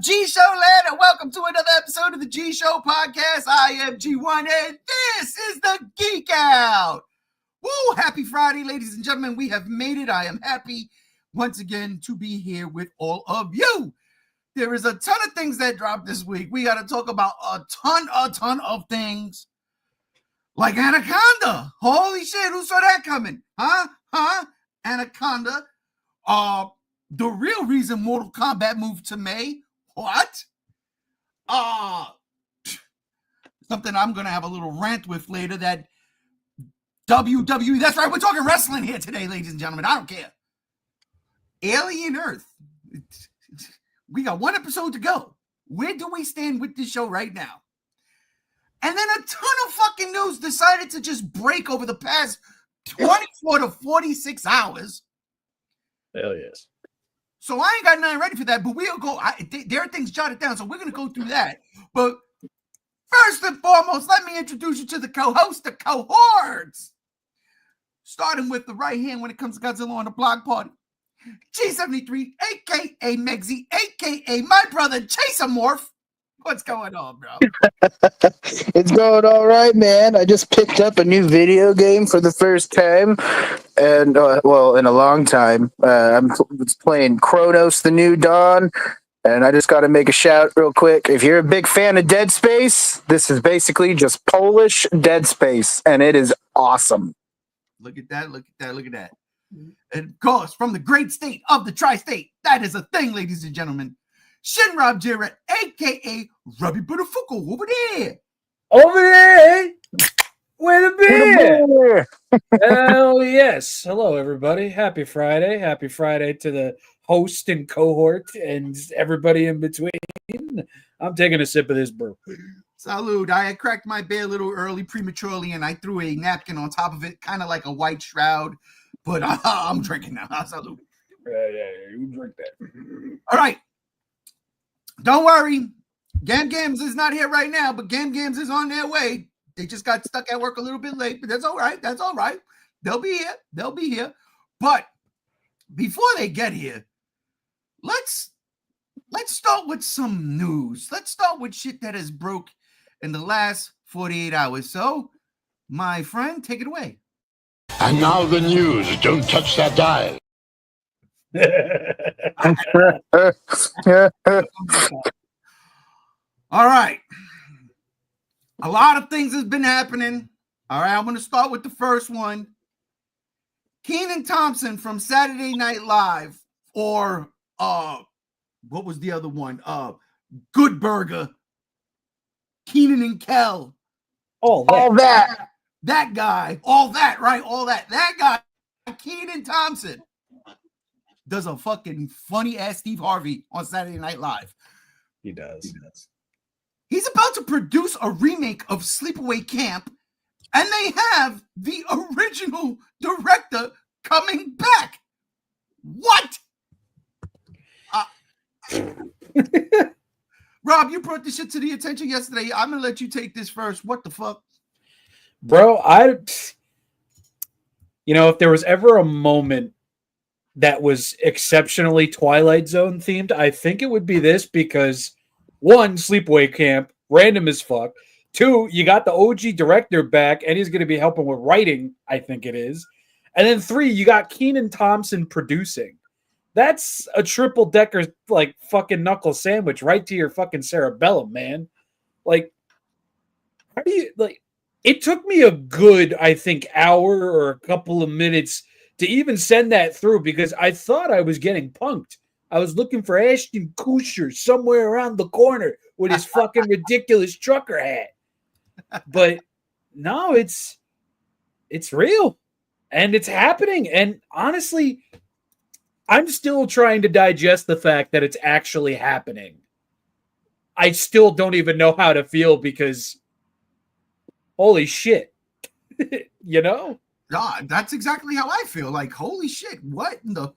G Show Land, and welcome to another episode of the G Show Podcast. I am G1, and this is the Geek Out. Woo! Happy Friday, ladies and gentlemen. We have made it. I am happy once again to be here with all of you. There is a ton of things that dropped this week. We got to talk about a ton of things. Like Anaconda. Holy shit, who saw that coming? Huh? Anaconda. The real reason Mortal Kombat moved to May. What? Something I'm going to have a little rant with later, that WWE, that's right, we're talking wrestling here today, ladies and gentlemen. I don't care. Alien Earth. We got one episode to go. Where do we stand with this show right now? And then a ton of fucking news decided to just break over the past 24 to 46 hours. Hell yes. So I ain't got nothing ready for that, but we'll go. There are things jotted down, so we're going to go through that. But first and foremost, let me introduce you to the co-host, the cohorts. Starting with the right hand when it comes to Godzilla on the Block Party. G73, a.k.a. Megzy, a.k.a. my brother, Chaser Morph. What's going on, bro? It's going all right, man. I just picked up a new video game for the first time, and in a long time. I'm playing Chronos: The New Dawn, and I just got to make a shout real quick. If you're a big fan of Dead Space, this is basically just Polish Dead Space, and it is awesome. Look at that! And of course, from the great state of the tri-state, that is a thing, ladies and gentlemen. Shinrob Jarrett, a.k.a. Robbie Buttafuoco, over there. Over there! Where the beer? Hell yes. Hello, everybody. Happy Friday. Happy Friday to the host and cohort and everybody in between. I'm taking a sip of this brew. Salud. I had cracked my beer a little early, prematurely, and I threw a napkin on top of it, kind of like a white shroud. But I'm drinking now. Salud. Yeah, you drink that. All right. Don't worry. Gam Gams is not here right now, but Gam Gams is on their way. They just got stuck at work a little bit late, but that's all right. They'll be here. But before they get here, let's start with some news. Let's start with shit that has broke in the last 48 hours. So, my friend, take it away. And now the news. Don't touch that dial. All right. A lot of things has been happening. All right, I'm going to start with the first one. Kenan Thompson from Saturday Night Live, or what was the other one? Good Burger. Kenan and Kel. All that. That guy. All that, right? All that. That guy, Kenan Thompson, does a fucking funny ass Steve Harvey on Saturday Night Live. He does. He's about to produce a remake of Sleepaway Camp, and they have the original director coming back. What? Rob, you brought this shit to the attention yesterday. I'm going to let you take this first. What the fuck? Bro, if there was ever a moment that was exceptionally Twilight Zone themed, I think it would be this, because one, Sleepaway Camp, random as fuck. Two, you got the OG director back, and he's going to be helping with writing, I think it is. And then three, you got Kenan Thompson producing. That's a triple-decker, like, fucking knuckle sandwich right to your fucking cerebellum, man. Like, how do you, like, it took me a good, I think, hour or a couple of minutes to even send that through, because I thought I was getting punked. I was looking for Ashton Kutcher somewhere around the corner with his fucking ridiculous trucker hat. But no, it's real. And it's happening. And honestly, I'm still trying to digest the fact that it's actually happening. I still don't even know how to feel, because holy shit. You know? God, that's exactly how I feel. Like, holy shit, what in the...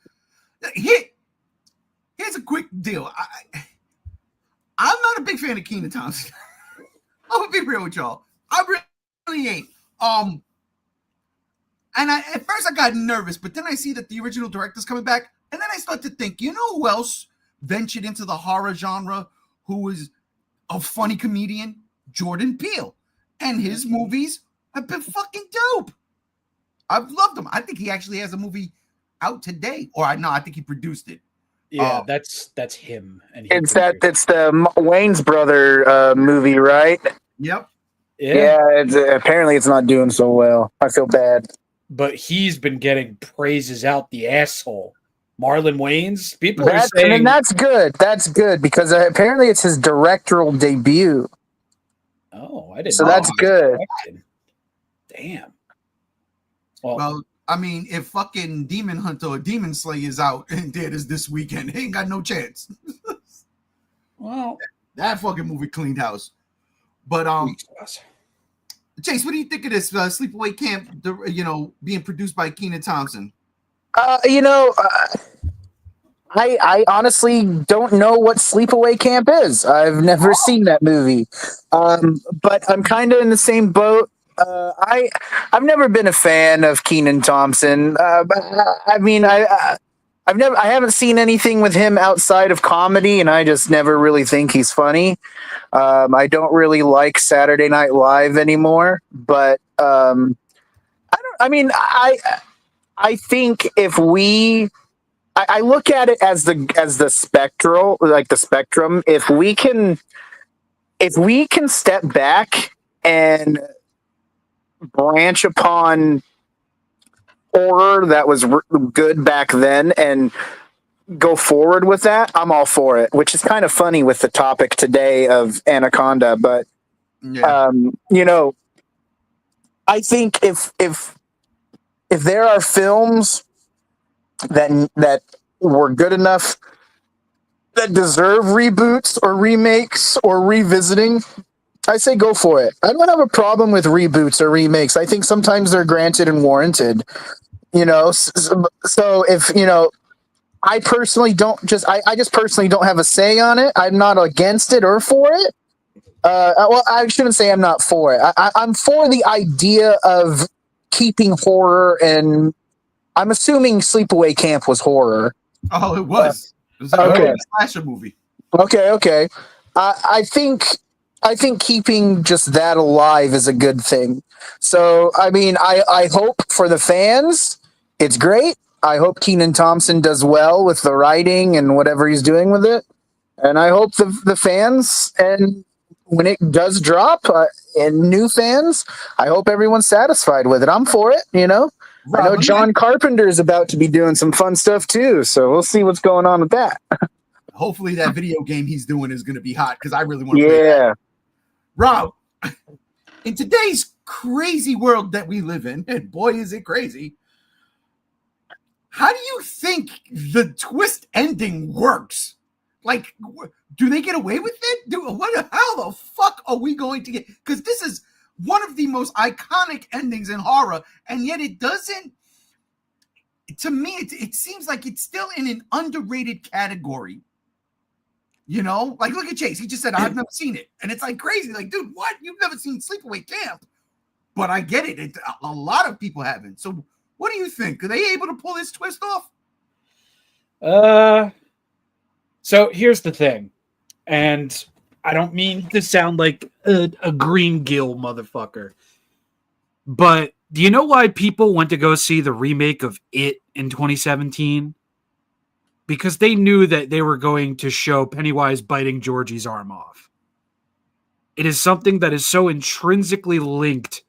Here's a quick deal. I'm not a big fan of Kenan Thompson. I'm gonna be real with y'all. I really ain't. And at first I got nervous, but then I see that the original director's coming back, and then I start to think, you know who else ventured into the horror genre who is a funny comedian, Jordan Peele, and his movies have been fucking dope. I've loved them. I think he actually has a movie out today, or I think he produced it. Yeah, that's him. And it's the Wayne's brother movie, right? Yep. Yeah. Apparently it's not doing so well. I feel bad. But he's been getting praises out the asshole. Marlon Wayans, people are saying, and that's good. That's good because apparently it's his directorial debut. Oh, I didn't. So know. that's good. Damn. Well, I mean, if fucking Demon Hunter or Demon Slayer is out in theaters this weekend, he ain't got no chance. Well, that fucking movie cleaned house. But Chase, what do you think of this Sleepaway Camp? Being produced by Kenan Thompson. I honestly don't know what Sleepaway Camp is. I've never seen that movie, but I'm kind of in the same boat. I've never been a fan of Kenan Thompson. But I mean, I haven't seen anything with him outside of comedy, and I just never really think he's funny. I don't really like Saturday Night Live anymore, but I think if I look at it as the spectral, like the spectrum. If we can step back and branch upon horror that was good back then and go forward with that, I'm all for it. Which is kind of funny with the topic today of Anaconda, but yeah. I think if there are films that were good enough that deserve reboots or remakes or revisiting, I say go for it. I don't have a problem with reboots or remakes. I think sometimes they're granted and warranted. So if I personally don't I just personally don't have a say on it. I'm not against it or for it. Well, I shouldn't say I'm not for it. I'm for the idea of keeping horror, and I'm assuming Sleepaway Camp was horror. Oh, it was. It was okay. A slasher movie. Okay. I think keeping just that alive is a good thing. So, I mean, I hope for the fans, it's great. I hope Kenan Thompson does well with the writing and whatever he's doing with it. And I hope the fans, and when it does drop, and new fans, I hope everyone's satisfied with it. I'm for it, I know John Carpenter is about to be doing some fun stuff too, so we'll see what's going on with that. Hopefully that video game he's doing is going to be hot because I really want to play that. Rob, in today's crazy world that we live in, and boy is it crazy, how do you think the twist ending works? Like, do they get away with it? How the fuck are we going to get? Because this is one of the most iconic endings in horror, and yet it doesn't. To me, it seems like it's still in an underrated category. Like look at Chase. He just said I've never seen it, and it's like crazy. Like, dude, what? You've never seen Sleepaway Camp? But I get it. A lot of people haven't. So, what do you think? Are they able to pull this twist off? So here's the thing, and I don't mean to sound like a green gill motherfucker, but do you know why people went to go see the remake of It in 2017? Because they knew that they were going to show Pennywise biting Georgie's arm off. It is something that is so intrinsically linked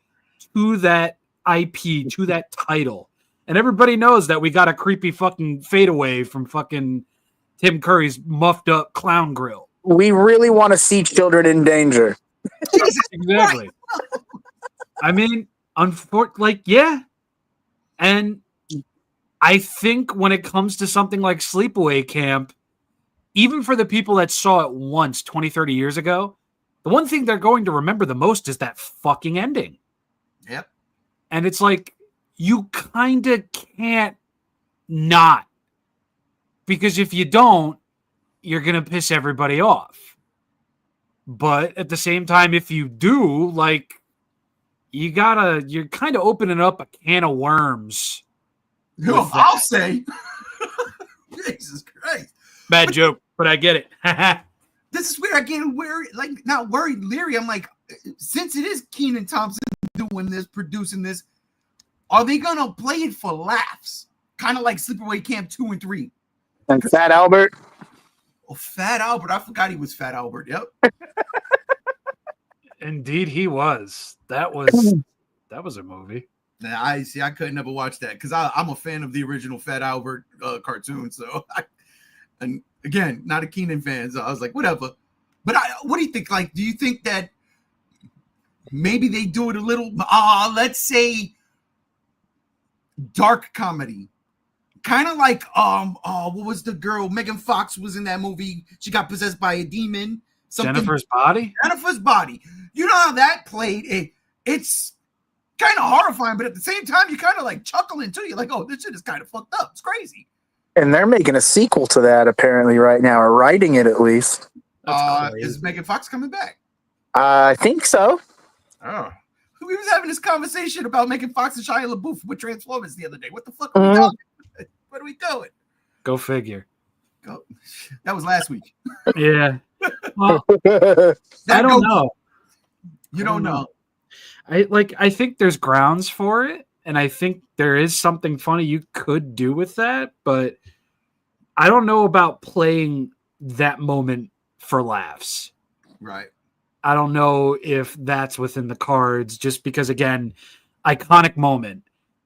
to that IP, to that title. And everybody knows that we got a creepy fucking fadeaway from fucking Tim Curry's muffed up clown grill. We really want to see children in danger. Exactly. I mean, yeah. And I think when it comes to something like Sleepaway Camp, even for the people that saw it once 20, 30 years ago, the one thing they're going to remember the most is that fucking ending. Yep. And it's like, you kind of can't not. Because if you don't, you're going to piss everybody off. But at the same time, if you do, like, you're kind of opening up a can of worms. No, I'll say. Jesus Christ. Bad joke, but I get it. this is where I get worried, like not worried, leery. I'm like, since it is Kenan Thompson doing this, producing this, are they gonna play it for laughs? Kind of like Sleepaway Camp 2 and 3. And Fat Albert. Oh, Fat Albert. I forgot he was Fat Albert. Yep. Indeed, he was. That was a movie. Now, I see. I could never watch that because I'm a fan of the original Fat Albert cartoon. So, and again, not a Kenan fan. So I was like, whatever. But what do you think? Like, do you think that maybe they do it a little? Let's say dark comedy, kind of like what was the girl? Megan Fox was in that movie. She got possessed by a demon. Jennifer's Body. Jennifer's Body. You know how that played? It's kind of horrifying, but at the same time, you kind of like chuckling too. You're like, oh, this shit is kind of fucked up. It's crazy. And they're making a sequel to that apparently right now, or writing it at least. Is Megan Fox coming back? I think so. Oh, we was having this conversation about Megan Fox and Shia LaBeouf with Transformers the other day. What the fuck are we doing? What are we doing? Go figure. Go. That was last week. Yeah. Well, I don't know. You don't know. I think there's grounds for it, and I think there is something funny you could do with that, but I don't know about playing that moment for laughs. Right. I don't know if that's within the cards, just because, again, iconic moment.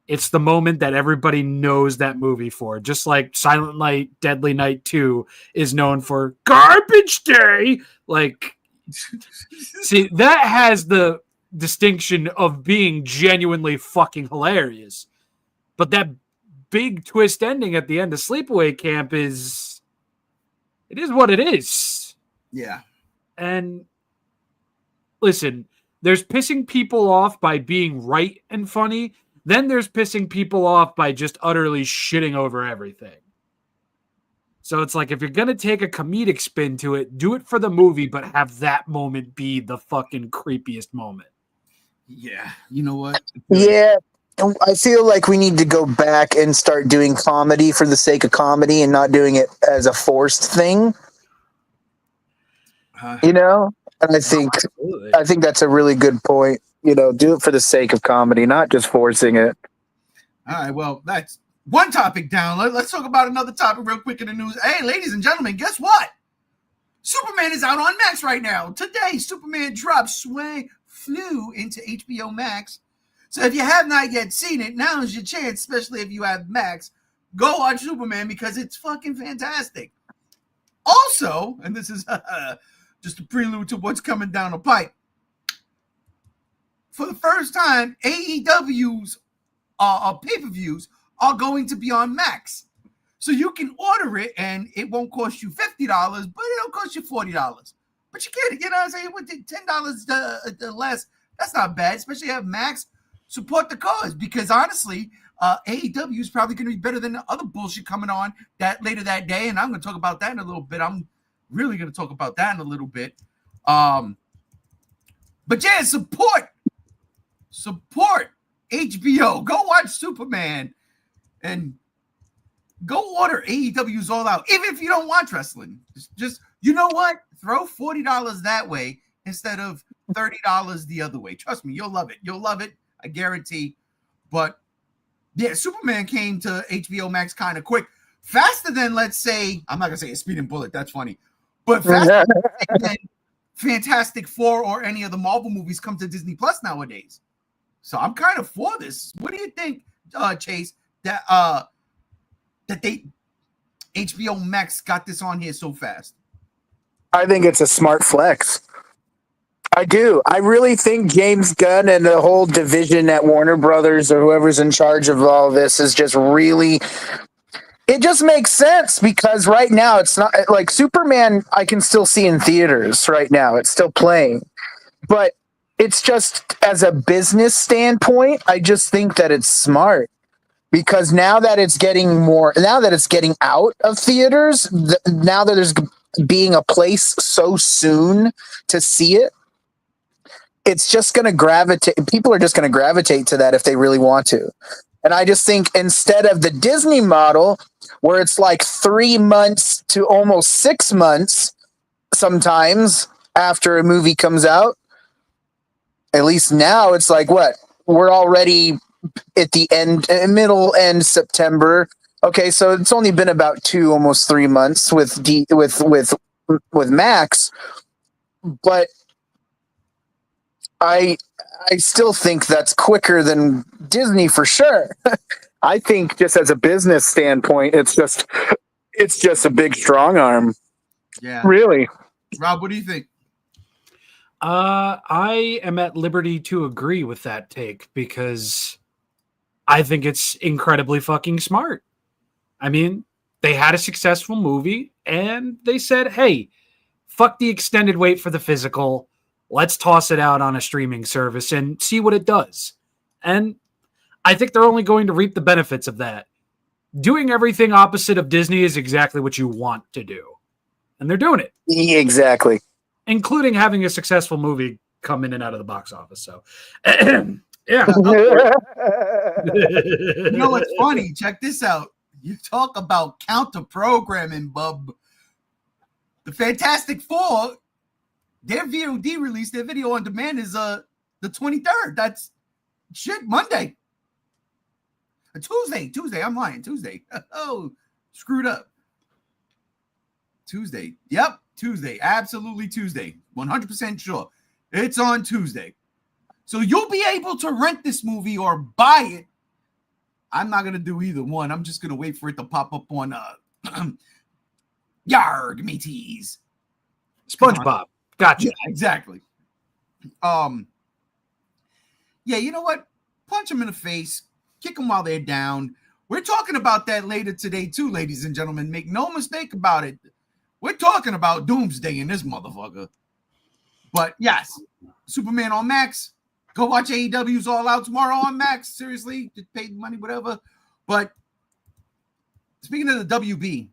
It's the moment that everybody knows that movie for. Just like Silent Night, Deadly Night 2 is known for Garbage Day. Like, see, that has the distinction of being genuinely fucking hilarious. But that big twist ending at the end of Sleepaway Camp it is what it is. Yeah. And listen, there's pissing people off by being right and funny. Then there's pissing people off by just utterly shitting over everything. So it's like, if you're going to take a comedic spin to it, do it for the movie, but have that moment be the fucking creepiest moment. Yeah. You know what? Yeah. I feel like we need to go back and start doing comedy for the sake of comedy and not doing it as a forced thing. You know? And I think that's a really good point. You know, do it for the sake of comedy, not just forcing it. All right, well, that's one topic down. Let's talk about another topic real quick in the news. Hey, ladies and gentlemen, guess what? Superman is out on Max right now. Today, Superman drops flew into HBO Max. So if you have not yet seen it, now is your chance, especially if you have Max. Go watch Superman because it's fucking fantastic. Also, and this is just a prelude to what's coming down the pipe. For the first time, AEW's pay-per-views are going to be on Max. So you can order it, and it won't cost you $50, but it'll cost you $40. But you get it, you know what I'm saying? With $10 less, that's not bad, especially if you have Max. Support the cause, because honestly, AEW is probably going to be better than the other bullshit coming on that later that day, and I'm going to talk about that in a little bit. I'm really going to talk about that in a little bit. But yeah, support HBO. Go watch Superman and go order AEW's All Out. Even if you don't watch wrestling, just you know what? Throw $40 that way instead of $30 the other way. Trust me, you'll love it. You'll love it. I guarantee. But yeah, Superman came to HBO Max kind of quick. Faster than, let's say, I'm not going to say a speeding bullet. That's funny. But faster than Fantastic Four or any of the Marvel movies come to Disney Plus nowadays. So I'm kind of for this. What do you think, Chase, that they HBO Max got this on here so fast? I think it's a smart flex. I do. I really think James Gunn and the whole division at Warner Brothers or whoever's in charge of all this is just really... It just makes sense because right now it's not... Like Superman, I can still see in theaters right now. It's still playing. But it's just, as a business standpoint, I just think that it's smart. Because now that it's getting out of theaters, now that there's being a place so soon to see it, it's just going to gravitate. People are just going to gravitate to that if they really want to. And I just think instead of the Disney model, where it's like 3 months to almost 6 months sometimes after a movie comes out. At least now it's like what? We're already at the middle end September. Okay, so it's only been about almost 3 months with Max, but I still think that's quicker than Disney for sure. I think just as a business standpoint, it's just a big strong arm. Yeah. Really. Rob, what do you think? I am at liberty to agree with that take because I think it's incredibly fucking smart. I mean, they had a successful movie and they said, hey, fuck the extended wait for the physical. Let's toss it out on a streaming service and see what it does. And I think they're only going to reap the benefits of that. Doing everything opposite of Disney is exactly what you want to do. And they're doing it. Exactly. Including having a successful movie come in and out of the box office. So, yeah. You know what's funny? Check this out. You talk about counter-programming, bub. The Fantastic Four, their VOD release, their video on demand is the 23rd. That's Monday. Tuesday. I'm lying. Tuesday. Oh, screwed up. Tuesday. Yep. Tuesday. Absolutely Tuesday. 100% sure. It's on Tuesday. So you'll be able to rent this movie or buy it. I'm not going to do either one. I'm just going to wait for it to pop up on Yarg, mateys. SpongeBob. Gotcha. Yeah, exactly. Yeah, you know what? Punch them in the face. Kick them while they're down. We're talking about that later today too, ladies and gentlemen. Make no mistake about it. We're talking about doomsday in this motherfucker. But yes, Superman on Max. Go watch AEW's All Out tomorrow on Max. Seriously, just pay money, whatever. But speaking of the WB,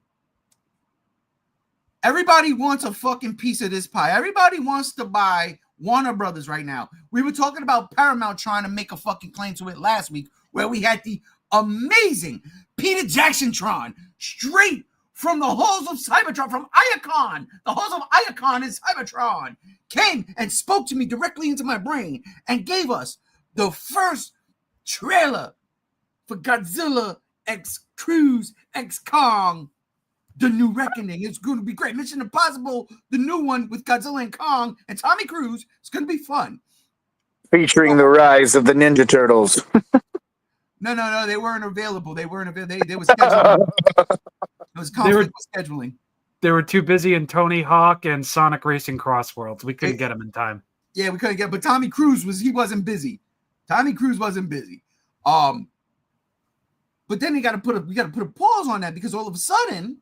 everybody wants a fucking piece of this pie. Everybody wants to buy Warner Brothers right now. We were talking about Paramount trying to make a fucking claim to it last week, where we had the amazing Peter Jackson-tron straight from the halls of Cybertron, from Iacon. The halls of Iacon is Cybertron. Came and spoke to me directly into my brain and gave us the first trailer for Godzilla X Cruise X Kong, The New Reckoning. It's going to be great. Mission Impossible, the new one with Godzilla and Kong and Tommy Cruise. It's going to be fun. Featuring the rise of the Ninja Turtles. No. They weren't available. They were scheduling. It was conflict with scheduling. They were too busy in Tony Hawk and Sonic Racing Cross Worlds. We couldn't get them in time. Yeah, we couldn't get. But Tommy Cruise wasn't busy. Tommy Cruise wasn't busy. But then we got to put a pause on that because all of a sudden,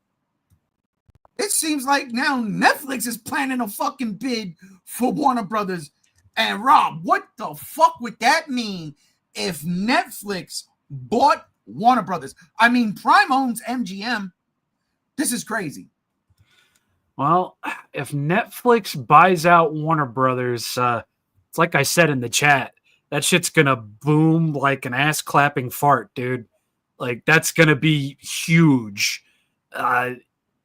it seems like now Netflix is planning a fucking bid for Warner Brothers. And Rob, what the fuck would that mean if Netflix bought Warner Brothers? I mean, Prime owns MGM. This is crazy. Well, if Netflix buys out Warner Brothers, it's like I said in the chat, that shit's going to boom like an ass-clapping fart, dude. Like, that's going to be huge.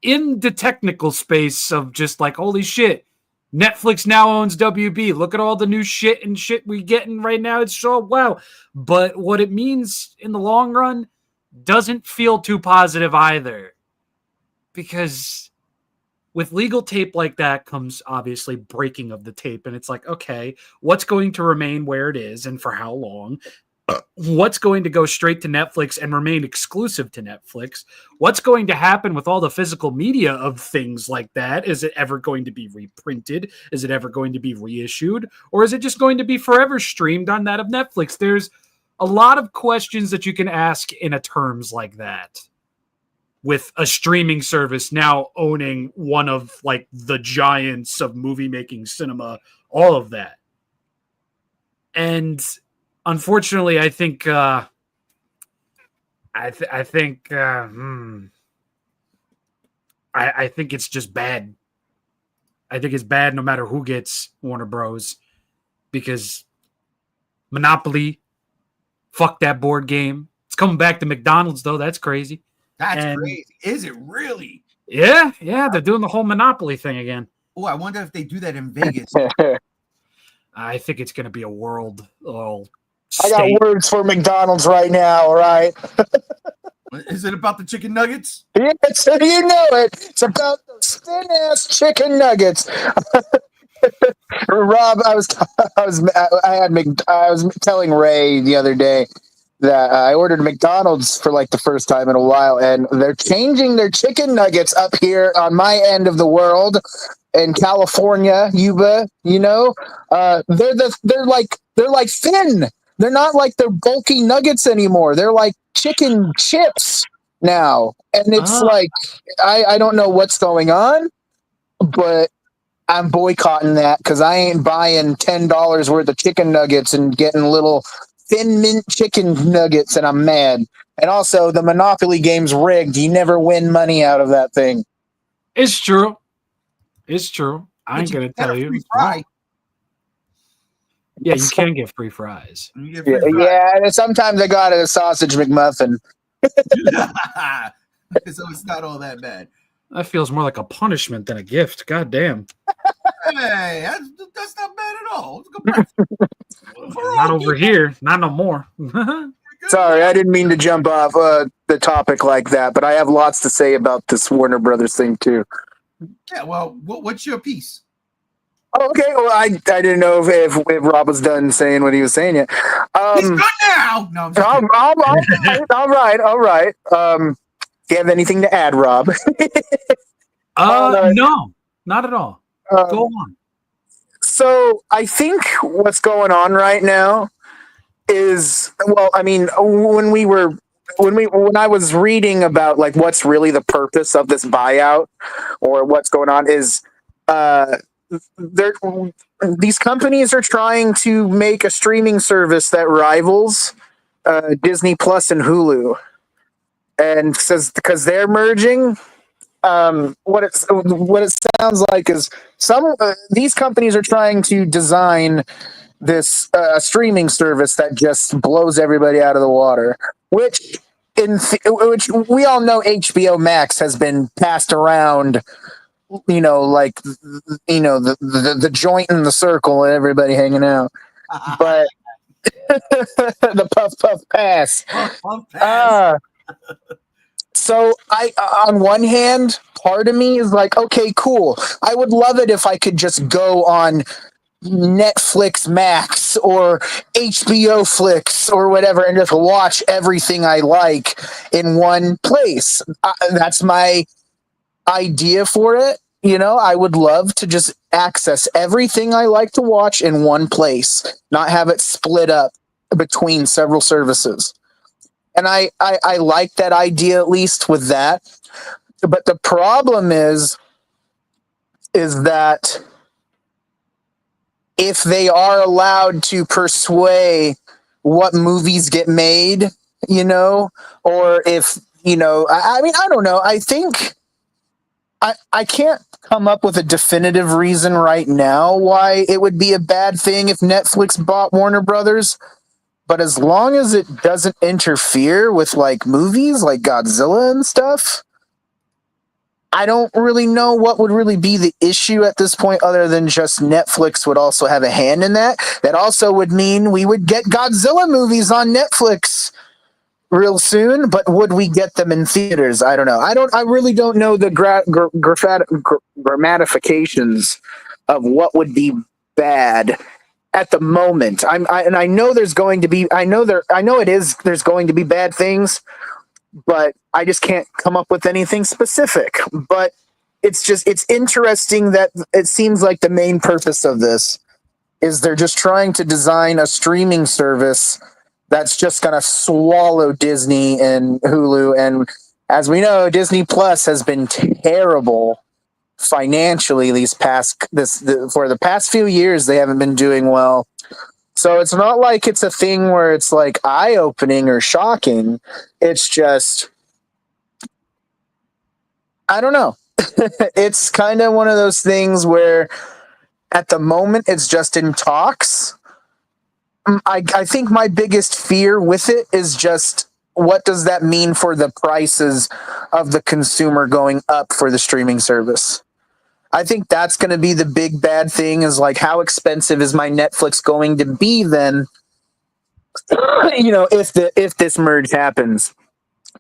In the technical space of just like, holy shit, Netflix now owns WB. Look at all the new shit we getting right now. It's so wow. But what it means in the long run doesn't feel too positive either. Because with legal tape like that comes obviously breaking of the tape. And it's like, okay, what's going to remain where it is and for how long? What's going to go straight to Netflix and remain exclusive to Netflix? What's going to happen with all the physical media of things like that? Is it ever going to be reprinted? Is it ever going to be reissued? Or is it just going to be forever streamed on that of Netflix? There's a lot of questions that you can ask in a terms like that. With a streaming service now owning one of like the giants of movie making cinema, all of that. And unfortunately, I think I think it's just bad. I think it's bad no matter who gets Warner Bros. Because Monopoly, fuck that board game. It's coming back to McDonald's though. That's crazy. That's crazy. Is it really? Yeah. They're doing the whole Monopoly thing again. Oh, I wonder if they do that in Vegas. I think it's going to be a world. I got words for McDonald's right now, all right? Is it about the chicken nuggets? Yes, you know it. It's about those thin-ass chicken nuggets. Rob, I was telling Ray the other day that I ordered McDonald's for like the first time in a while, and they're changing their chicken nuggets up here on my end of the world in California, Yuba. You know, they're like thin. They're not like their bulky nuggets anymore. They're like chicken chips now, and it's like I don't know what's going on, but I'm boycotting that because I ain't buying $10 worth of chicken nuggets and getting little thin mint chicken nuggets, and I'm mad. And also, the Monopoly game's rigged. You never win money out of that thing. It's true. It's true. I ain't gonna tell you. Yeah, you can get free fries. Yeah, and sometimes I got a sausage McMuffin. So it's not all that bad. That feels more like a punishment than a gift. God damn. Hey, that's not bad at all. Not over here. Not no more. Sorry, I didn't mean to jump off the topic like that, but I have lots to say about this Warner Brothers thing too. Yeah, well, what's your piece? Oh, okay, well, I didn't know if Rob was done saying what he was saying yet. He's good now. No, I'm just all right. Do you have anything to add, Rob? No, not at all. Go on. So I think what's going on right now is, well, I mean, when I was reading about like what's really the purpose of this buyout or what's going on is these companies are trying to make a streaming service that rivals Disney Plus and Hulu, and because they're merging. What it sounds like is these companies are trying to design this streaming service that just blows everybody out of the water, which we all know HBO Max has been passed around, like the joint in the circle and everybody hanging out, but the puff pass. So I, on one hand, part of me is like, okay, cool. I would love it if I could just go on Netflix Max or HBO Flix or whatever and just watch everything I like in one place. That's my idea for it. I would love to just access everything I like to watch in one place, not have it split up between several services. And I like that idea, at least with that. But the problem is that if they are allowed to persuade what movies get made, or if, I mean, I don't know. I think I can't come up with a definitive reason right now why it would be a bad thing if Netflix bought Warner Brothers. But as long as it doesn't interfere with like movies like Godzilla and stuff, I don't really know what would really be the issue at this point other than just Netflix would also have a hand in that. That also would mean we would get Godzilla movies on Netflix real soon, but would we get them in theaters? I don't know. I really don't know the grammatifications of what would be bad at the moment. I know there's going to be, there's going to be bad things, but I just can't come up with anything specific. But it's interesting that it seems like the main purpose of this is they're just trying to design a streaming service that's just going to swallow Disney and Hulu. And as we know, Disney Plus has been terrible financially for the past few years. They haven't been doing well, so it's not like it's a thing where it's like eye-opening or shocking. It's just, I don't know. It's kind of one of those things where at the moment it's just in talks. I think my biggest fear with it is just, what does that mean for the prices of the consumer going up for the streaming service? I think that's going to be the big bad thing is like, how expensive is my Netflix going to be then, if this merge happens?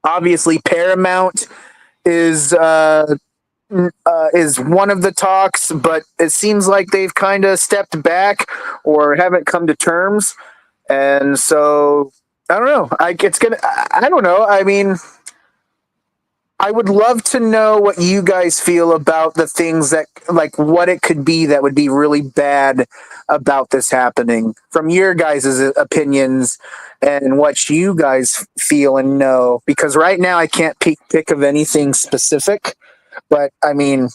Obviously, Paramount is one of the talks, but it seems like they've kind of stepped back or haven't come to terms. And so I don't know. I don't know. I mean, I would love to know what you guys feel about the things that, like, what it could be that would be really bad about this happening from your guys' opinions and what you guys feel and know. Because right now I can't pick of anything specific, but I mean,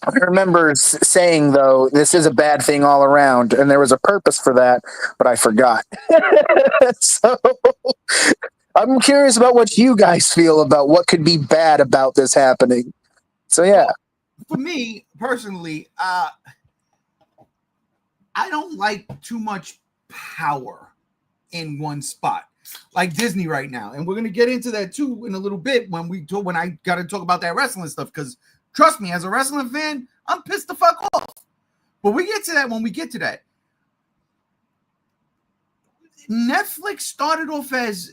I remember saying, though, this is a bad thing all around, and there was a purpose for that, but I forgot. So I'm curious about what you guys feel about what could be bad about this happening. So, yeah. For me, personally, I don't like too much power in one spot, like Disney right now. And we're going to get into that, too, in a little bit when I got to talk about that wrestling stuff, because trust me, as a wrestling fan, I'm pissed the fuck off. But we get to that when we get to that. Netflix started off as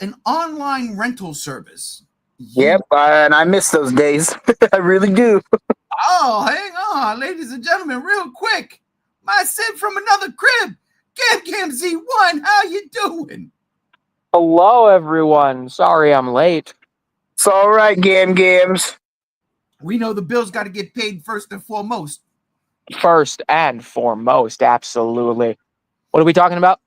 an online rental service. Yep, and I miss those days. I really do. Oh, hang on, ladies and gentlemen, real quick. My Sid from another crib. Gam Z1, how you doing? Hello, everyone. Sorry I'm late. It's all right, Gams. We know the bills got to get paid first and foremost. First and foremost, absolutely. What are we talking about?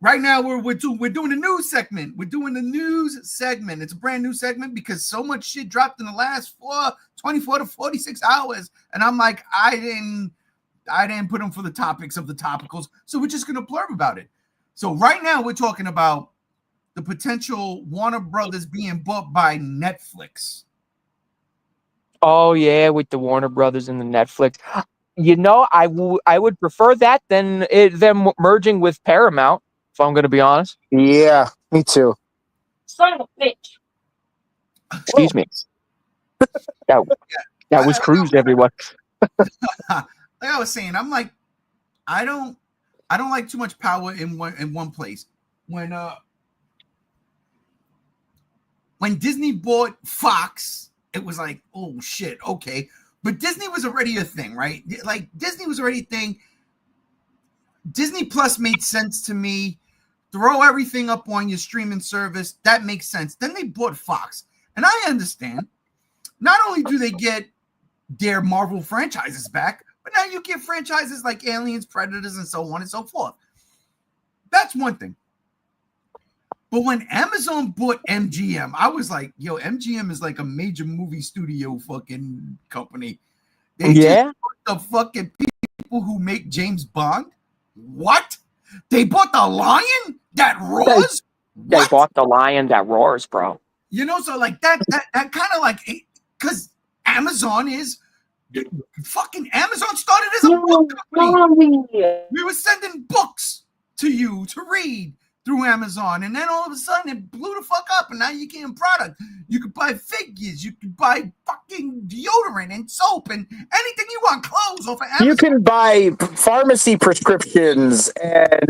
Right now, we're doing the news segment. We're doing the news segment. It's a brand new segment because so much shit dropped in the last 24 to 46 hours. And I'm like, I didn't put them for the topics of the topicals. So we're just going to blurb about it. So right now, we're talking about the potential Warner Brothers being bought by Netflix. Oh, yeah, with the Warner Brothers and the Netflix. You know, I would prefer that than them merging with Paramount, if I'm going to be honest. Yeah, me too. Son of a bitch. Excuse me. That was Cruise, everyone. Like I was saying, I'm like, I don't like too much power in one place. When Disney bought Fox, it was like, oh shit, okay. But Disney was already a thing, right? Like Disney was already a thing. Disney Plus made sense to me. Throw everything up on your streaming service. That makes sense. Then they bought Fox. And I understand. Not only do they get their Marvel franchises back, but now you get franchises like Aliens, Predators, and so on and so forth. That's one thing. But when Amazon bought MGM, I was like, yo, MGM is like a major movie studio fucking company. They just bought the fucking people who make James Bond. What? They bought the lion that roars? They bought the lion that roars, bro. You know, so like that kind of like, because Amazon is fucking Amazon started as a book company. We were sending books to you to read through Amazon, and then all of a sudden it blew the fuck up, and now you're getting product. You could buy figures, you could buy fucking deodorant and soap and anything you want, clothes off of Amazon. You can buy pharmacy prescriptions and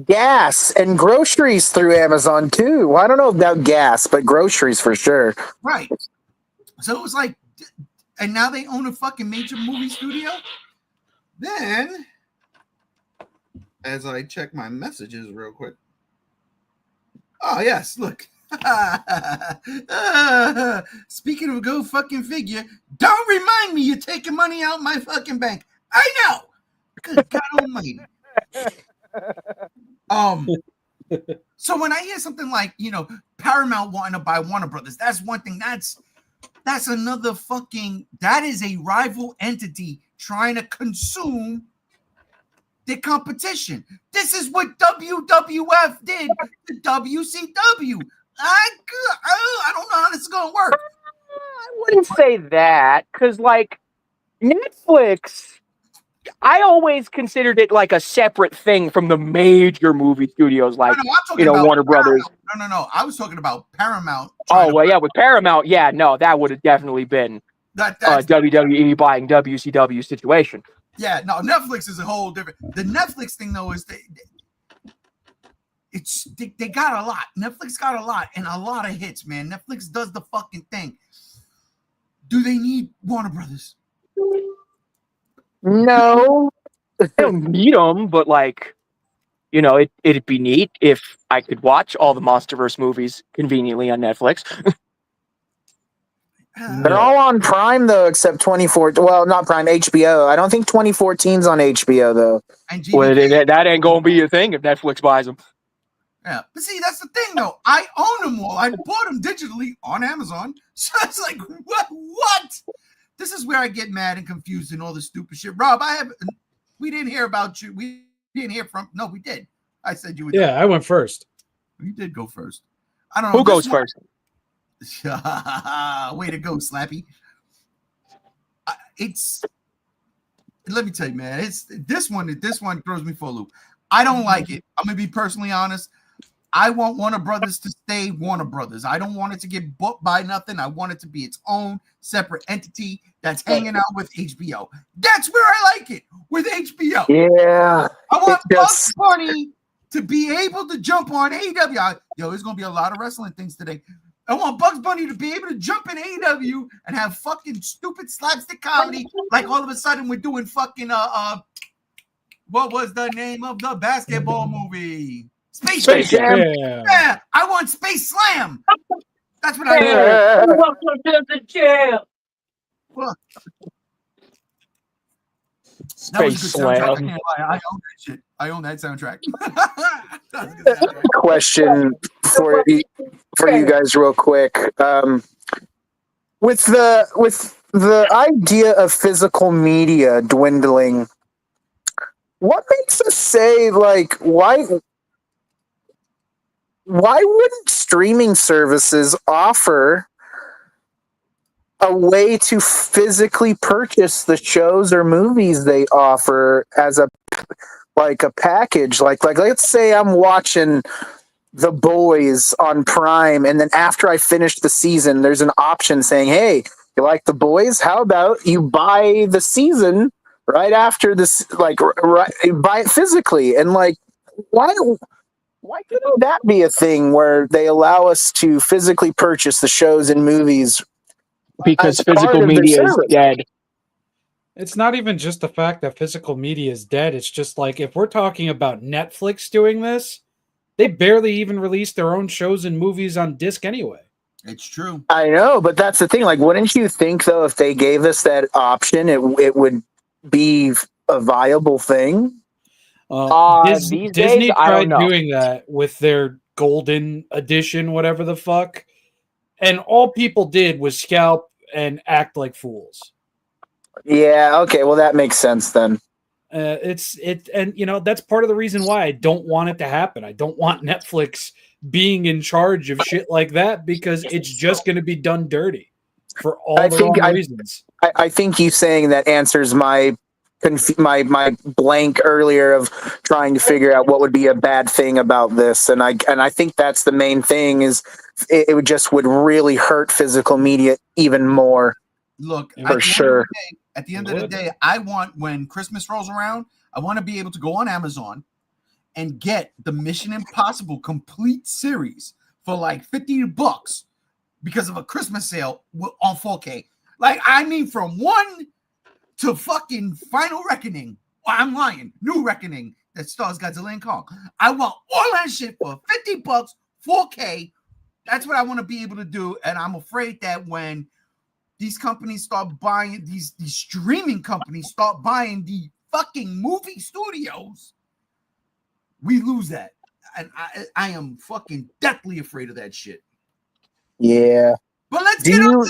gas and groceries through Amazon too. Well, I don't know about gas, but groceries for sure. Right. So it was like, and now they own a fucking major movie studio. Then, as I check my messages real quick. Oh, yes, look. Speaking of go fucking figure, don't remind me you're taking money out my fucking bank. I know. Good God almighty. So when I hear something like, you know, Paramount wanting to buy Warner Brothers, that's one thing. That's another fucking, that is a rival entity trying to consume the competition. This is what WWF did to WCW. I don't know how this is going to work. I wouldn't say that, because, like, Netflix, I always considered it like a separate thing from the major movie studios, like, Warner Brothers. No. I was talking about Paramount. Oh, well, yeah, with Paramount, yeah, no, that would have definitely been That's WWE buying WCW situation. Yeah, no, Netflix is a whole different. The Netflix thing though is they got a lot. Netflix got a lot and a lot of hits, man. Netflix does the fucking thing. Do they need Warner Brothers? No. I don't need them, but like, you know, it'd be neat if I could watch all the MonsterVerse movies conveniently on Netflix. They're all on Prime though, except 2014. Well, not Prime, HBO. I don't think 2014's on HBO though. And Well, that ain't gonna be a thing if Netflix buys them. Yeah, but see, that's the thing though. I own them all. I bought them digitally on Amazon. So it's like, what? This is where I get mad and confused and all this stupid shit. Rob, we didn't hear about you. We didn't hear from. No, we did. I said you would. Yeah, I went first. You did go first. I don't know who goes first. Way to go, Slappy. Let me tell you, man. This one throws me for a loop. I don't like it. I'm gonna be personally honest. I want Warner Brothers to stay Warner Brothers. I don't want it to get bought by nothing. I want it to be its own separate entity that's hanging out with HBO. That's where I like it, with HBO. Yeah. I want Bugs Bunny to be able to jump on AEW. There's going to be a lot of wrestling things today. I want Bugs Bunny to be able to jump in AEW and have fucking stupid slapstick comedy like all of a sudden we're doing fucking, what was the name of the basketball movie? Space Jam. Yeah, I want Space Slam. That's what I want. Welcome to the jail. Look. That was a good soundtrack. I can't lie. I own that shit. I own that soundtrack. That was a good soundtrack. Question for you guys, real quick. With the idea of physical media dwindling, what makes us say like why wouldn't streaming services offer a way to physically purchase the shows or movies they offer as a package? Like let's say I'm watching The Boys on Prime, and then after I finish the season, there's an option saying, "Hey, you like The Boys? How about you buy the season right after this? Like, buy it physically." And like, why couldn't that be a thing where they allow us to physically purchase the shows and movies? Because physical media is dead. It's not even just the fact that physical media is dead. It's just like, if we're talking about Netflix doing this, they barely even release their own shows and movies on disc anyway. It's true. I know, but that's the thing. Like, wouldn't you think, though, if they gave us that option, it would be a viable thing? Disney days, tried doing that with their Golden Edition, whatever the fuck, and all people did was scalp and act like fools. Yeah, okay, well that makes sense then. And you know, that's part of the reason why I don't want it to happen. I don't want Netflix being in charge of shit like that, because it's just going to be done dirty for all the wrong reasons. I think you saying that answers my blank earlier of trying to figure out what would be a bad thing about this, and I think that's the main thing, is it would really hurt physical media even more. Look, for sure. At the end of the day, I want, when Christmas rolls around, I want to be able to go on Amazon and get the Mission Impossible complete series for like $50 because of a Christmas sale on 4K. Like, I mean, from 1 to fucking Final Reckoning. I'm lying. New Reckoning that stars Godzilla and Kong. I want all that shit for $50, 4K. That's what I want to be able to do. And I'm afraid that when these companies start buying, these streaming companies start buying the fucking movie studios, we lose that. And I am fucking deathly afraid of that shit. Yeah. But let's get on.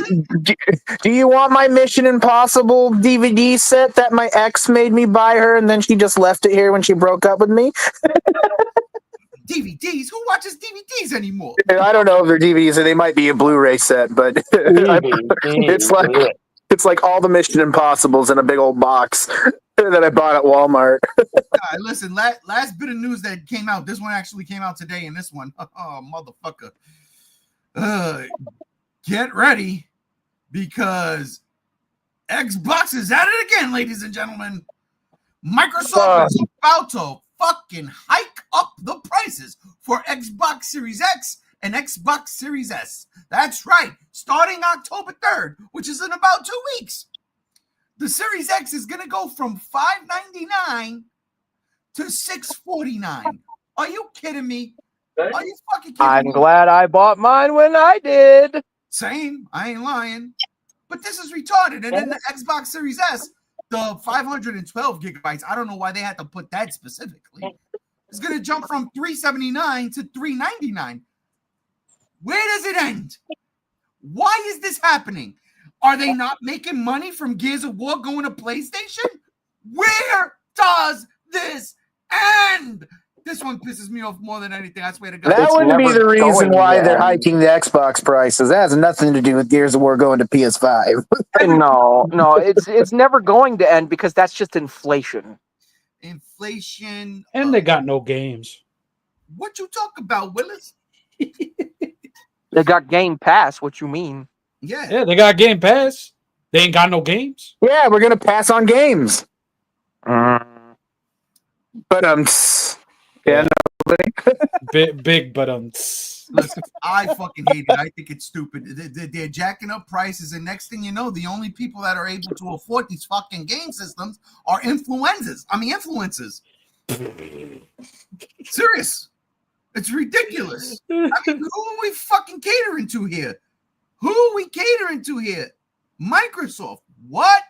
Do you want my Mission Impossible DVD set that my ex made me buy her, and then she just left it here when she broke up with me? DVDs? Who watches DVDs anymore? I don't know if they're DVDs, or they might be a Blu-ray set, but it's like all the Mission Impossibles in a big old box that I bought at Walmart. Listen, last bit of news that came out. This one actually came out today, and this one, motherfucker. Get ready, because Xbox is at it again, ladies and gentlemen. Microsoft is about to fucking hike up the prices for Xbox Series X and Xbox Series S. That's right. Starting October 3rd, which is in about 2 weeks. The Series X is going to go from $599 to $649. Are you kidding me? Are you fucking kidding me? I'm glad I bought mine when I did. Same. I ain't lying. But this is retarded. And then the Xbox Series S, the 512 gigabytes, I don't know why they had to put that specifically. It's going to jump from $379 to $399. Where does it end? Why is this happening? Are they not making money from Gears of War going to PlayStation? Where does this end? This one pisses me off more than anything. I swear to God. That wouldn't be the reason why they're hiking the Xbox prices. That has nothing to do with Gears of War going to PS5. No, it's never going to end because that's just inflation. Inflation. And they got no games. What you talk about, Willis? They got Game Pass. What you mean? Yeah, they got Game Pass. They ain't got no games. Yeah, we're gonna pass on games. But yeah, big, but Listen, I fucking hate it. I think it's stupid. They're jacking up prices, and next thing you know, the only people that are able to afford these fucking game systems are influencers. Serious. It's ridiculous. I mean, who are we fucking catering to here? Microsoft. What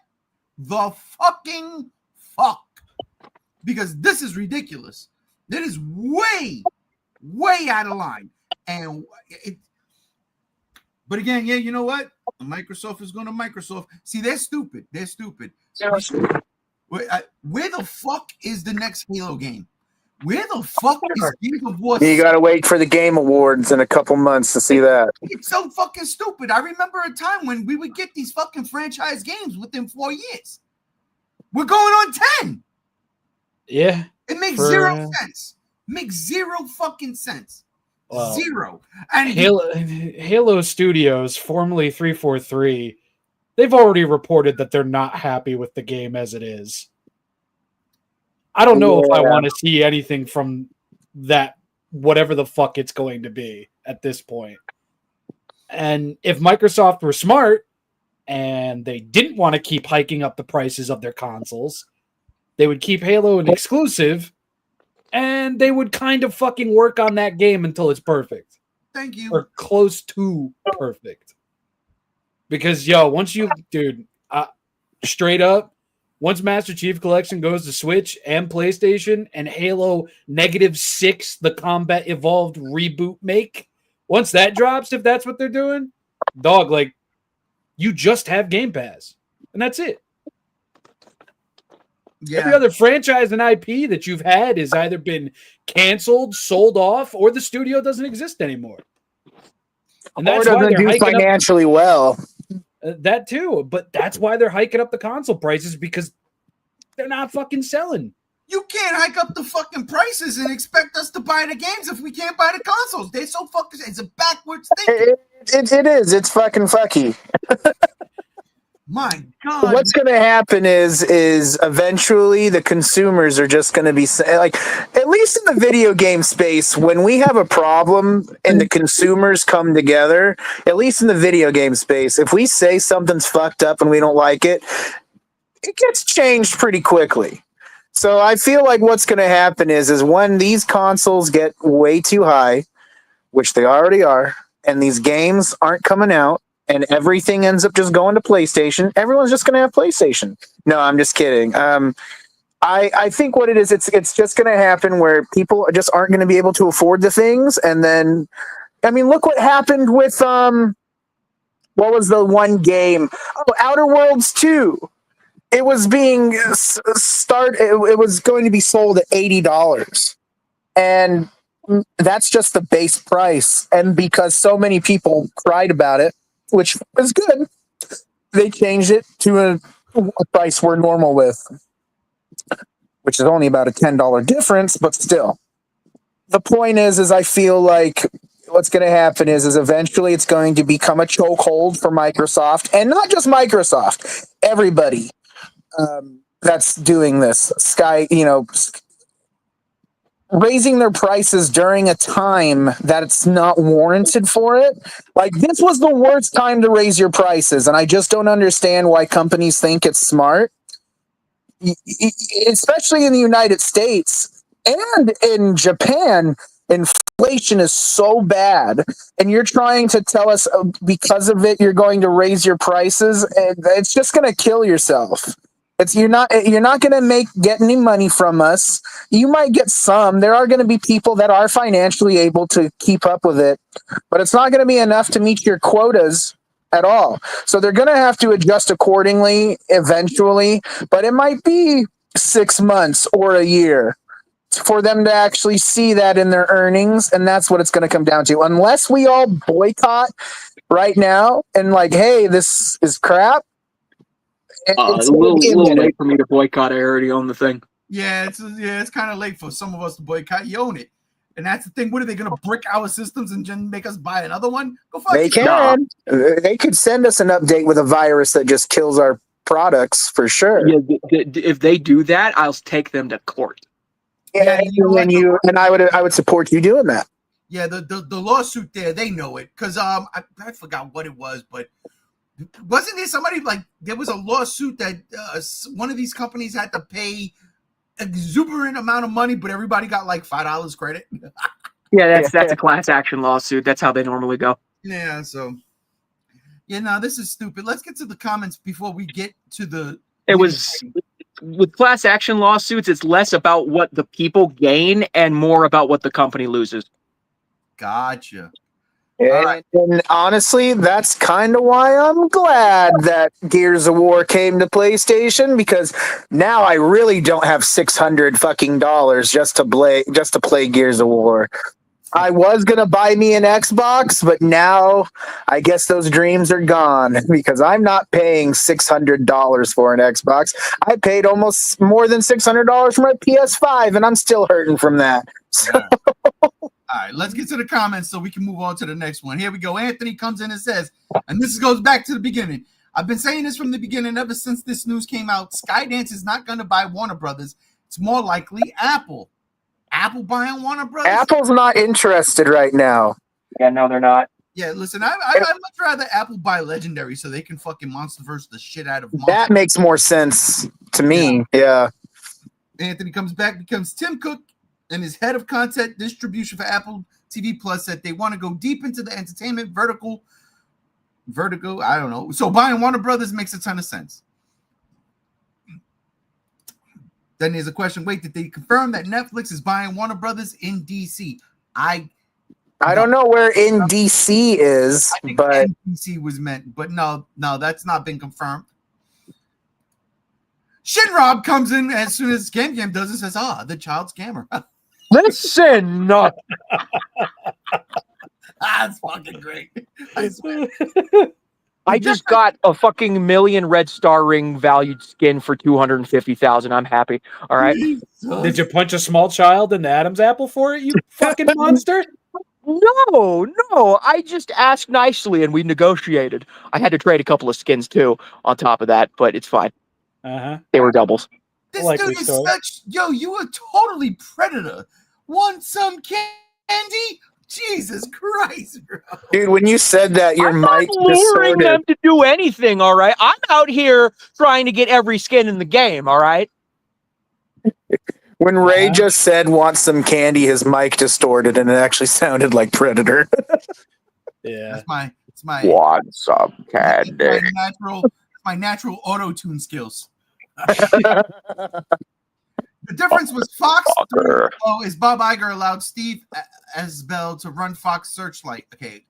the fucking fuck? Because this is ridiculous. That is way out of line. But again, yeah, you know what? Microsoft is going to Microsoft. See, they're stupid. Where the fuck is the next Halo game? Where the fuck is Gears of War? You gotta wait for the Game Awards in a couple months to see that. It's so fucking stupid. I remember a time when we would get these fucking franchise games within 4 years. We're going on 10. Yeah. It makes zero sense. Makes zero fucking sense. Well, zero. And Halo Studios, formerly 343, they've already reported that they're not happy with the game as it is. I don't know if I want to see anything from that, whatever the fuck it's going to be at this point. And if Microsoft were smart and they didn't want to keep hiking up the prices of their consoles, they would keep Halo an exclusive and they would kind of fucking work on that game until it's perfect. Thank you. Or close to perfect. Because, straight up, once Master Chief Collection goes to Switch and PlayStation and Halo -6, the Combat Evolved reboot make, once that drops, if that's what they're doing, dog, like, you just have Game Pass. And that's it. Yeah. Every other franchise and IP that you've had has either been canceled, sold off, or the studio doesn't exist anymore. And that's why they're do financially well. That too, but that's why they're hiking up the console prices, because they're not fucking selling. You can't hike up the fucking prices and expect us to buy the games if we can't buy the consoles. They're so fucking. It's a backwards thinking. It is. It's fucking fucky. My God. What's going to happen is eventually the consumers are just going to be like, at least in the video game space, when we have a problem and the consumers come together, at least in the video game space, if we say something's fucked up and we don't like it, it gets changed pretty quickly. So I feel like what's going to happen is when these consoles get way too high, which they already are, and these games aren't coming out, and everything ends up just going to PlayStation, everyone's just going to have PlayStation. No, I'm just kidding. I think what it is, it's just going to happen where people just aren't going to be able to afford the things. And then, I mean, look what happened with, what was the one game? Oh, Outer Worlds 2. It was being it was going to be sold at $80. And that's just the base price. And because so many people cried about it, which is good, they changed it to a price we're normal with, which is only about a $10 difference, but still. The point is I feel like what's going to happen is eventually it's going to become a chokehold for Microsoft, and not just Microsoft, everybody that's doing this. Raising their prices during a time that it's not warranted for it. Like, this was the worst time to raise your prices, and I just don't understand why companies think it's smart, especially in the United States and in Japan. Inflation is so bad, and you're trying to tell us because of it you're going to raise your prices, and it's just going to kill yourself. You're not going to get any money from us. You might get some. There are going to be people that are financially able to keep up with it, but it's not going to be enough to meet your quotas at all. So they're going to have to adjust accordingly eventually, but it might be 6 months or a year for them to actually see that in their earnings, and that's what it's going to come down to. Unless we all boycott right now and like, hey, this is crap. It's a little late for me to boycott. I already own the thing. Yeah, it's kind of late for some of us to boycott. You own it, and that's the thing. What are they going to brick our systems and just make us buy another one? Go fuck They can. They could send us an update with a virus that just kills our products for sure. Yeah, if they do that, I'll take them to court. Yeah, and I would support you doing that. Yeah, the lawsuit there, they know it because I forgot what it was, but wasn't there somebody there was a lawsuit that one of these companies had to pay exuberant amount of money, but everybody got like $5 credit. Yeah, that's a class action lawsuit. That's how they normally go. Yeah, so no, this is stupid. Let's get to the comments before we get to the. It was with class action lawsuits. It's less about what the people gain and more about what the company loses. Gotcha. And honestly, that's kind of why I'm glad that Gears of War came to PlayStation, because now I really don't have $600 fucking dollars just to play Gears of War. I was gonna buy me an Xbox, but now I guess those dreams are gone because I'm not paying $600 for an Xbox. I paid almost more than $600 for my PS5, and I'm still hurting from that. So. All right, let's get to the comments so we can move on to the next one. Here we go. Anthony comes in and says, and this goes back to the beginning. I've been saying this from the beginning, ever since this news came out. Skydance is not going to buy Warner Brothers. It's more likely Apple. Apple buying Warner Brothers? Apple's not interested right now. Yeah, no, they're not. Yeah, listen, I'd much rather Apple buy Legendary so they can fucking Monsterverse the shit out of Monster. That makes more sense to me. Yeah. Anthony comes back, becomes Tim Cook, and is head of content distribution for Apple TV Plus, said they want to go deep into the entertainment vertical. I don't know. So buying Warner Brothers makes a ton of sense. Then there's a question. Wait, did they confirm that Netflix is buying Warner Brothers in DC? I don't know where in DC is, but DC was meant, but no, that's not been confirmed. Shinrob comes in as soon as Game does it, says, the child scammer. Listen, no. That's fucking great. I just got a fucking million red star ring valued skin for $250,000. I'm happy. All right. Did you punch a small child in the Adam's apple for it, you fucking monster? No. I just asked nicely and we negotiated. I had to trade a couple of skins too on top of that, but it's fine. They were doubles. This dude is such, you are totally Predator. Want some candy? Jesus Christ, bro. Dude, when you said that, your I'm mic not luring them to do anything, all right? I'm out here trying to get every skin in the game, all right? When Ray just said want some candy, his mic distorted and it actually sounded like Predator. Yeah. It's my want some candy. My natural auto-tune skills. The difference was Fox is Bob Iger allowed Steve Asbell to run Fox Searchlight. Okay,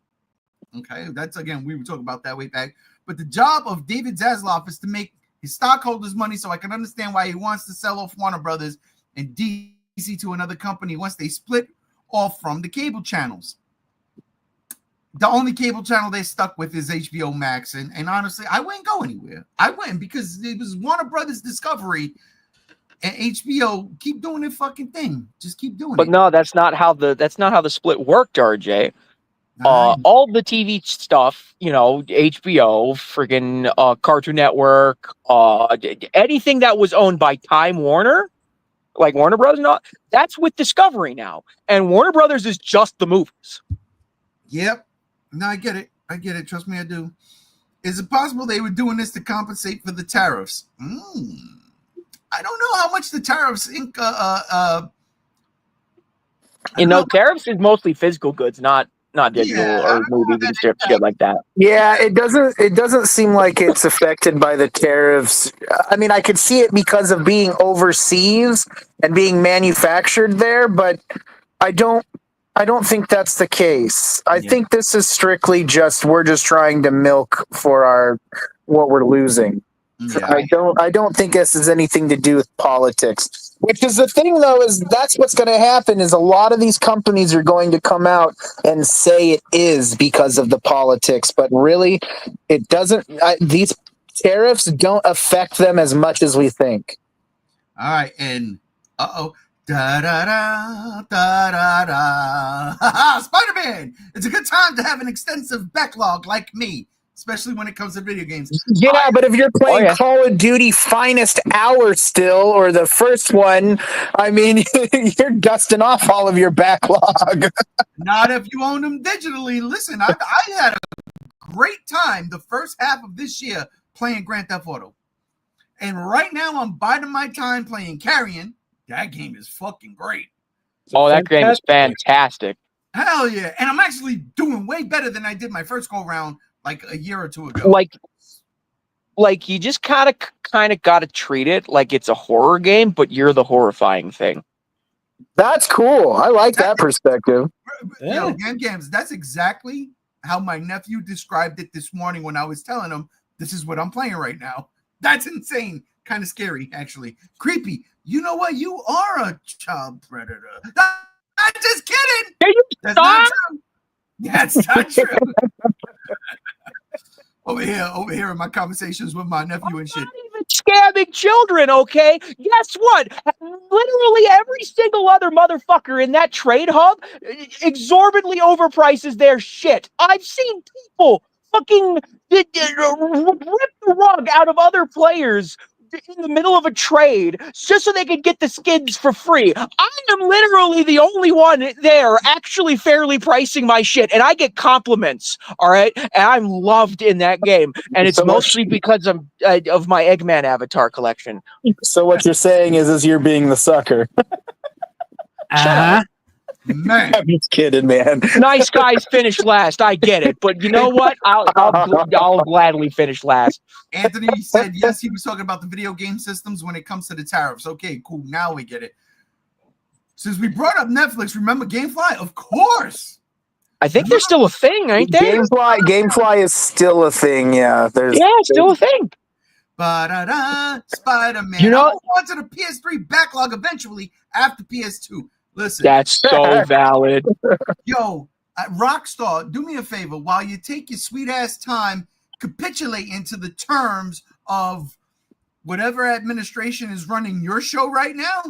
that's again, we were talking about that way back. But the job of David Zaslav is to make his stockholders money, so I can understand why he wants to sell off Warner Brothers and DC to another company once they split off from the cable channels. The only cable channel they stuck with is HBO Max, and honestly, I wouldn't go anywhere. I wouldn't, because it was Warner Brothers Discovery and HBO. Keep doing their fucking thing. Just keep doing it. But no, that's not how the split worked, RJ. All the TV stuff, HBO, friggin' Cartoon Network, anything that was owned by Time Warner, like Warner Brothers and all, that's with Discovery now. And Warner Brothers is just the movies. Yep. No, I get it. Trust me, I do. Is it possible they were doing this to compensate for the tariffs? I don't know how much the tariffs tariffs is mostly physical goods, not digital or movies and shit like that. Yeah, it doesn't seem like it's affected by the tariffs. I mean, I could see it because of being overseas and being manufactured there, but I don't think that's the case. I think this is strictly we're just trying to milk for what we're losing. Yeah. I don't think this has anything to do with politics. Which is the thing, though, is that's what's going to happen. Is a lot of these companies are going to come out and say it is because of the politics, but really, it doesn't. These tariffs don't affect them as much as we think. All right, and da da da da da da. Spider-Man! It's a good time to have an extensive backlog like me. Especially when it comes to video games. Yeah, but if you're playing Call of Duty Finest Hour still, or the first one, I mean, you're dusting off all of your backlog. Not if you own them digitally. Listen, I had a great time the first half of this year playing Grand Theft Auto. And right now I'm biding my time playing Carrion. That game is fucking great. Oh, that game is fantastic. Hell yeah. And I'm actually doing way better than I did my first go-round like a year or two ago. Like you just kind of got to treat it like it's a horror game, but you're the horrifying thing. That's cool. I like that perspective. Yeah. Games. That's exactly how my nephew described it this morning when I was telling him this is what I'm playing right now. That's insane. Kind of scary, actually. Creepy. You know what? You are a child predator. I'm just kidding. That's not true. That's not true. Over here in my conversations with my nephew and shit. Not even scamming children, okay? Guess what? Literally every single other motherfucker in that trade hub exorbitantly overprices their shit. I've seen people fucking rip the rug out of other players in the middle of a trade just so they could get the skins for free. I am literally the only one there actually fairly pricing my shit, and I get compliments, all right? And I'm loved in that game, and it's mostly because of my Eggman avatar collection. So what you're saying is you're being the sucker. Man. I'm just kidding, man. Nice guys finish last. I get it, but you know what? I'll gladly finish last. Anthony said yes. He was talking about the video game systems when it comes to the tariffs. Okay, cool. Now we get it. Since we brought up Netflix, remember GameFly? Of course. I think they're still a thing, ain't they? GameFly is still a thing. Yeah, still a thing. Spider-Man. You know, I'll go on to the PS3 backlog eventually after PS2. Listen, that's so valid. Yo, Rockstar, do me a favor. While you take your sweet ass time, capitulate into the terms of whatever administration is running your show right now.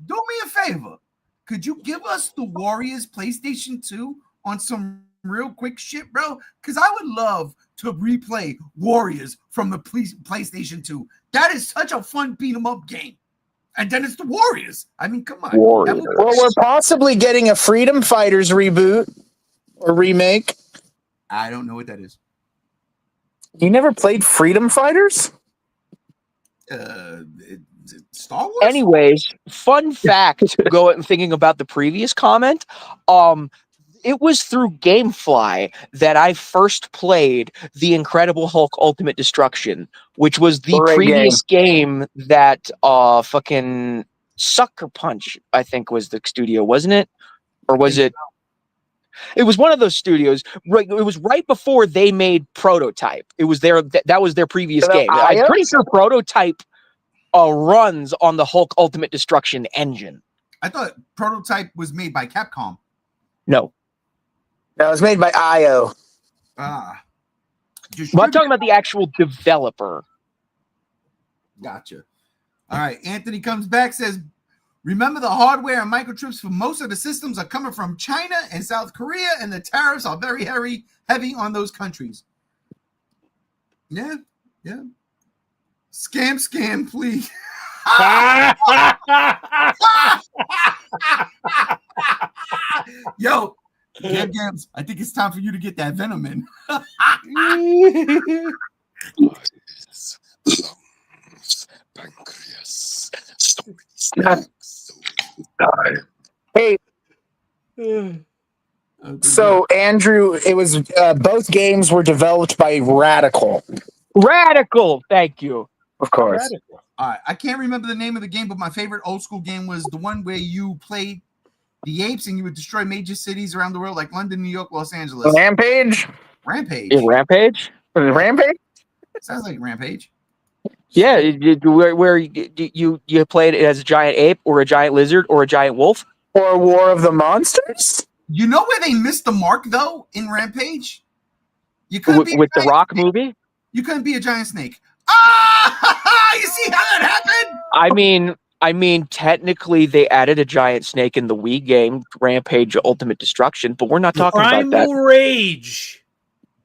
Do me a favor. Could you give us the Warriors PlayStation 2 on some real quick shit, bro? Because I would love to replay Warriors from the PlayStation 2. That is such a fun beat 'em up game. And then it's the Warriors. I mean, come on. Well, we're possibly getting a Freedom Fighters reboot or remake. I don't know what that is. You never played Freedom Fighters? Star Wars? Anyways, fun fact, thinking about the previous comment, it was through GameFly that I first played The Incredible Hulk Ultimate Destruction, which was the previous game that fucking Sucker Punch, I think, was the studio, wasn't it? Or was it? It was one of those studios. Right, it was right before they made Prototype. It was that was their previous game. I'm pretty sure Prototype runs on the Hulk Ultimate Destruction engine. I thought Prototype was made by Capcom. No, it was made by IO. Well, I'm talking about the actual developer. Gotcha. All right. Anthony comes back, says, Remember, the hardware and microchips for most of the systems are coming from China and South Korea, and the tariffs are very heavy on those countries. Yeah. Scam, please. Yo, Gams, I think it's time for you to get that venom in. Pancreas. Hey. So, Andrew, it was both games were developed by Radical. Thank you. Of course. All right, I can't remember the name of the game, but my favorite old school game was the one where you played the apes and you would destroy major cities around the world, like London, New York, Los Angeles. Rampage? Yeah, Rampage? Rampage? Sounds like Rampage. Yeah, where you played it as a giant ape or a giant lizard or a giant wolf? Or War of the Monsters? You know where they missed the mark, though, in Rampage? You couldn't be with the Rock movie? You couldn't be a giant snake. Ah! You see how that happened? I mean, technically they added a giant snake in the Wii game, Rampage Ultimate Destruction, but we're not talking about that. Primal Rage.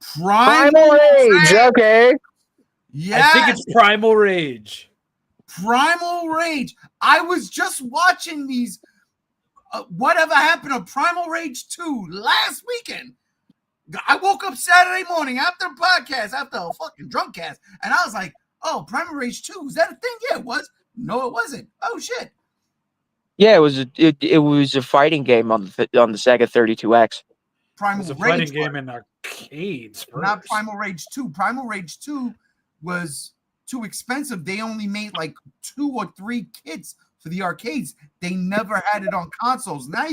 Primal Rage, okay. Yeah. I think it's Primal Rage. Primal Rage. I was just watching these Whatever Happened to Primal Rage 2 last weekend. I woke up Saturday morning after a podcast, after a fucking drunk cast, and I was like, oh, Primal Rage 2, is that a thing? Yeah, it was. No, it wasn't. Oh, shit. Yeah, it was a fighting game on the Sega 32X. Primal It was a Rage fighting game in arcades first. Not Primal Rage 2. Primal Rage 2 was too expensive. They only made like 2 or 3 kits for the arcades. They never had it on consoles. Now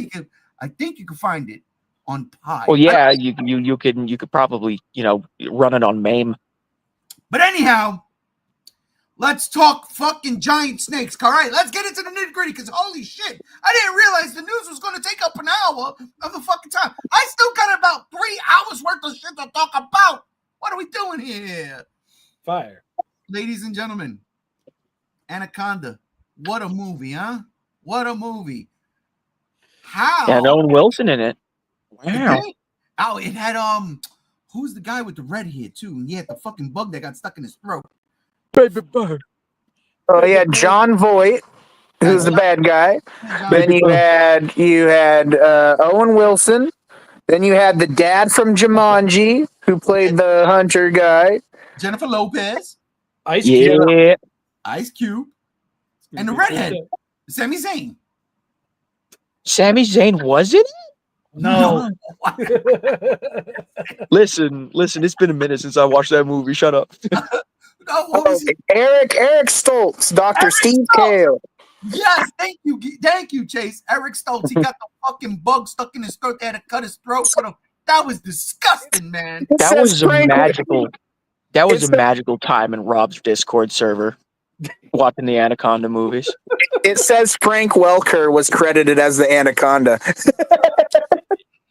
I think you can find it on Pi. Well, yeah, you could probably, run it on MAME. But anyhow, let's talk fucking giant snakes. All right, let's get into the nitty-gritty, because holy shit, I didn't realize the news was going to take up an hour of the fucking time. I still got about 3 hours worth of shit to talk about. What are we doing here? Fire. Ladies and gentlemen, Anaconda. What a movie, huh? What a movie. How? And Owen Wilson in it. Wow. Okay. Oh, it had who's the guy with the red hair too? And he had the fucking bug that got stuck in his throat. Baby bird. Oh yeah, John Voight, who's the bad guy. Then you had Owen Wilson. Then you had the dad from Jumanji, who played the hunter guy. Jennifer Lopez. Ice Cube. Ice Cube. And the redhead, Sami Zayn. Sami Zayn was it? No. Listen, it's been a minute since I watched that movie. Shut up. Eric Stoltz, Dr. Steve Kale. Yes, thank you, Chase. Eric Stoltz. He got the fucking bug stuck in his throat. They had to cut his throat for him. That was disgusting, man. That was a magical time in Rob's Discord server. Watching the Anaconda movies. It says Frank Welker was credited as the Anaconda.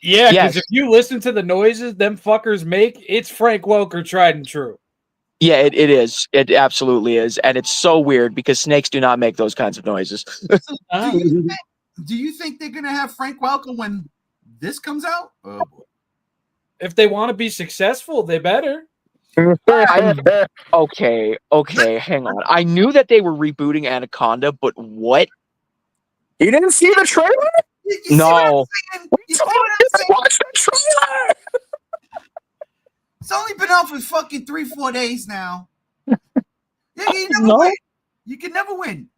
Yeah, because if you listen to the noises them fuckers make, it's Frank Welker tried and true. Yeah, it is. It absolutely is. And it's so weird because snakes do not make those kinds of noises. Do you think they're going to have Frank Welker when this comes out? Oh, boy. If they want to be successful, they better. Okay, hang on. I knew that they were rebooting Anaconda, but what? You didn't see the trailer? No. Watch the trailer. It's only been out for fucking 3-4 days now. Yeah, you never win. You can never win.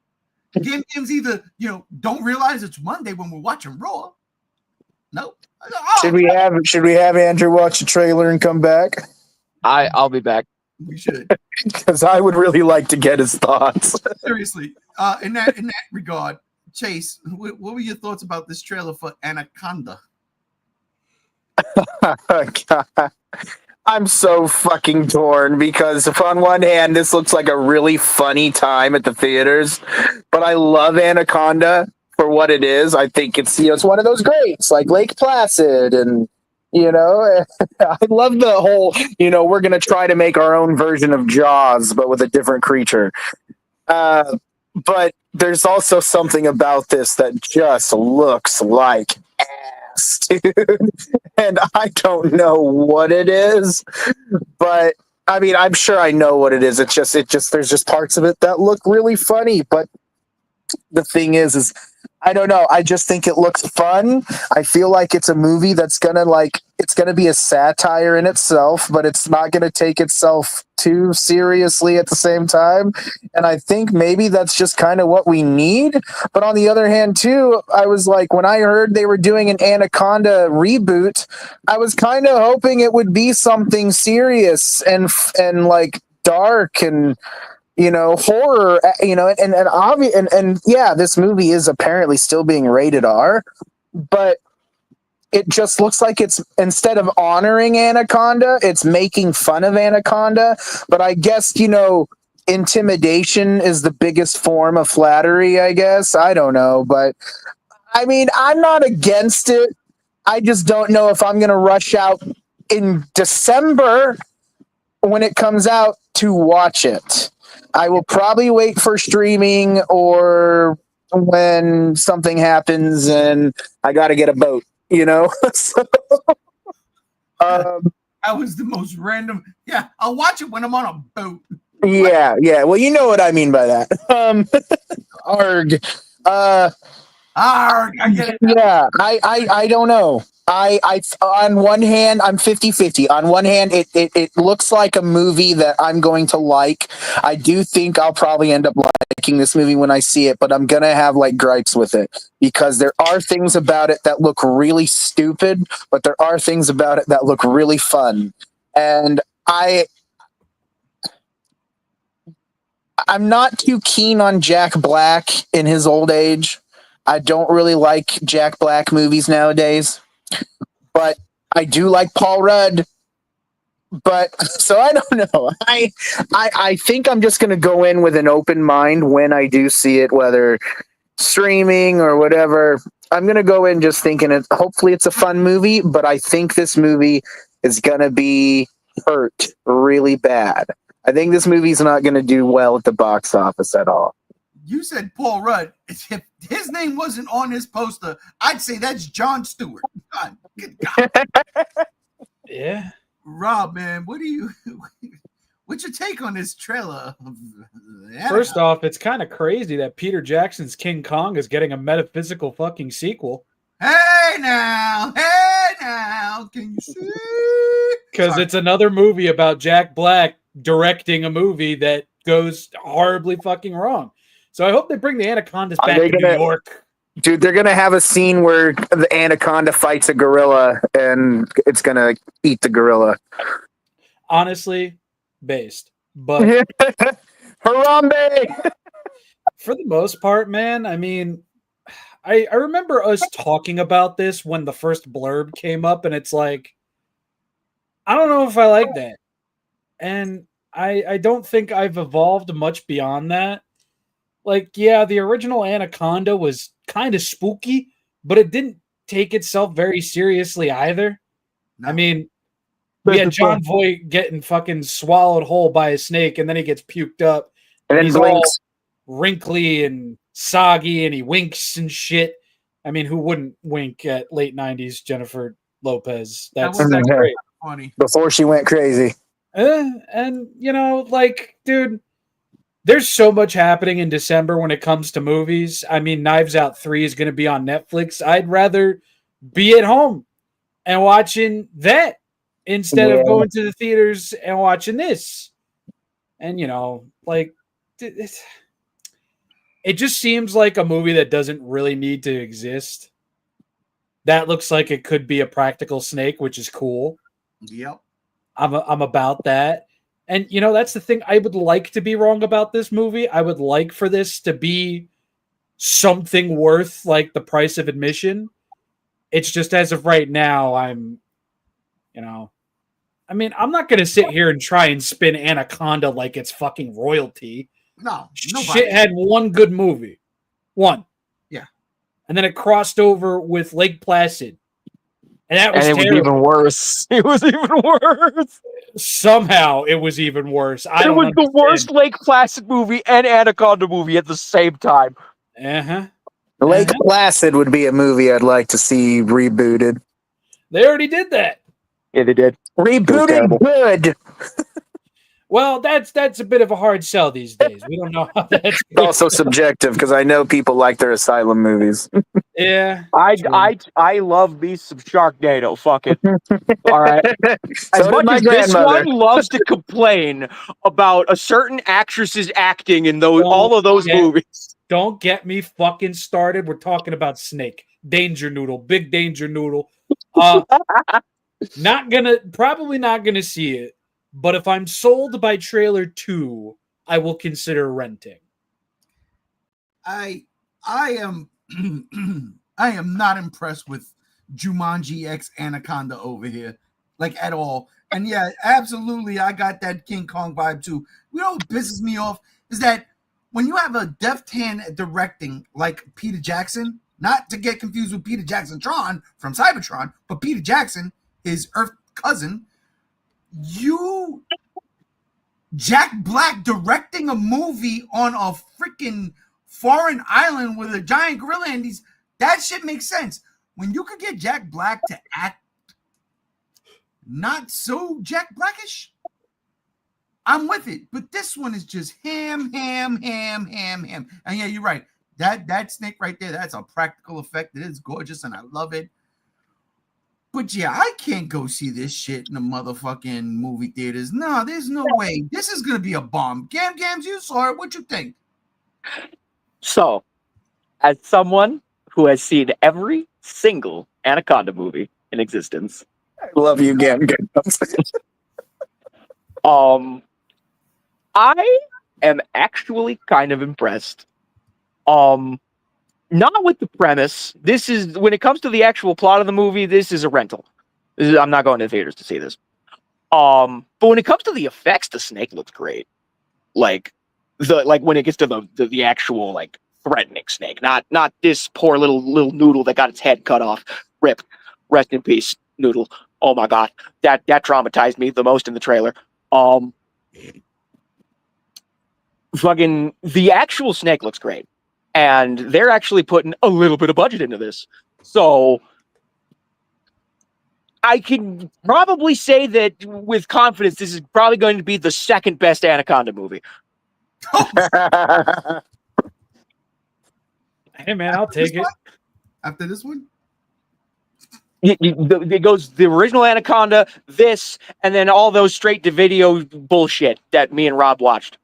Games either, don't realize it's Monday when we're watching Raw. Nope. Should we have Andrew watch the trailer and come back? I'll be back. We should. Because I would really like to get his thoughts. Seriously. In that regard, Chase, what were your thoughts about this trailer for Anaconda? God. I'm so fucking torn because if on one hand this looks like a really funny time at the theaters, but I love Anaconda for what it is. I think it's it's one of those greats like Lake Placid, and I love the whole we're gonna try to make our own version of Jaws but with a different creature. but there's also something about this that just looks like ass, dude. And I don't know what it is, but I mean, I'm sure I know what it is. There's just parts of it that look really funny, but the thing is I don't know. I just think it looks fun. I feel like it's a movie that's it's gonna be a satire in itself, but it's not gonna take itself too seriously at the same time. And I think maybe that's just kind of what we need. But on the other hand, too, I was like, when I heard they were doing an Anaconda reboot, I was kind of hoping it would be something serious and like dark and horror, and yeah, this movie is apparently still being rated R, but it just looks like it's, instead of honoring Anaconda, it's making fun of Anaconda. But I guess, intimidation is the biggest form of flattery, I guess. I don't know, but I mean, I'm not against it. I just don't know if I'm going to rush out in December when it comes out to watch it. I will probably wait for streaming or when something happens and I got to get a boat, So, that was the most random. Yeah, I'll watch it when I'm on a boat. Yeah. Well, you know what I mean by that. Arg. I get it. Yeah, I don't know. I on one hand, I'm 50-50. On one hand, it looks like a movie that I'm going to like. I do think I'll probably end up liking this movie when I see it, but I'm gonna have like gripes with it because there are things about it that look really stupid, but there are things about it that look really fun. And I'm not too keen on Jack Black in his old age. I don't really like Jack Black movies nowadays, but I do like Paul Rudd. But so I don't know. I think I'm just going to go in with an open mind when I do see it, whether streaming or whatever. I'm going to go in just thinking hopefully it's a fun movie, but I think this movie is going to be hurt really bad. I think this movie's not going to do well at the box office at all. You said Paul Rudd. If his name wasn't on this poster, I'd say that's Jon Stewart. God, good God. Yeah. Rob, man, what's your take on this trailer? First off, it's kind of crazy that Peter Jackson's King Kong is getting a metaphysical fucking sequel. Hey now, can you see? Because it's another movie about Jack Black directing a movie that goes horribly fucking wrong. So I hope they bring the Anacondas back to New York. Dude, they're going to have a scene where the Anaconda fights a gorilla and it's going to eat the gorilla. Honestly, based. But Harambe! For the most part, man, I mean, I remember us talking about this when the first blurb came up, and it's like, I don't know if I like that. And I don't think I've evolved much beyond that. Like, yeah, the original Anaconda was kind of spooky, but it didn't take itself very seriously either. No. I mean, we had John Voight getting fucking swallowed whole by a snake, and then he gets puked up. And he's all wrinkly and soggy, and he winks and shit. I mean, who wouldn't wink at late 90s Jennifer Lopez? That's great. Funny. Before she went crazy. And, like, dude, there's so much happening in December when it comes to movies. I mean, Knives Out 3 is going to be on Netflix. I'd rather be at home and watching that instead of going to the theaters and watching this. And, like, it just seems like a movie that doesn't really need to exist. That looks like it could be a practical snake, which is cool. Yep. I'm about that. And, that's the thing. I would like to be wrong about this movie. I would like for this to be something worth, like, the price of admission. It's just as of right now, I'm not going to sit here and try and spin Anaconda like it's fucking royalty. No. Shit had one good movie. One. Yeah. And then it crossed over with Lake Placid. And that was and it terrible. was even worse. It was even worse. Somehow it was even worse. It was the worst Lake Placid movie and Anaconda movie at the same time. Uh-huh. Lake Placid would be a movie I'd like to see rebooted. They already did that. Yeah, they did. Rebooted good. Well, that's a bit of a hard sell these days. We don't know how that's It's also subjective because I know people like their asylum movies. Yeah. I love me some Sharknado. Fuck it. All right. As So did much my as this grandmother. one loves to complain about a certain actress's acting in all of those movies. Don't get me fucking started. We're talking about Snake. Danger Noodle. Big Danger Noodle. Probably not gonna see it. But if I'm sold by trailer 2, I will consider renting. I am I am not impressed with Jumanji X Anaconda over here, like at all. And yeah, absolutely, I got that King Kong vibe too. You know what pisses me off is that when you have a deft hand directing like Peter Jackson, not to get confused with Peter Jackson Tron from Cybertron, but Peter Jackson, his Earth cousin, Jack Black directing a movie on a freaking foreign island with a giant gorilla and that shit makes sense. When you could get Jack Black to act not so Jack Blackish, I'm with it. But this one is just ham. And yeah, you're right. That snake right there, that's a practical effect. It is gorgeous and I love it. But yeah, I can't go see this shit in the motherfucking movie theaters. No, there's no way. This is gonna be a bomb. Gams, you saw it. What you think? So, as someone who has seen every single Anaconda movie in existence, I love you, Gam. I am actually kind of impressed. Not with the premise. This is, when it comes to the actual plot of the movie, this is a rental. I'm not going to the theaters to see this. But when it comes to the effects, the snake looks great. Like when it gets to the actual like threatening snake, not this poor little noodle that got its head cut off. Rip, rest in peace, Noodle. Oh my god, that traumatized me the most in the trailer. Fucking the actual snake looks great. And they're actually putting a little bit of budget into this. So I can probably say that with confidence, this is probably going to be the second best Anaconda movie. Hey, man, I'll take it. After this one? It goes the original Anaconda, this, and then all those straight-to-video bullshit that me and Rob watched.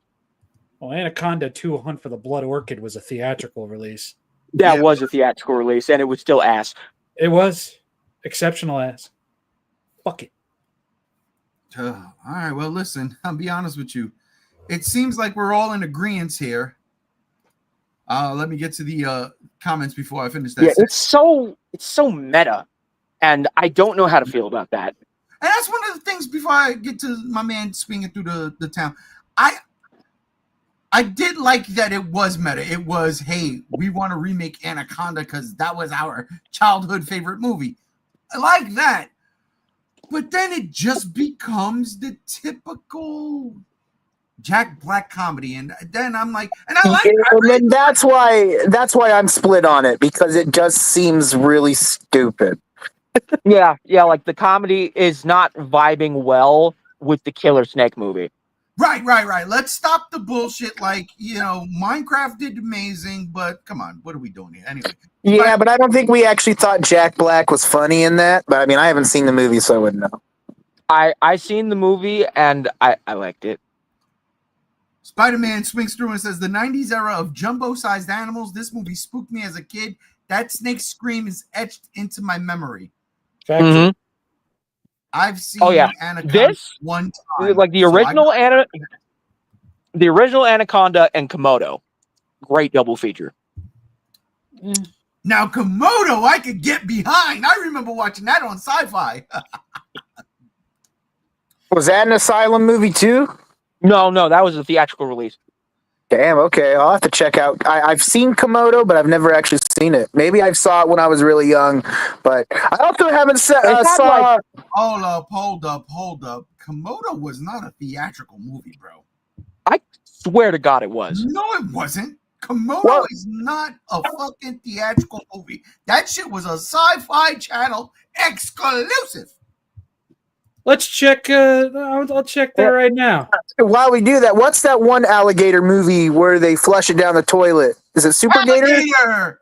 Well, Anaconda 2: Hunt for the Blood Orchid was a theatrical release. That was a theatrical release, and it was still ass. It was. Exceptional ass. Fuck it. All right, well, listen, I'll be honest with you. It seems like we're all in agreement here. Let me get to the comments before I finish that. Yeah, it's so meta, and I don't know how to feel about that. And that's one of the things before I get to my man swinging through the town. I did like that it was meta. It was, hey, we want to remake Anaconda because that was our childhood favorite movie. I like that. But then it just becomes the typical Jack Black comedy. And then I'm like, and I like it. And that's why I'm split on it, because it just seems really stupid. Yeah, like the comedy is not vibing well with the Killer Snake movie. Right. Let's stop the bullshit. Like, Minecraft did amazing, but come on, what are we doing here? Anyway. Yeah, but I don't think we actually thought Jack Black was funny in that. But I mean, I haven't seen the movie, so I wouldn't know. I seen the movie and I liked it. Spider-Man swings through and says, the 90s era of jumbo-sized animals. This movie spooked me as a kid. That snake scream is etched into my memory. Mm-hmm. I've seen Anaconda this one time. Like the original the original Anaconda and Komodo. Great double feature. Now Komodo I could get behind. I remember watching that on Sci-Fi. Was that an Asylum movie too? No, that was a theatrical release. Damn, okay. I'll have to check out. I've seen Komodo, but I've never actually seen it. Maybe I saw it when I was really young, but I also haven't saw. Hold up. Komodo was not a theatrical movie, bro. I swear to God it was. No, it wasn't. Komodo is not a fucking theatrical movie. That shit was a Sci-Fi Channel exclusive. Let's check. I'll check that right now. While we do that, what's that one alligator movie where they flush it down the toilet? Is it Super Gator?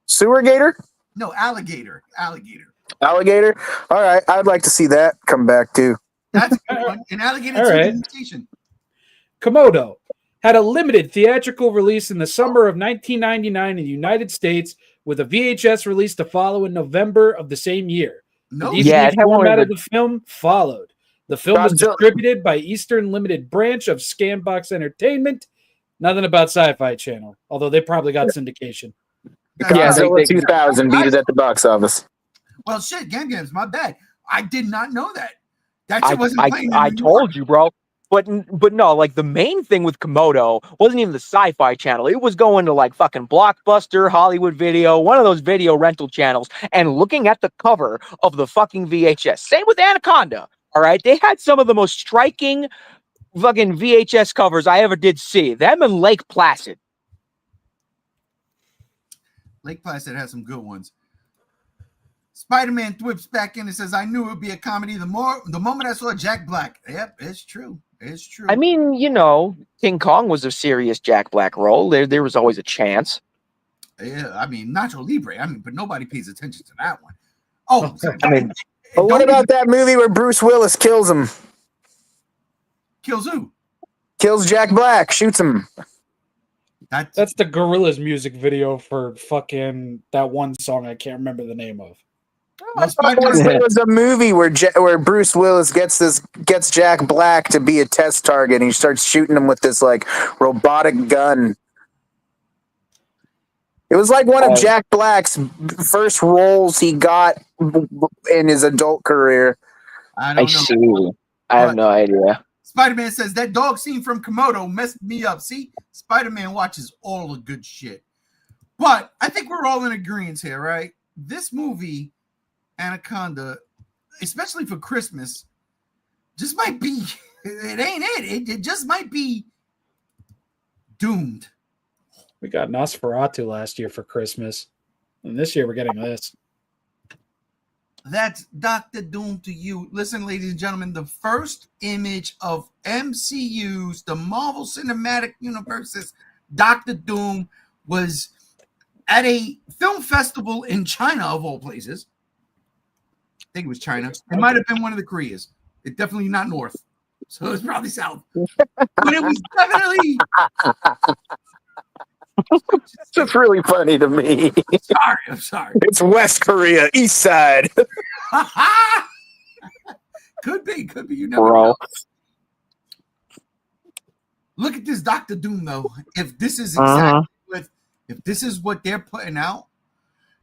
Sewer Gator? No, Alligator. Alligator? All right. I'd like to see that come back too. That's a good one. An Alligator All right. mutation. Komodo had a limited theatrical release in the summer of 1999 in the United States, with a VHS release to follow in November of the same year. No, The DVD format of the film followed. The film was distributed by Eastern Limited branch of Scanbox Entertainment. Nothing about Sci-Fi Channel, although they probably got syndication. Godzilla 2000 beat it at the box office. Well, shit, Games, my bad. I did not know that. That shit wasn't playing. I told you, bro. But no, like the main thing with Komodo wasn't even the Sci-Fi Channel. It was going to like fucking Blockbuster, Hollywood Video, one of those video rental channels, and looking at the cover of the fucking VHS. Same with Anaconda. All right, they had some of the most striking fucking VHS covers I ever did see. Them and Lake Placid. Lake Placid has some good ones. Spider-Man whips back in and says, I knew it would be a comedy the moment I saw Jack Black. Yep, it's true. It's true. I mean, you know, King Kong was a serious Jack Black role. There was always a chance. Yeah, I mean, Nacho Libre. I mean, but nobody pays attention to that one. Oh, I mean, but what about that movie where Bruce Willis kills him? Kills who? Kills Jack Black, shoots him. That's the Gorillaz music video for fucking that one song I can't remember the name of. There was a movie where Bruce Willis gets Jack Black to be a test target, and he starts shooting him with this like robotic gun. It was like one of Jack Black's first roles he got in his adult career. I see. I have no idea. Spider-Man says that dog scene from Komodo messed me up. See, Spider-Man watches all the good shit. But I think we're all in agreement here, right? This movie, Anaconda, especially for Christmas, just might be, it ain't it. It just might be doomed. We got Nosferatu last year for Christmas. And this year we're getting this. That's Dr. Doom to you. Listen, ladies and gentlemen, the first image of MCU's, the Marvel Cinematic Universe's Dr. Doom was at a film festival in China, of all places. I think it was China. It might have been one of the Koreas. It's definitely not North. So it's probably South. But it was definitely... It's really funny to me. I'm sorry. It's West Korea, East Side. Could be. You never know. Look at this Dr. Doom, though. If this is exactly if this is what they're putting out,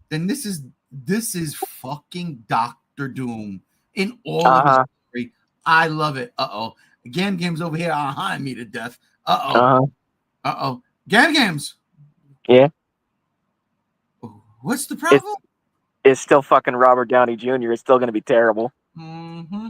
then this is fucking Dr. Doom in all of his story. I love it. Game's over here behind me to death. Games. Yeah. What's the problem? It's still fucking Robert Downey Jr. It's still going to be terrible. Mm-hmm.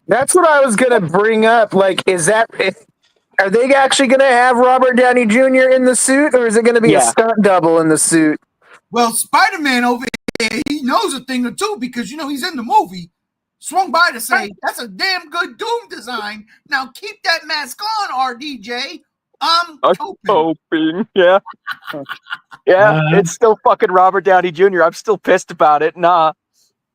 That's what I was going to bring up. Like, are they actually going to have Robert Downey Jr. in the suit, or is it going to be a stunt double in the suit? Well, Spider-Man over here, he knows a thing or two because, he's in the movie. Swung by to say, that's a damn good Doom design. Now keep that mask on, RDJ. I'm hoping. Yeah. It's still fucking Robert Downey Jr. I'm still pissed about it. Nah.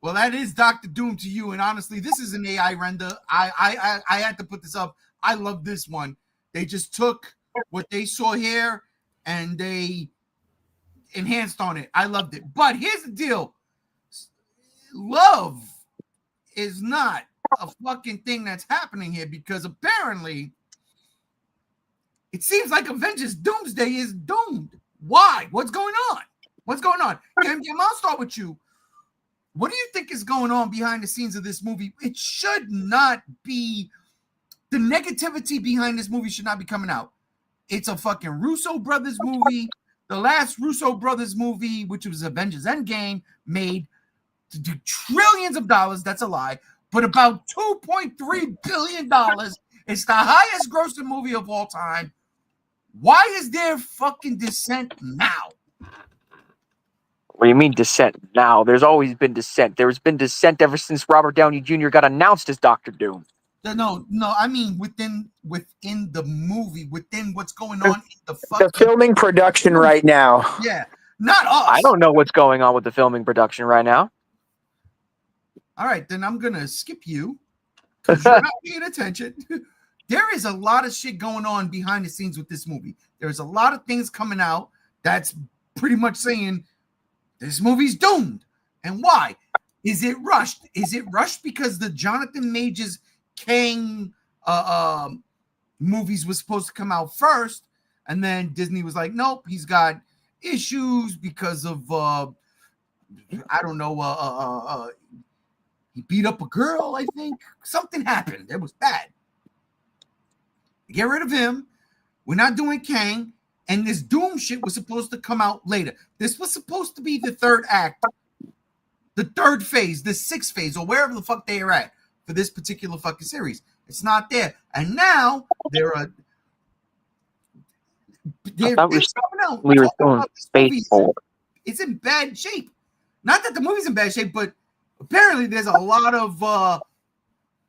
Well, that is Dr. Doom to you. And honestly, this is an AI render. I had to put this up. I love this one. They just took what they saw here and they enhanced on it. I loved it. But here's the deal. Love is not a fucking thing that's happening here because apparently it seems like Avengers Doomsday is doomed. Why? What's going on? I'll start with you. What do you think is going on behind the scenes of this movie? It should not be, the negativity behind this movie should not be coming out. It's a fucking Russo brothers movie. The last Russo brothers movie, which was Avengers Endgame, made trillions of dollars. That's a lie, but about $2.3 billion. It's the highest grossing movie of all time. Why is there fucking dissent now? What do you mean dissent now? There's always been dissent. There's been dissent ever since Robert Downey Jr. got announced as Dr. Doom. No, I mean within the movie, within what's going on in the fucking The filming production right now. Yeah, not us. I don't know what's going on with the filming production right now. All right, then I'm gonna skip you because you're not paying attention. There is a lot of shit going on behind the scenes with this movie. There's a lot of things coming out that's pretty much saying this movie's doomed. And why? Is it rushed? Is it rushed because the Jonathan Majors Kang movies was supposed to come out first, and then Disney was like, nope, he's got issues because of I don't know, he beat up a girl, I think. Something happened. It was bad. Get rid of him. We're not doing Kang. And this Doom shit was supposed to come out later. This was supposed to be the third act, the third phase, the sixth phase, or wherever the fuck they are at for this particular fucking series. It's not there. And now they're coming out. We were doing Spaceport. It's in bad shape. Not that the movie's in bad shape, but apparently there's a lot of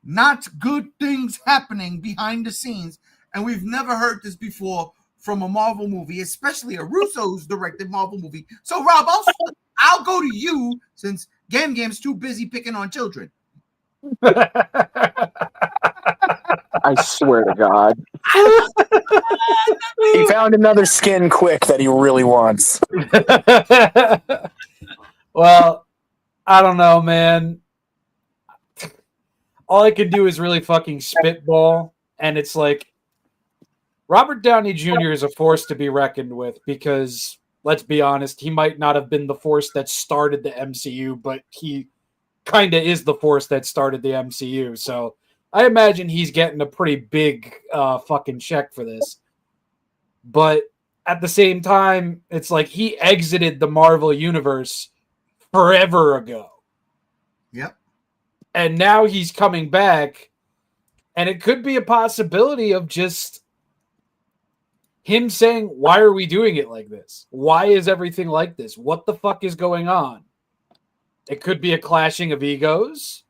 not good things happening behind the scenes. And we've never heard this before from a Marvel movie, especially a Russo's directed Marvel movie. So, Rob, I'll go to you since Gam Gam's too busy picking on children. I swear to God. He found another skin quick that he really wants. Well, I don't know, man. All I can do is really fucking spitball, and it's like Robert Downey Jr. is a force to be reckoned with because, let's be honest, he might not have been the force that started the MCU, but he kind of is the force that started the MCU. So I imagine he's getting a pretty big fucking check for this. But at the same time, it's like he exited the Marvel Universe forever ago. Yep. And now he's coming back, and it could be a possibility of just him saying, why are we doing it like this? Why is everything like this? What the fuck is going on? It could be a clashing of egos,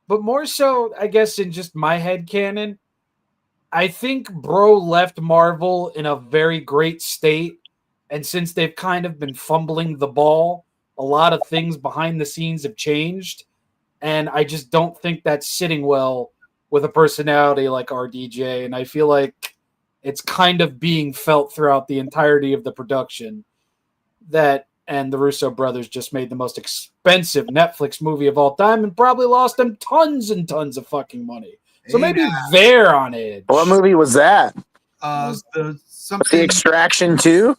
but more so, I guess, in just my head canon, I think bro left Marvel in a very great state, and since they've kind of been fumbling the ball, a lot of things behind the scenes have changed, and I just don't think that's sitting well with a personality like RDJ, and I feel like it's kind of being felt throughout the entirety of the production that, and the Russo brothers just made the most expensive Netflix movie of all time and probably lost them tons and tons of fucking money. So maybe they're on edge. What movie was that? The Extraction 2?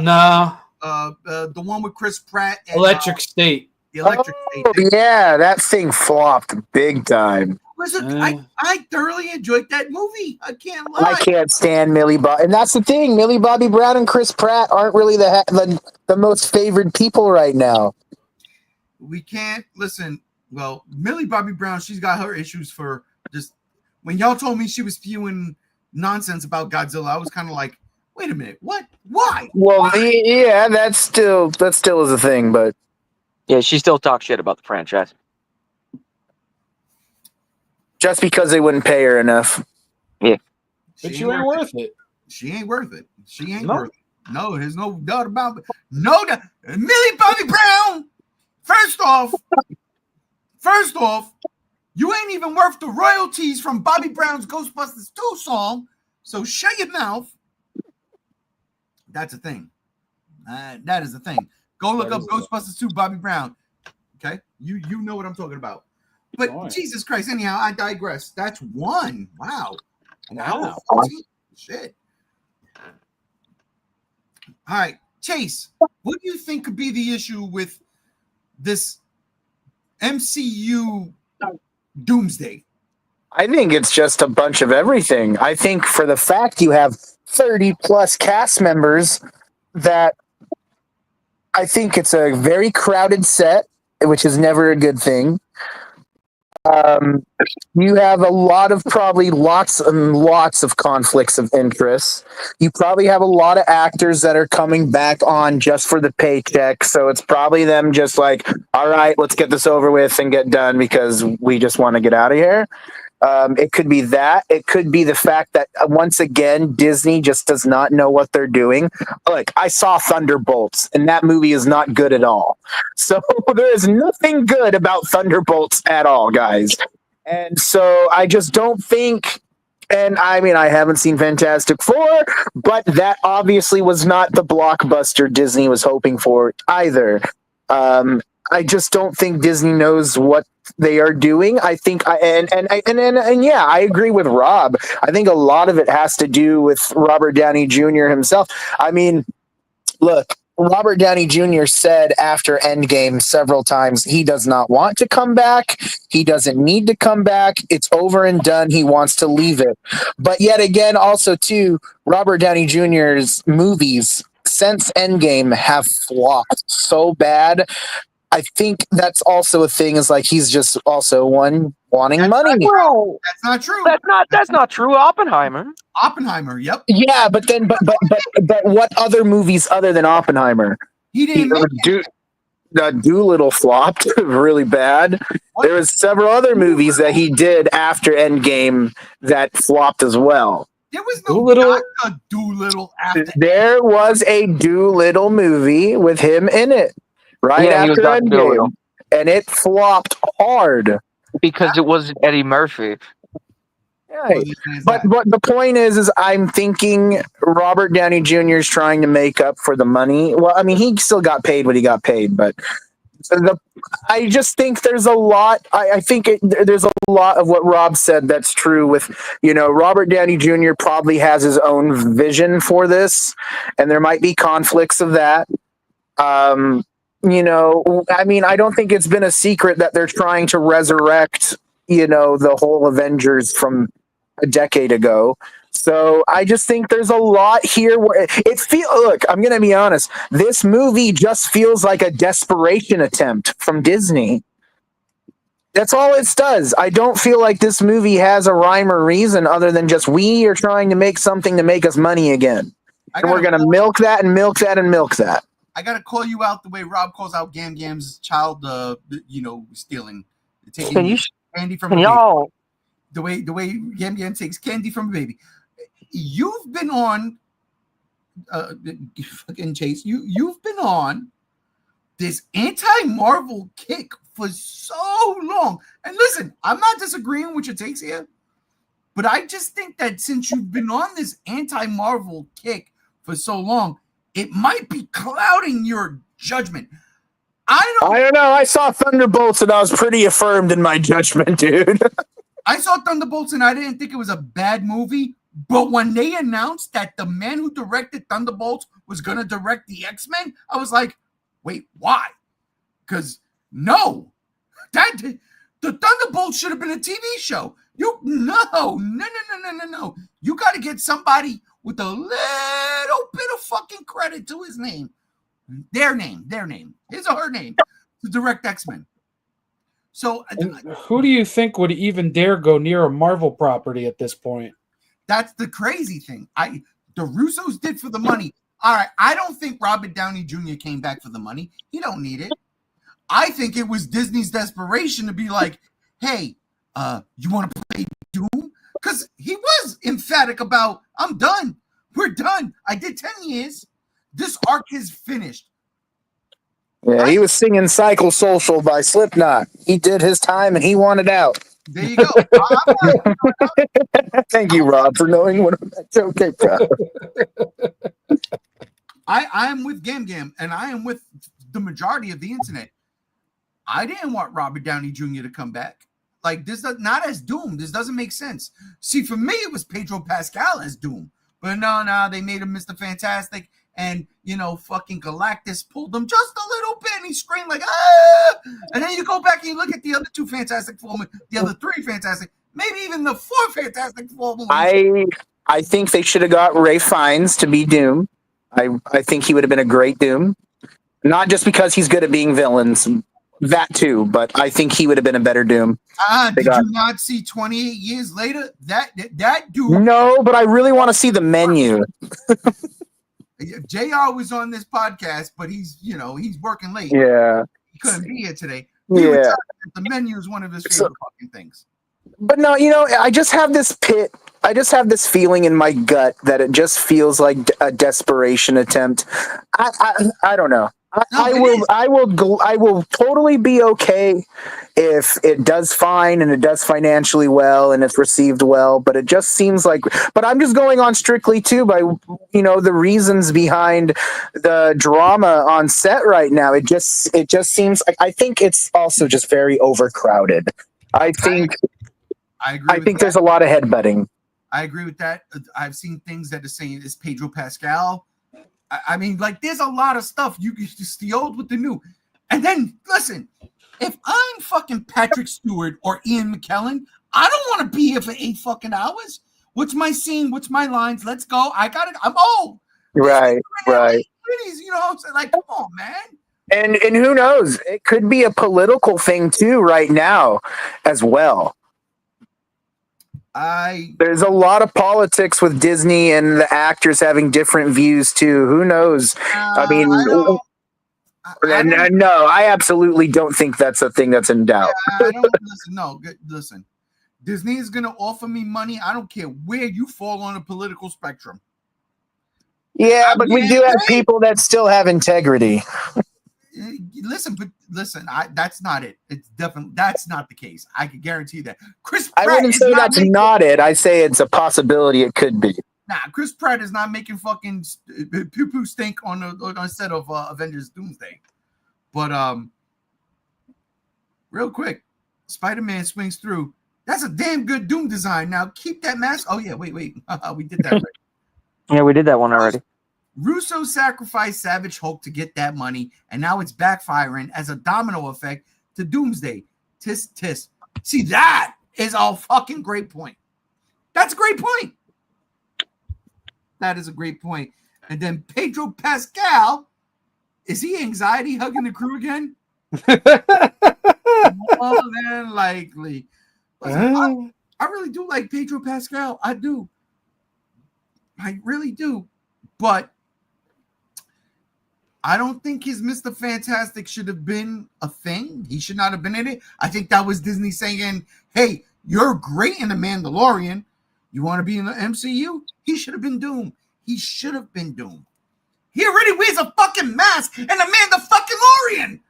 No. The one with Chris Pratt. And, Electric State. The Electric State. Yeah, that thing flopped big time. Listen, I thoroughly enjoyed that movie. I can't lie. I can't stand Millie Bobby, and that's the thing. Millie Bobby Brown and Chris Pratt aren't really the most favored people right now. We can't listen. Well, Millie Bobby Brown, she's got her issues for just when y'all told me she was spewing nonsense about Godzilla. I was kind of like, wait a minute, what? Why? Well, yeah, that still is a thing, but Yeah, she still talks shit about the franchise. just because they wouldn't pay her enough. Yeah. But you ain't worth it. She ain't worth it. She ain't No. worth it. No, there's no doubt about it. No doubt. Millie Bobby Brown, first off, you ain't even worth the royalties from Bobby Brown's Ghostbusters 2 song, so shut your mouth. That's a thing. That is a thing. Go look up Ghostbusters 2 Bobby Brown. Okay? You know what I'm talking about. But Boy. Jesus Christ, anyhow, I digress. That's one. Wow. Wow. Shit. All right, Chase, what do you think could be the issue with this MCU Doomsday? I think it's just a bunch of everything. I think for the fact you have 30 plus cast members, that I think it's a very crowded set, which is never a good thing. You have a lot of probably lots and lots of conflicts of interest. You probably have a lot of actors that are coming back on just for the paycheck. So it's probably them just like, all right, let's get this over with and get done because we just want to get out of here. It could be that. It could be the fact that once again, Disney just does not know what they're doing. Look, I saw Thunderbolts, and that movie is not good at all. So there is nothing good about Thunderbolts at all, guys. And so I just don't think. And I mean, I haven't seen Fantastic Four, but that obviously was not the blockbuster Disney was hoping for either. I just don't think Disney knows what they are doing. I think, yeah, I agree with Rob. I think a lot of it has to do with Robert Downey Jr. himself. I mean, look, Robert Downey Jr. said after Endgame several times he does not want to come back. He doesn't need to come back. It's over and done. He wants to leave it. But yet again, also too, Robert Downey Jr.'s movies since Endgame have flopped so bad. I think that's also a thing. Is like he's just also wanting money. Well, That's not true. That's not true. Oppenheimer. Oppenheimer. Yep. Yeah, but what other movies other than Oppenheimer? He didn't make it. Doolittle flopped really bad. What? There was several other movies that he did after Endgame that flopped as well. There was no Doolittle after. There was a Doolittle movie with him in it right Yeah, he was after Dr. Endgame, Doolittle. and it flopped hard. Because it wasn't Eddie Murphy. Right. But the point is I'm thinking Robert Downey Jr. is trying to make up for the money. Well, I mean, he still got paid what he got paid, but I just think there's a lot. I think there's a lot of what Rob said that's true with, Robert Downey Jr. probably has his own vision for this, and there might be conflicts of that. I mean, I don't think it's been a secret that they're trying to resurrect, the whole Avengers from a decade ago. So I just think there's a lot here where look, I'm going to be honest. This movie just feels like a desperation attempt from Disney. That's all it does. I don't feel like this movie has a rhyme or reason other than just we are trying to make something to make us money again. And we're going to milk that and milk that and milk that. I gotta call you out the way Rob calls out Gam Gam's child, stealing, taking candy from a baby. The way Gam Gam takes candy from a baby. You've been on, fucking Chase. You've been on this anti-Marvel kick for so long. And listen, I'm not disagreeing with your takes here, but I just think that since you've been on this anti-Marvel kick for so long, it might be clouding your judgment. I don't know. I saw Thunderbolts and I was pretty affirmed in my judgment, dude. I saw Thunderbolts and I didn't think it was a bad movie. But when they announced that the man who directed Thunderbolts was going to direct the X-Men, I was like, wait, why? Because no. The Thunderbolts should have been a TV show. No. You got to get somebody with a little bit of fucking credit to his name. Their name, his or her name, to direct X-Men. So who do you think would even dare go near a Marvel property at this point? That's the crazy thing. The Russos did for the money. All right, I don't think Robert Downey Jr. came back for the money. He don't need it. I think it was Disney's desperation to be like, hey, you want to play Doom? Because he was emphatic about, I'm done. We're done. I did 10 years. This arc is finished. Yeah, he was singing Psychosocial by Slipknot. He did his time and he wanted out. There you go. Thank you, Rob, for knowing what that's okay, bro. I am with Gam Gam, and I am with the majority of the internet. I didn't want Robert Downey Jr. to come back. Like, this does not as Doom. This doesn't make sense. See, for me, it was Pedro Pascal as Doom. But no, they made him Mr. Fantastic. And, fucking Galactus pulled him just a little bit. And he screamed like, ah! And then you go back and you look at the other two Fantastic Four, the other three Fantastic. maybe even the 4 Fantastic Four movies. I think they should have got Ray Fiennes to be Doom. I think he would have been a great Doom. Not just because he's good at being villains, that too, but I think he would have been a better Doom. Did you not see 28 years later? That dude. No, but I really want to see the menu. JR was on this podcast, but he's working late. Yeah. He couldn't be here today. Yeah. The menu is one of his favorite fucking things. But no, I just have this feeling in my gut that it just feels like a desperation attempt. I don't know. I will totally be okay if it does fine and it does financially well and it's received well, but it just seems like, but I'm just going on strictly too by, the reasons behind the drama on set right now. It just seems like, I think it's also just very overcrowded. I think there's a lot of headbutting. I agree with that. I've seen things that are saying it's Pedro Pascal. I mean, like, there's a lot of stuff. You just the old with the new. And then, listen, if I'm fucking Patrick Stewart or Ian McKellen, I don't want to be here for 8 fucking hours. What's my scene? What's my lines? Let's go. I got it. I'm old. Right. Please, I'm saying? Like, come on, man. And who knows? It could be a political thing too right now as well. There's a lot of politics with Disney and the actors having different views too. Who knows? No, I absolutely don't think that's a thing that's in doubt. Listen. Disney is going to offer me money. I don't care where you fall on the political spectrum. Yeah, but we do have people that still have integrity. Listen, that's not it. It's definitely that's not the case. I can guarantee that. Chris Pratt I wouldn't say that's not it. I say it's a possibility. It could be. Nah, Chris Pratt is not making fucking poo-poo stink on the set of Avengers Doomsday. But real quick, Spider-Man swings through. That's a damn good Doom design. Now keep that mask. Oh yeah, wait. We did that. Right. Yeah, we did that one already. Russo sacrificed Savage Hulk to get that money, and now it's backfiring as a domino effect to Doomsday. Tisk, tisk. See, that is a fucking great point. That's a great point. That is a great point. And then Pedro Pascal, is he anxiety hugging the crew again? More than likely. Listen, I really do like Pedro Pascal. I do. I really do. But I don't think his Mr. Fantastic should have been a thing. He should not have been in it. I think that was Disney saying, hey, you're great in The Mandalorian. You want to be in the MCU? He should have been Doom. He should have been Doom. He already wears a fucking mask and the fucking Lorian.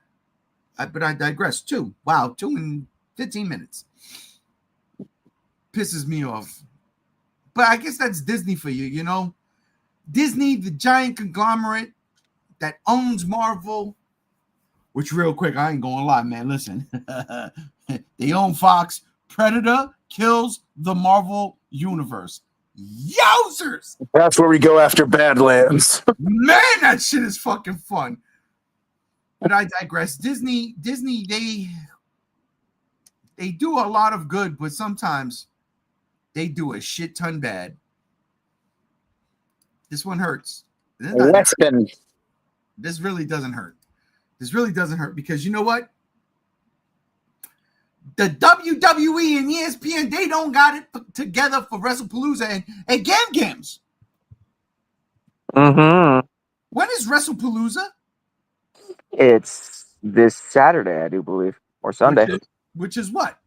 But I digress. 2 in 15 minutes. Pisses me off. But I guess that's Disney for you, Disney, the giant conglomerate that owns Marvel, which real quick, I ain't gonna lie, man. Listen, they own Fox. Predator kills the Marvel universe. Yowzers! That's where we go after Badlands. Man, that shit is fucking fun. But I digress. Disney, they do a lot of good, but sometimes they do a shit ton bad. This one hurts. This really doesn't hurt. This really doesn't hurt because you know what? The WWE and ESPN, they don't got it together for WrestlePalooza and Gam Gams. Mm-hmm. When is WrestlePalooza? It's this Saturday, I do believe, or Sunday. Which is what?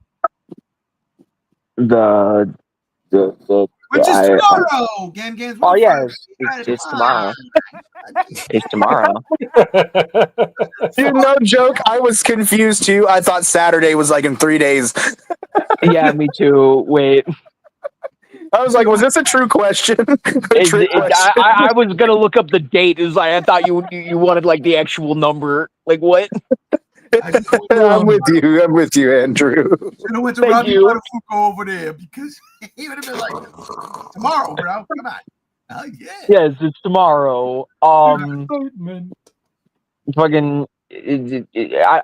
Which is tomorrow. Gam Gams. Oh yeah, it's tomorrow. It's tomorrow. Dude, no joke. I was confused too. I thought Saturday was like in 3 days. Yeah, me too. Wait. I was like, was this a true question? I was gonna look up the date. It was like I thought you wanted like the actual number. Like what? I'm with you, Andrew. Should have went to Robbie Buttafuoco over there because he would have been like, tomorrow, bro. Come on. Yeah. Yes, it's tomorrow. Fucking,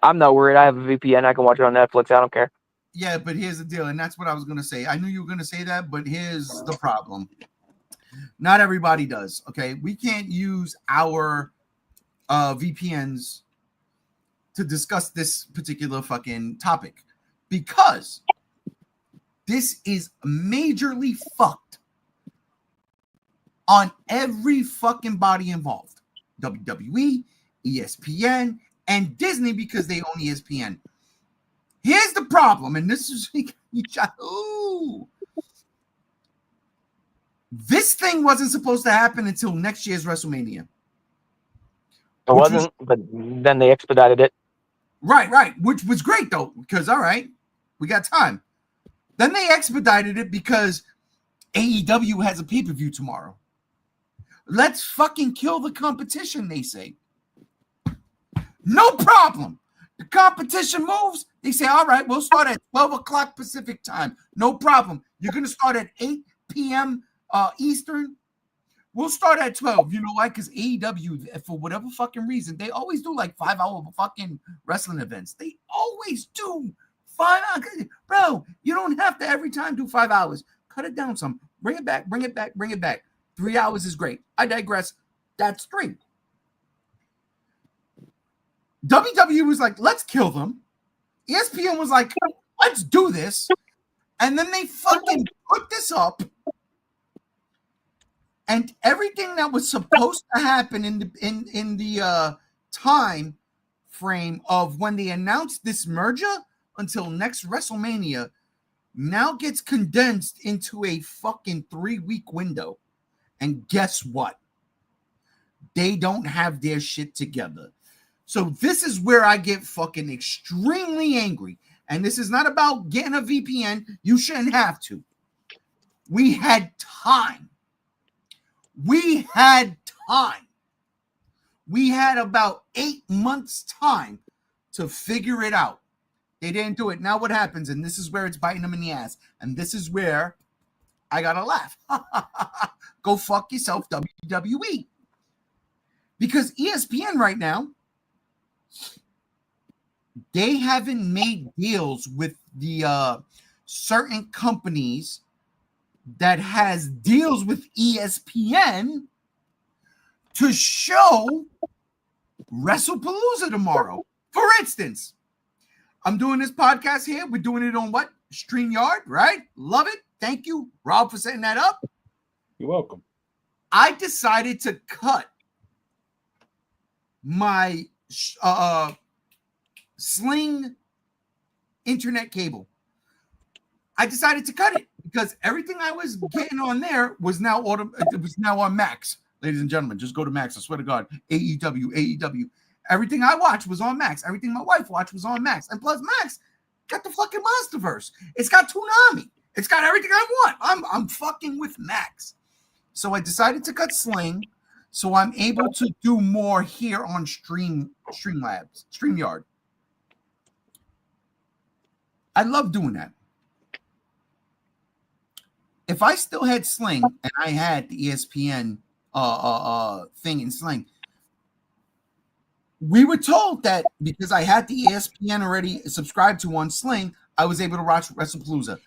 I'm not worried. I have a VPN. I can watch it on Netflix. I don't care. Yeah, but here's the deal, and that's what I was going to say. I knew you were going to say that, but here's the problem. Not everybody does, okay? We can't use our VPNs to discuss this particular fucking topic because this is majorly fucked on every fucking body involved. WWE, ESPN, and Disney because they own ESPN. Here's the problem, and this is this thing wasn't supposed to happen until next year's WrestleMania. It wasn't, but then they expedited it. Right, which was great though, because all right, we got time. Then they expedited it because AEW has a pay-per-view tomorrow. Let's fucking kill the competition, they say. No problem. The competition moves. They say, all right, we'll start at 12 o'clock Pacific time. No problem. You're going to start at 8 p.m. Eastern. We'll start at 12. You know why? Because AEW, for whatever fucking reason, they always do like 5-hour fucking wrestling events. They always do 5 hours. Bro, you don't have to every time do 5 hours. Cut it down some. Bring it back. 3 hours is great. I digress. That's 3. WWE was like, let's kill them. ESPN was like, let's do this. And then they fucking put this up. And everything that was supposed to happen in the time frame of when they announced this merger until next WrestleMania now gets condensed into a fucking 3-week window. And guess what? They don't have their shit together. So this is where I get fucking extremely angry. And this is not about getting a VPN. You shouldn't have to. We had time. We had about 8 months time to figure it out. They didn't do it. Now what happens? And this is where it's biting them in the ass. And this is where I got to laugh. Go fuck yourself, WWE. Because ESPN right now, they haven't made deals with the certain companies that has deals with ESPN to show WrestlePalooza tomorrow. For instance, I'm doing this podcast here. We're doing it on what? StreamYard, right? Love it. Thank you, Rob, for setting that up. You're welcome. I decided to cut my Sling internet cable. I decided to cut it because everything I was getting on there was now on Max. Ladies and gentlemen, just go to Max. I swear to God, AEW. Everything I watched was on Max. Everything my wife watched was on Max. And plus, Max got the fucking Monsterverse. It's got Toonami. It's got everything I want. I'm fucking with Max. So I decided to cut Sling, so I'm able to do more here on StreamYard. I love doing that. If I still had Sling and I had the ESPN thing in Sling, we were told that because I had the ESPN already subscribed to on Sling, I was able to watch WrestlePalooza.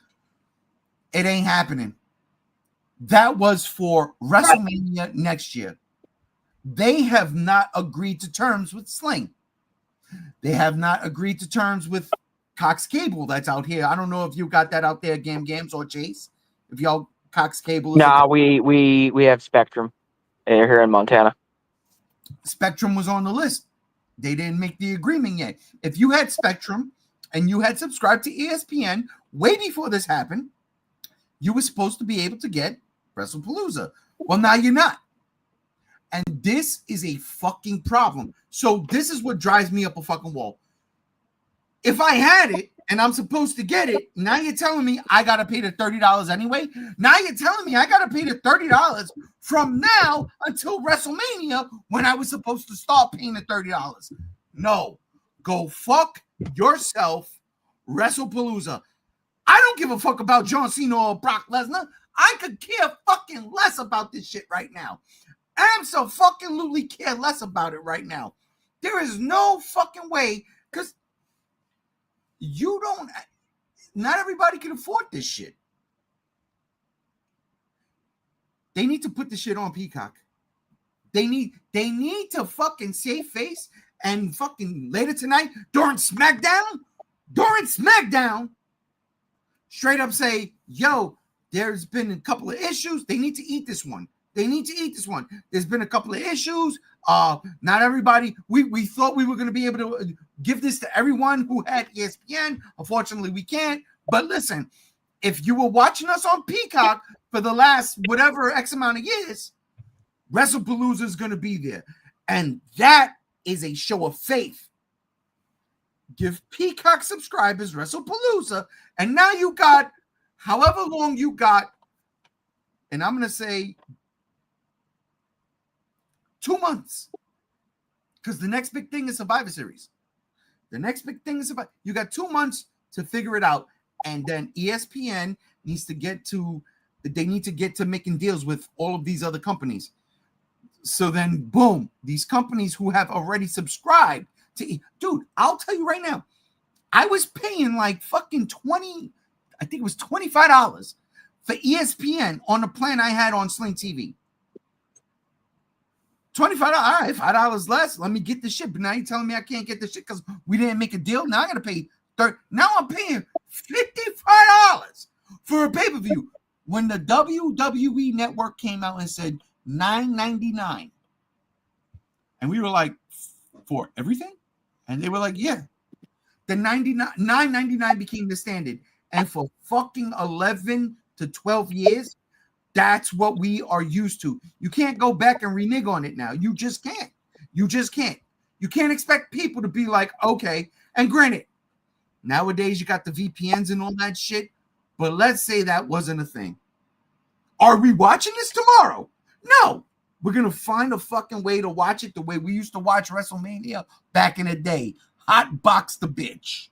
It ain't happening. That was for WrestleMania next year. They have not agreed to terms with Sling. They have not agreed to terms with Cox Cable that's out here. I don't know if you got that out there, Games or Chase. If y'all Cox Cable. Nah, we have Spectrum here in Montana. Spectrum was on the list. They didn't make the agreement yet. If you had Spectrum and you had subscribed to ESPN way before this happened, you were supposed to be able to get WrestlePalooza. Well, now you're not. And this is a fucking problem. So this is what drives me up a fucking wall. If I had it and I'm supposed to get it, now you're telling me I got to pay the $30 anyway? Now you're telling me I got to pay the $30 from now until WrestleMania when I was supposed to start paying the $30. No. Go fuck yourself, WrestlePalooza. I don't give a fuck about John Cena or Brock Lesnar. I could care fucking less about this shit right now. Absolutely care less about it right now. There is no fucking way, because you don't. not everybody can afford this shit. They need to put this shit on Peacock. They need to fucking save face and fucking later tonight during SmackDown, straight up say, yo, there's been a couple of issues. They need to eat this one. There's been a couple of issues. Not everybody. We thought we were going to be able to give this to everyone who had ESPN. Unfortunately, we can't. But listen, if you were watching us on Peacock for the last whatever X amount of years, WrestlePalooza is going to be there. And that is a show of faith. Give Peacock subscribers WrestlePalooza, and now you got however long you got, and I'm going to say 2 months, because the next big thing is Survivor Series. You got 2 months to figure it out, and then ESPN needs to get to making deals with all of these other companies. So then, boom, these companies who have already subscribed to, dude, I'll tell you right now, I was paying like fucking $25 for ESPN on the plan I had on Sling TV. $25, all right, $5 less. Let me get the shit. But now you're telling me I can't get the shit because we didn't make a deal. Now I gotta pay now I'm paying $55 for a pay-per-view. When the WWE network came out and said $9.99, and we were like, for everything? And they were like, yeah. The $9.99 became the standard. And for fucking 11 to 12 years, that's what we are used to. You can't go back and renege on it now. You just can't. You can't expect people to be like, okay. And granted, nowadays you got the VPNs and all that shit. But let's say that wasn't a thing. Are we watching this tomorrow? No. We're going to find a fucking way to watch it the way we used to watch WrestleMania back in the day. Hot box the bitch.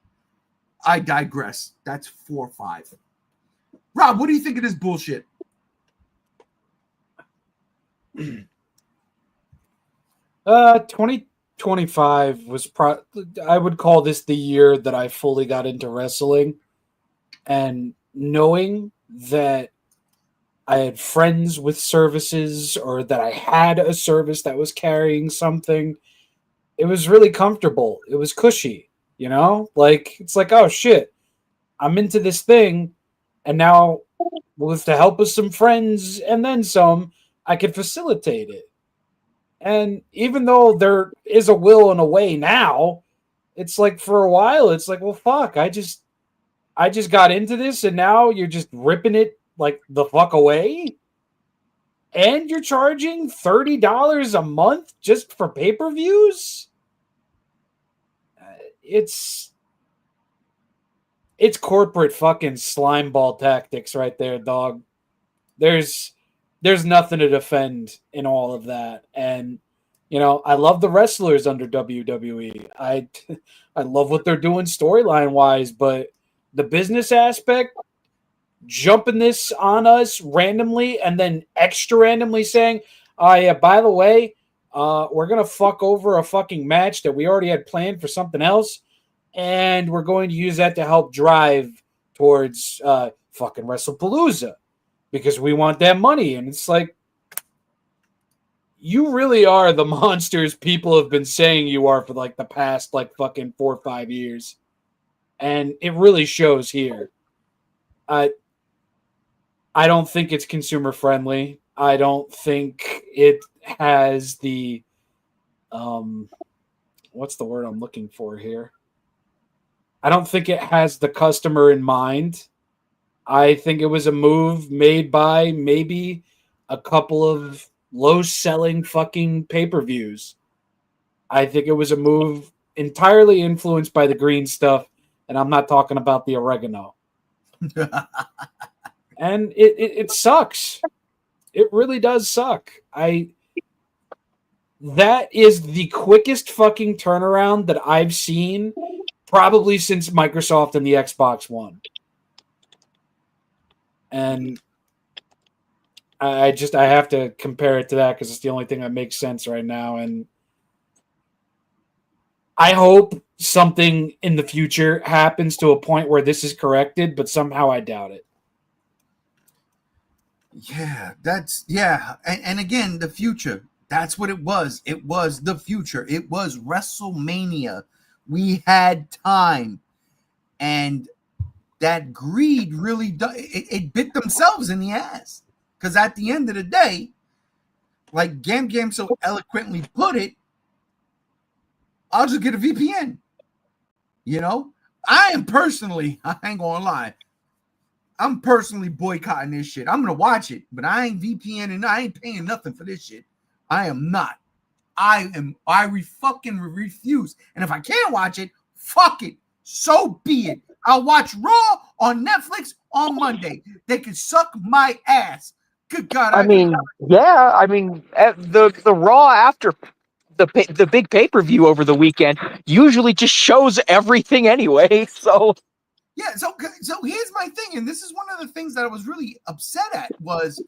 I digress. That's 4 or 5. Rob, what do you think of this bullshit? 2025 was I would call this the year that I fully got into wrestling, and knowing that I had friends with services, or that I had a service that was carrying something, it was really comfortable. It was cushy, you know? Like, it's like, oh shit, I'm into this thing, and now with the help of some friends and then some, I could facilitate it. And even though there is a will and a way now, it's like for a while, it's like, well, fuck, I just got into this, and now you're just ripping it like the fuck away, and you're charging $30 a month just for pay-per-views. It's corporate fucking slimeball tactics right there, dog. There's nothing to defend in all of that. And you know, I love the wrestlers under WWE. I love what they're doing storyline wise, but the business aspect, jumping this on us randomly and then extra randomly saying, oh yeah, by the way, we're going to fuck over a fucking match that we already had planned for something else, and we're going to use that to help drive towards fucking WrestlePalooza because we want that money. And it's like, you really are the monsters people have been saying you are for like the past like fucking 4 or 5 years. And it really shows here. I don't think it's consumer friendly. I don't think it has the what's the word I'm looking for here? I don't think it has the customer in mind. I think it was a move made by maybe a couple of low-selling fucking pay-per-views. I think it was a move entirely influenced by the green stuff, and I'm not talking about the oregano. And it sucks. It really does suck. That is the quickest fucking turnaround that I've seen probably since Microsoft and the Xbox One. And I have to compare it to that because it's the only thing that makes sense right now. And I hope something in the future happens to a point where this is corrected, but somehow I doubt it. Yeah, and again, the future. That's what it was. It was the future. It was WrestleMania. We had time, and that greed really it bit themselves in the ass. Because at the end of the day, like Gam Gam so eloquently put it, I'll just get a VPN. You know, I ain't gonna lie, I'm personally boycotting this shit. I'm gonna watch it, but I ain't VPN and I ain't paying nothing for this shit. I am not. I fucking refuse. And if I can't watch it, fuck it. So be it. I'll watch Raw on Netflix on Monday. They can suck my ass. Good God. The Raw after the big pay-per-view over the weekend usually just shows everything anyway. So yeah, so here's my thing, and this is one of the things that I was really upset at was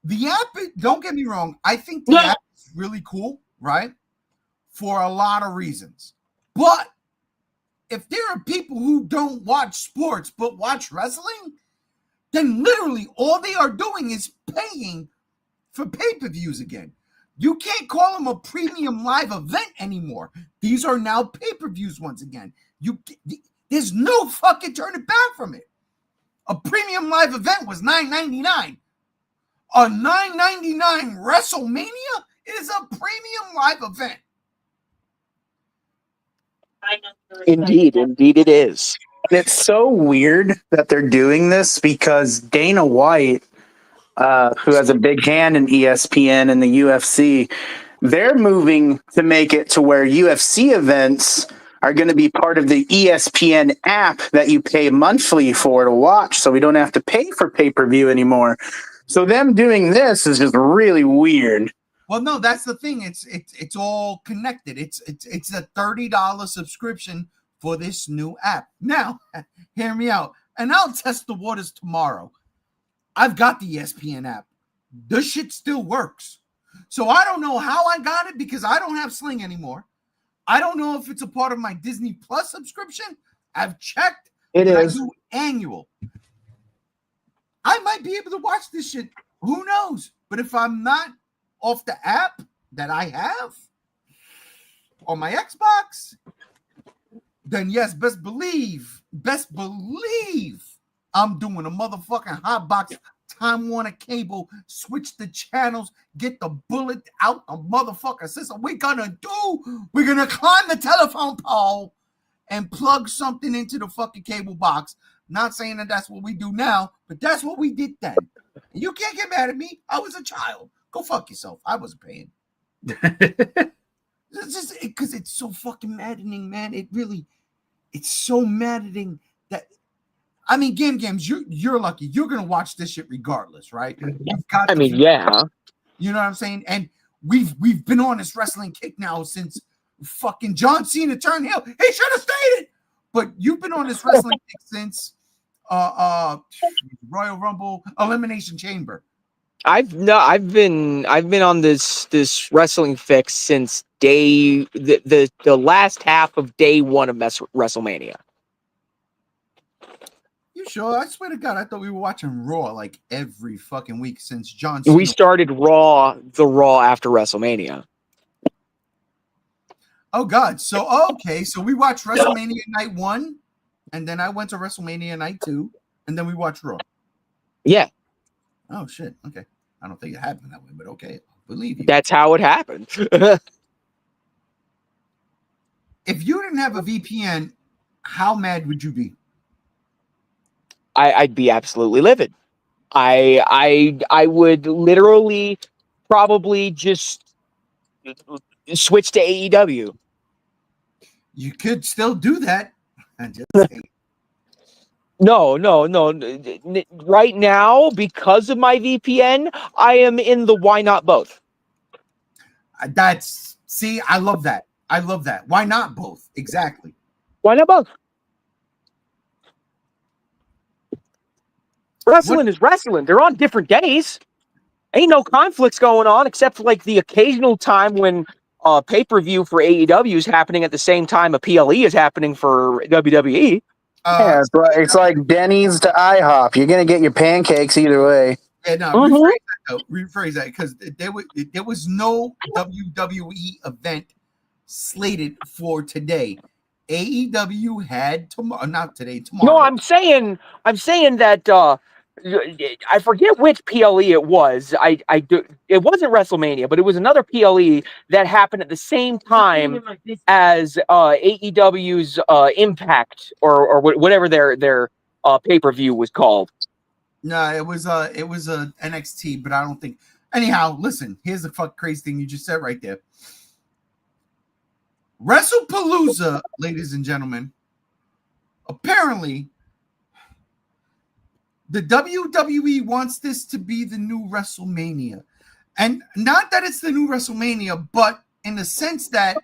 the app. Don't get me wrong, I think the app is really cool, right? For a lot of reasons. But if there are people who don't watch sports but watch wrestling, then literally all they are doing is paying for pay-per-views again. You can't call them a premium live event anymore. These are now pay-per-views once again. There's no fucking turning back from it. A premium live event was $9.99. A $9.99 WrestleMania is a premium live event. Indeed it is. And it's so weird that they're doing this because Dana White, who has a big hand in ESPN and the UFC, they're moving to make it to where UFC events are going to be part of the ESPN app that you pay monthly for to watch, so we don't have to pay for pay-per-view anymore. So them doing this is just really weird. Well, no, that's the thing. It's all connected. It's a $30 subscription for this new app. Now, hear me out, and I'll test the waters tomorrow. I've got the ESPN app. This shit still works. So I don't know how I got it because I don't have Sling anymore. I don't know if it's a part of my Disney Plus subscription. I've checked. It is. I do annual. I might be able to watch this shit. Who knows? But if I'm not off the app that I have on my Xbox, then yes, best believe I'm doing a motherfucking hotbox Time Warner cable, switch the channels, get the bullet out the motherfucker system. We're gonna climb the telephone pole and plug something into the fucking cable box. Not saying that that's what we do now, but that's what we did then. And you can't get mad at me. I was a child. Go fuck yourself. I wasn't paying. It's just because it's so fucking maddening, man. It's so maddening that, I mean, Games, you're lucky. You're gonna watch this shit regardless, right? Yeah. You know what I'm saying? And we've been on this wrestling kick now since fucking John Cena turned heel. He should have stayed it. But you've been on this wrestling kick since Royal Rumble, Elimination Chamber. I've been on this wrestling fix since the last half of day one of WrestleMania. You sure? I swear to God, I thought we were watching Raw like every fucking week since John Cena. We started Raw after WrestleMania. Oh God! So we watched WrestleMania night 1, and then I went to WrestleMania night 2, and then we watched Raw. Yeah. Oh shit! Okay, I don't think it happened that way, but okay, I believe you. That's how it happened. If you didn't have a VPN, how mad would you be? I'd be absolutely livid. I would literally probably just switch to AEW. You could still do that. No. Right now, because of my VPN, I am in the why not both. I love that. Why not both? Exactly. Why not both? Wrestling is wrestling. They're on different days. Ain't no conflicts going on except for like the occasional time when pay-per-view for AEW is happening at the same time a PLE is happening for WWE. Yeah, it's like Denny's to IHOP. You're gonna get your pancakes either way. Yeah, no, rephrase that though. Rephrase that because there was no WWE event slated for today. AEW had tomorrow, not today, tomorrow. No, I'm saying that I forget which PLE it was. It wasn't WrestleMania, but it was another PLE that happened at the same time as AEW's Impact or whatever their pay-per-view was called. No, it was NXT, but I don't think. Anyhow, listen. Here's the fuck crazy thing you just said right there. WrestlePalooza, ladies and gentlemen. Apparently, the WWE wants this to be the new WrestleMania, and not that it's the new WrestleMania, but in the sense that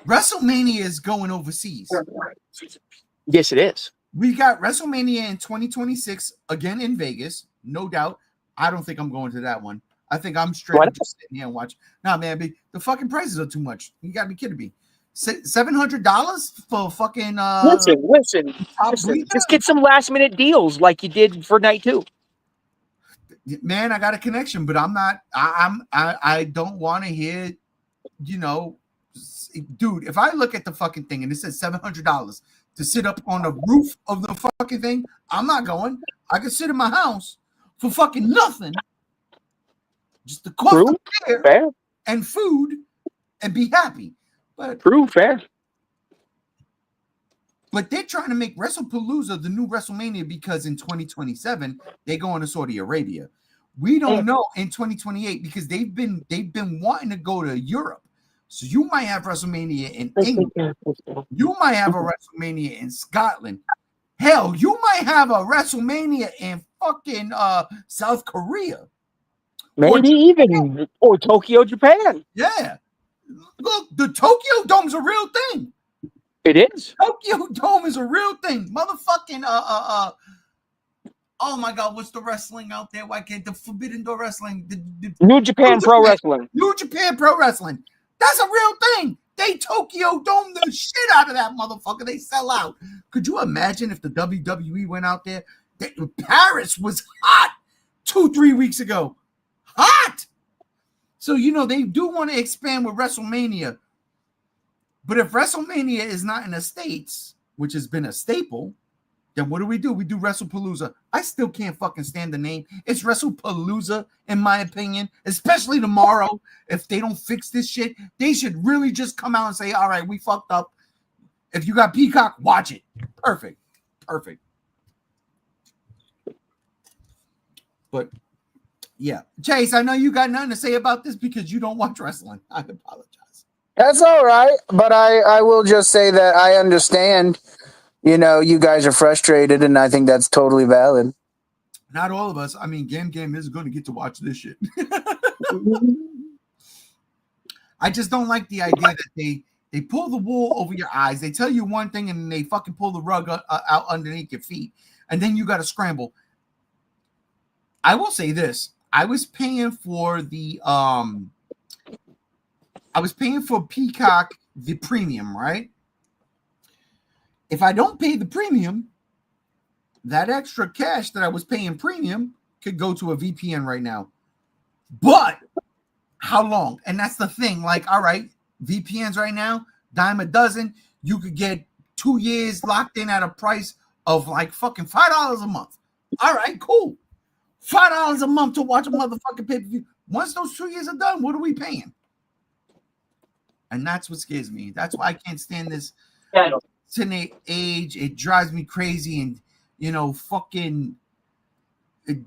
WrestleMania is going overseas. Yes, it is. We got WrestleMania in 2026 again in Vegas, no doubt. I don't think I'm going to that one. I think I'm straight up just sitting here and watch. Nah, man, the fucking prices are too much. You gotta be kidding me. $700 for fucking listen. Just get some last minute deals like you did for night 2. Man, I got a connection, but I'm not. I don't want to hear. You know, dude. If I look at the fucking thing and it says $700 to sit up on the roof of the fucking thing, I'm not going. I can sit in my house for fucking nothing. Just the cost of air and food and be happy. But fair. But they're trying to make WrestlePalooza the new WrestleMania because in 2027 they go into Saudi Arabia. We don't know in 2028 because they've been wanting to go to Europe. So you might have WrestleMania in England. You might have a WrestleMania in Scotland. Hell, you might have a WrestleMania in fucking South Korea. Maybe or Tokyo, Japan. Yeah. Look, the Tokyo Dome's a real thing. It is. Tokyo Dome is a real thing. Motherfucking oh my God, what's the wrestling out there? Why can't the Forbidden Door wrestling? The New Japan Pro Wrestling. New Japan Pro Wrestling. That's a real thing. They Tokyo Dome the shit out of that motherfucker. They sell out. Could you imagine if the WWE went out there? Paris was hot 2-3 weeks ago. Hot. So, you know, they do want to expand with WrestleMania. But if WrestleMania is not in the States, which has been a staple, then what do? We do WrestlePalooza. I still can't fucking stand the name. It's WrestlePalooza, in my opinion, especially tomorrow. If they don't fix this shit, they should really just come out and say, all right, we fucked up. If you got Peacock, watch it. Perfect. But, yeah. Chase, I know you got nothing to say about this because you don't watch wrestling. I apologize. That's all right, but I will just say that I understand, you know, you guys are frustrated, and I think that's totally valid. Not all of us. I mean, Game is going to get to watch this shit. I just don't like the idea that they pull the wool over your eyes. They tell you one thing, and they fucking pull the rug out underneath your feet, and then you got to scramble. I will say this. I was paying for Peacock, the premium, right? If I don't pay the premium, that extra cash that I was paying premium could go to a VPN right now. But how long? And that's the thing. Like, all right, VPNs right now, dime a dozen. You could get 2 years locked in at a price of like fucking $5 a month. All right, cool. $5 a month to watch a motherfucking pay-per-view. Once those 2 years are done, what are we paying? And that's what scares me. That's why I can't stand this teenage age. It drives me crazy. And, you know, fucking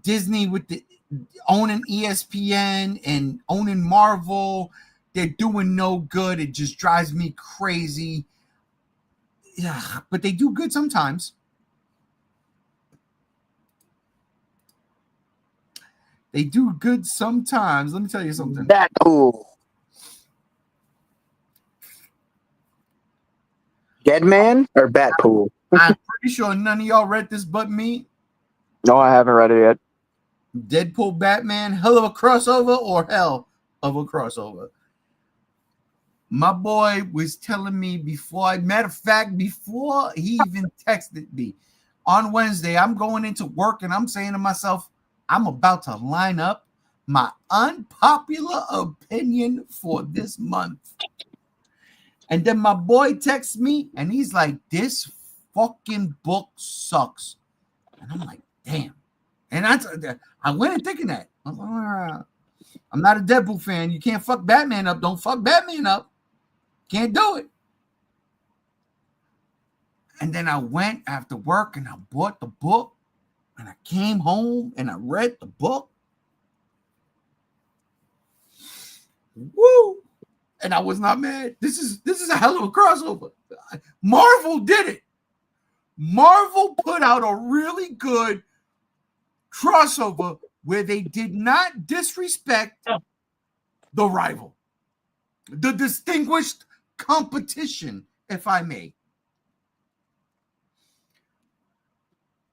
Disney with the owning ESPN and owning Marvel, they're doing no good. It just drives me crazy. Yeah, but they do good sometimes. They do good sometimes. Let me tell you something. DEADPOOL. Deadman or Batpool? I'm pretty sure none of y'all read this but me. No, I haven't read it yet. Deadpool Batman, hell of a crossover or hell of a crossover? My boy was telling me before he even texted me on Wednesday, I'm going into work and I'm saying to myself, I'm about to line up my unpopular opinion for this month. And then my boy texts me and he's like, this fucking book sucks. And I'm like, damn. And I went in thinking that. I'm not a Deadpool fan. You can't fuck Batman up. Don't fuck Batman up. Can't do it. And then I went after work and I bought the book and I came home and I read the book. Woo! And I was not mad. This is a hell of a crossover. Marvel did it. Marvel put out a really good crossover where they did not disrespect the rival, the distinguished competition, if I may.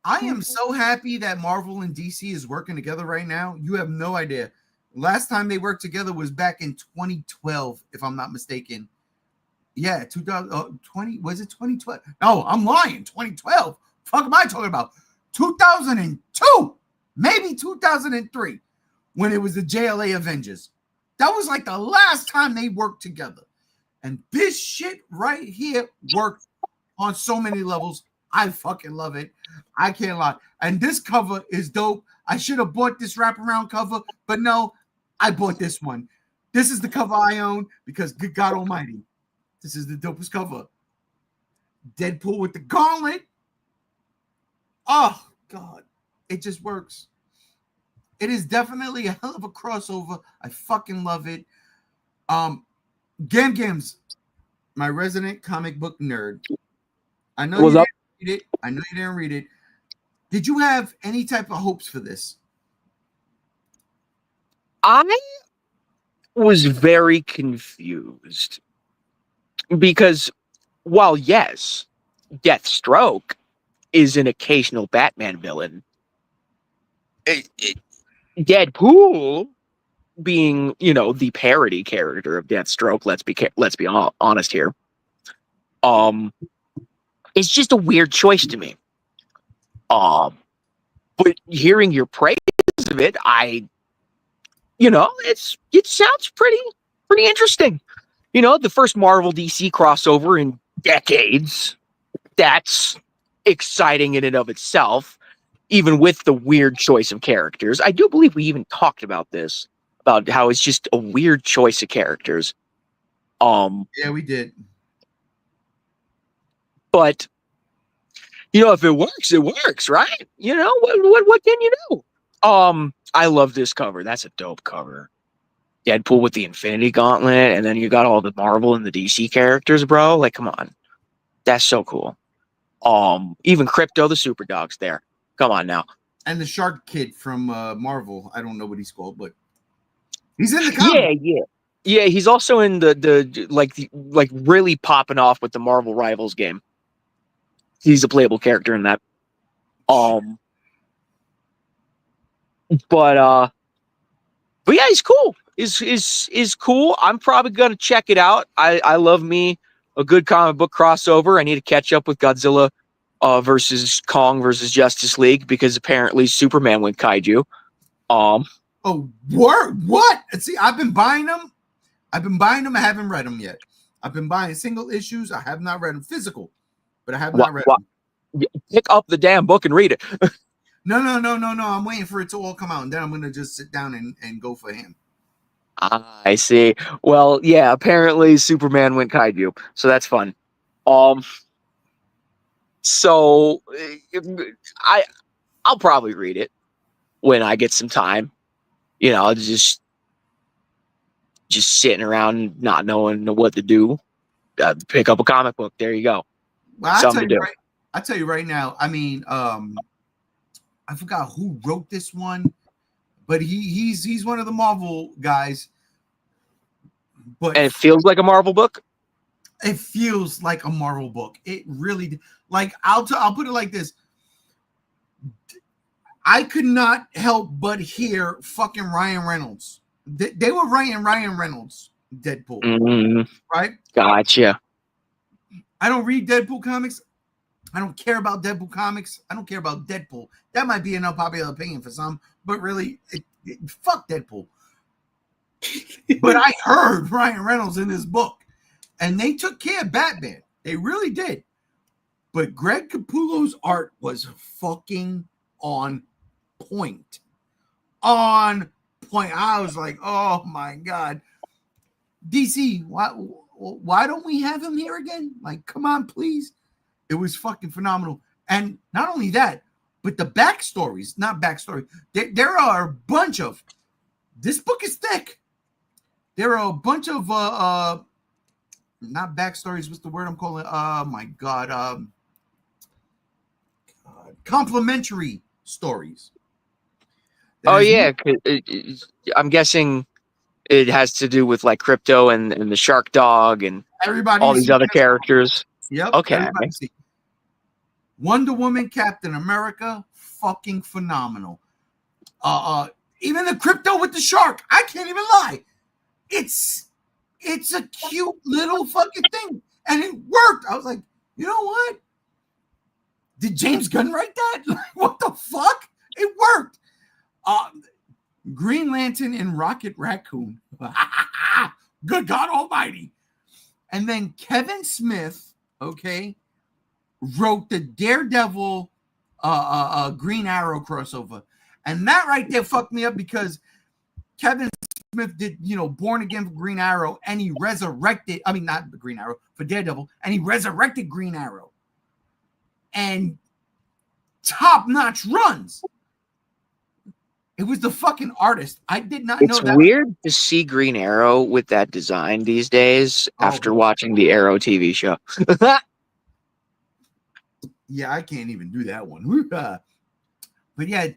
I am so happy that Marvel and DC is working together right now. You have no idea. Last time they worked together was back in 2012, if I'm not mistaken. Yeah, 2020. Was it 2012? No, I'm lying. 2012. Fuck am I talking about? 2002, maybe 2003, when it was the JLA Avengers. That was like the last time they worked together. And this shit right here works on so many levels. I fucking love it. I can't lie. And this cover is dope. I should have bought this wraparound cover, but no, I bought this one. This is the cover I own because good God almighty, this is the dopest cover. Deadpool with the gauntlet. Oh, God. It just works. It is definitely a hell of a crossover. I fucking love it. Gams, my resident comic book nerd. I know you didn't read it. I know you didn't read it. Did you have any type of hopes for this? I was very confused because while yes, Deathstroke is an occasional Batman villain, Deadpool being, the parody character of Deathstroke, let's be honest here, it's just a weird choice to me. But hearing your praise of it, it sounds pretty interesting. The first Marvel DC crossover in decades. That's exciting in and of itself, even with the weird choice of characters. I do believe we even talked about this, about how it's just a weird choice of characters. Yeah, we did. But if it works, it works, right? What can you do? I love this cover. That's a dope cover. Deadpool with the Infinity Gauntlet, and then you got all the Marvel and the DC characters, bro. Like, come on. That's so cool. Even Crypto the Superdog's there. Come on now. And the Shark Kid from Marvel. I don't know what he's called, but he's in the comic. Yeah, he's also in the really popping off with the Marvel Rivals game. He's a playable character in that. But yeah, he's cool. Is cool. I'm probably gonna check it out. I love me a good comic book crossover. I need to catch up with Godzilla versus Kong versus Justice League because apparently Superman went kaiju. Oh, what? See, I've been buying them. I haven't read them yet. I've been buying single issues. I have not read them physical, but I have not read them. Pick up the damn book and read it. No. I'm waiting for it to all come out, and then I'm going to just sit down and go for him. I see. Well, yeah, apparently Superman went kaiju, so that's fun. So I'll probably read it when I get some time. Just sitting around not knowing what to do. Pick up a comic book. There you go. Well, I'll tell you right now. I mean, I forgot who wrote this one, but he's one of the Marvel guys. But and it feels like a Marvel book. It feels like a Marvel book. It really, like, I'll put it like this. I could not help but hear fucking Ryan Reynolds. They were writing Ryan Reynolds Deadpool, Mhm. right? Gotcha. I don't read Deadpool comics. I don't care about Deadpool comics. I don't care about Deadpool. That might be an unpopular opinion for some, but really, fuck Deadpool. But I heard Ryan Reynolds in this book, and they took care of Batman. They really did. But Greg Capullo's art was fucking on point. On point. I was like, oh my God. DC, why don't we have him here again? Like, come on, please. It was fucking phenomenal. And not only that, but the backstories, not backstory. There are a bunch of, this book is thick. There are a bunch of, not backstories, what's the word I'm calling? Oh my God. Complementary stories. Oh yeah, I'm guessing it has to do with like Crypto and the Shark Dog and all these other characters. Yep. Okay. Wonder Woman, Captain America, fucking phenomenal. Even the Crypto with the shark, I can't even lie. It's a cute little fucking thing, and it worked. I was like, you know what? Did James Gunn write that? Like, what the fuck? It worked. Green Lantern and Rocket Raccoon. Good God Almighty. And then Kevin Smith, okay, wrote the Daredevil Green Arrow crossover. And that right there fucked me up because Kevin Smith did, Born Again for Green Arrow, and he resurrected, not the Green Arrow, for Daredevil, and he resurrected Green Arrow. And top-notch runs. It was the fucking artist. I did not know that. It's weird to see Green Arrow with that design these days after watching the Arrow TV show. Yeah, I can't even do that one. But yeah,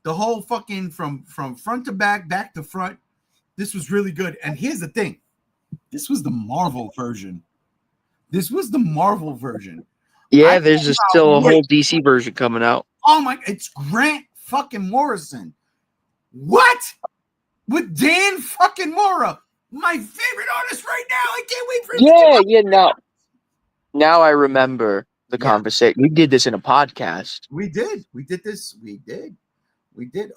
the whole fucking from front to back to front, this was really good. And here's the thing. This was the Marvel version. Yeah, there's still a whole DC version coming out. Oh my, it's Grant fucking Morrison. What? With Dan fucking Mora, my favorite artist right now. I can't wait for him. Now I remember the conversation. We did this in a podcast. We did this. We did.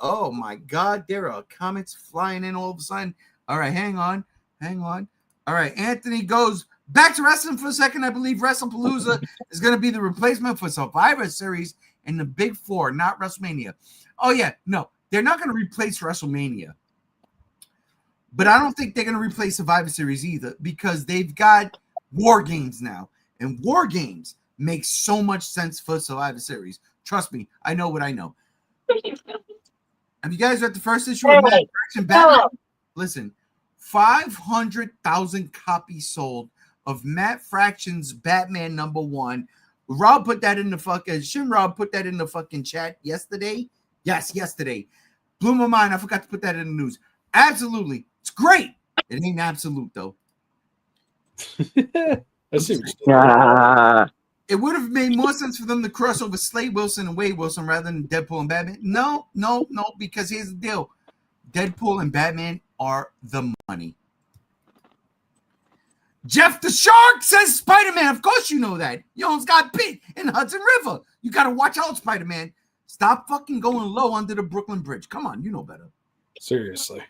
Oh my God, there are comments flying in all of a sudden. All right, hang on. All right, Anthony goes back to wrestling for a second. I believe WrestlePalooza is going to be the replacement for Survivor Series and the Big Four, not WrestleMania. Oh yeah, no. They're not going to replace WrestleMania. But I don't think they're going to replace Survivor Series either because they've got War Games now. And War Games makes so much sense for Survivor Series. Trust me, I know what I know. Have you guys read the first issue of Matt Fraction Batman? Listen, 500,000 copies sold of Matt Fraction's Batman #1. Rob put that in the fucking, Rob put that in the fucking chat yesterday. Yes, yesterday. Blew my mind. I forgot to put that in the news. Absolutely. It's great. It ain't absolute, though. I see what you're saying. It would have made more sense for them to cross over Slade Wilson and Wade Wilson rather than Deadpool and Batman. No, because here's the deal. Deadpool and Batman are the money. Jeff the Shark says Spider-Man. Of course you know that. You almost got bit in Hudson River. You got to watch out, Spider-Man. Stop fucking going low under the Brooklyn Bridge. Come on, you know better. Seriously.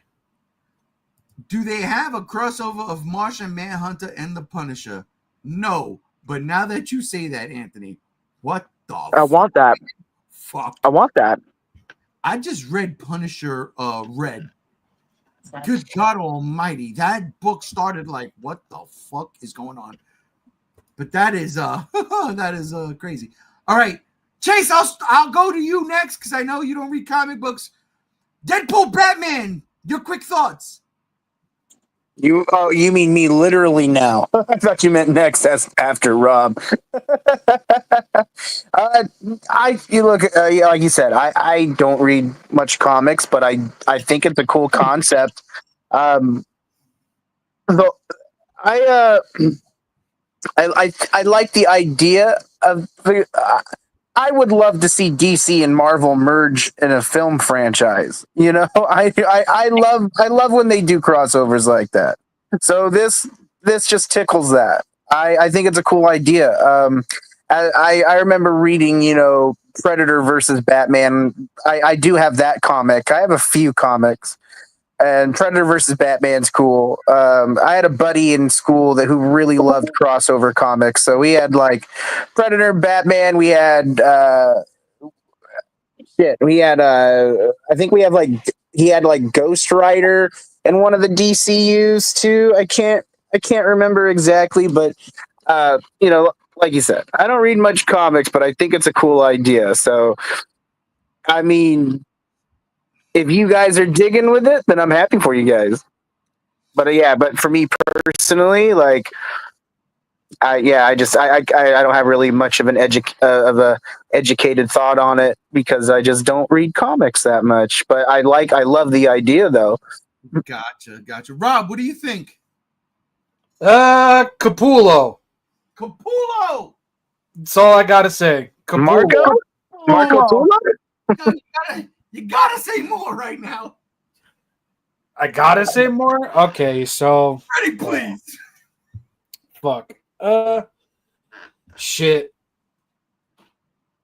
Do they have a crossover of Martian Manhunter and the Punisher? No. But now that you say that, Anthony, what the I want that. Fuck. I want that. I just read Punisher Red. Good God Almighty. That book started like, what the fuck is going on? But that is crazy. All right. Chase, I'll go to you next because I know you don't read comic books. Deadpool, Batman, your quick thoughts. You mean me literally now? I thought you meant next after Rob. You look like you said. I don't read much comics, but I think it's a cool concept. Though I like the idea of. I would love to see DC and Marvel merge in a film franchise. I love when they do crossovers like that. So this just tickles that. I think it's a cool idea. I remember reading, Predator versus Batman. I do have that comic. I have a few comics, and Predator versus Batman's cool. I had a buddy in school who really loved crossover comics. So we had like Predator, Batman. We had We had I think we have like he had like Ghost Rider and one of the DCUs too. I can't remember exactly, but like you said, I don't read much comics, but I think it's a cool idea. So, I mean, if you guys are digging with it, then I'm happy for you guys. But for me personally, like, I don't have really much of an educated thought on it because I just don't read comics that much. But I love the idea though. Gotcha. Rob, what do you think? Capullo. Capullo. That's all I gotta say. Capullo. Marco Polo? You gotta say more right now. I gotta say more? Okay, so Ready, please. Fuck. Shit.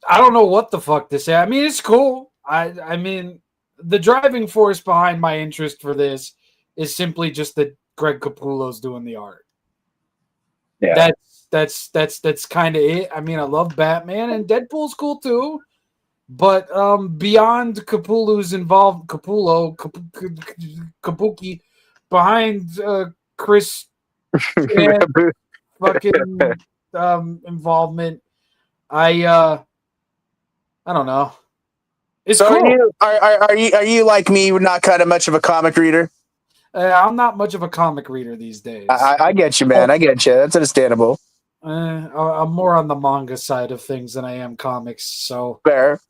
I don't know what the fuck to say. I mean, it's cool. I mean, the driving force behind my interest for this is simply just that Greg Capullo's doing the art. Yeah. That's kind of it. I mean, I love Batman and Deadpool's cool too. But beyond Kabuki behind Chris fucking involvement, I don't know. It's so cool. Are you like me, not kind of much of a comic reader? I'm not much of a comic reader these days. I get you, man. I get you. That's understandable. I'm more on the manga side of things than I am comics. So fair.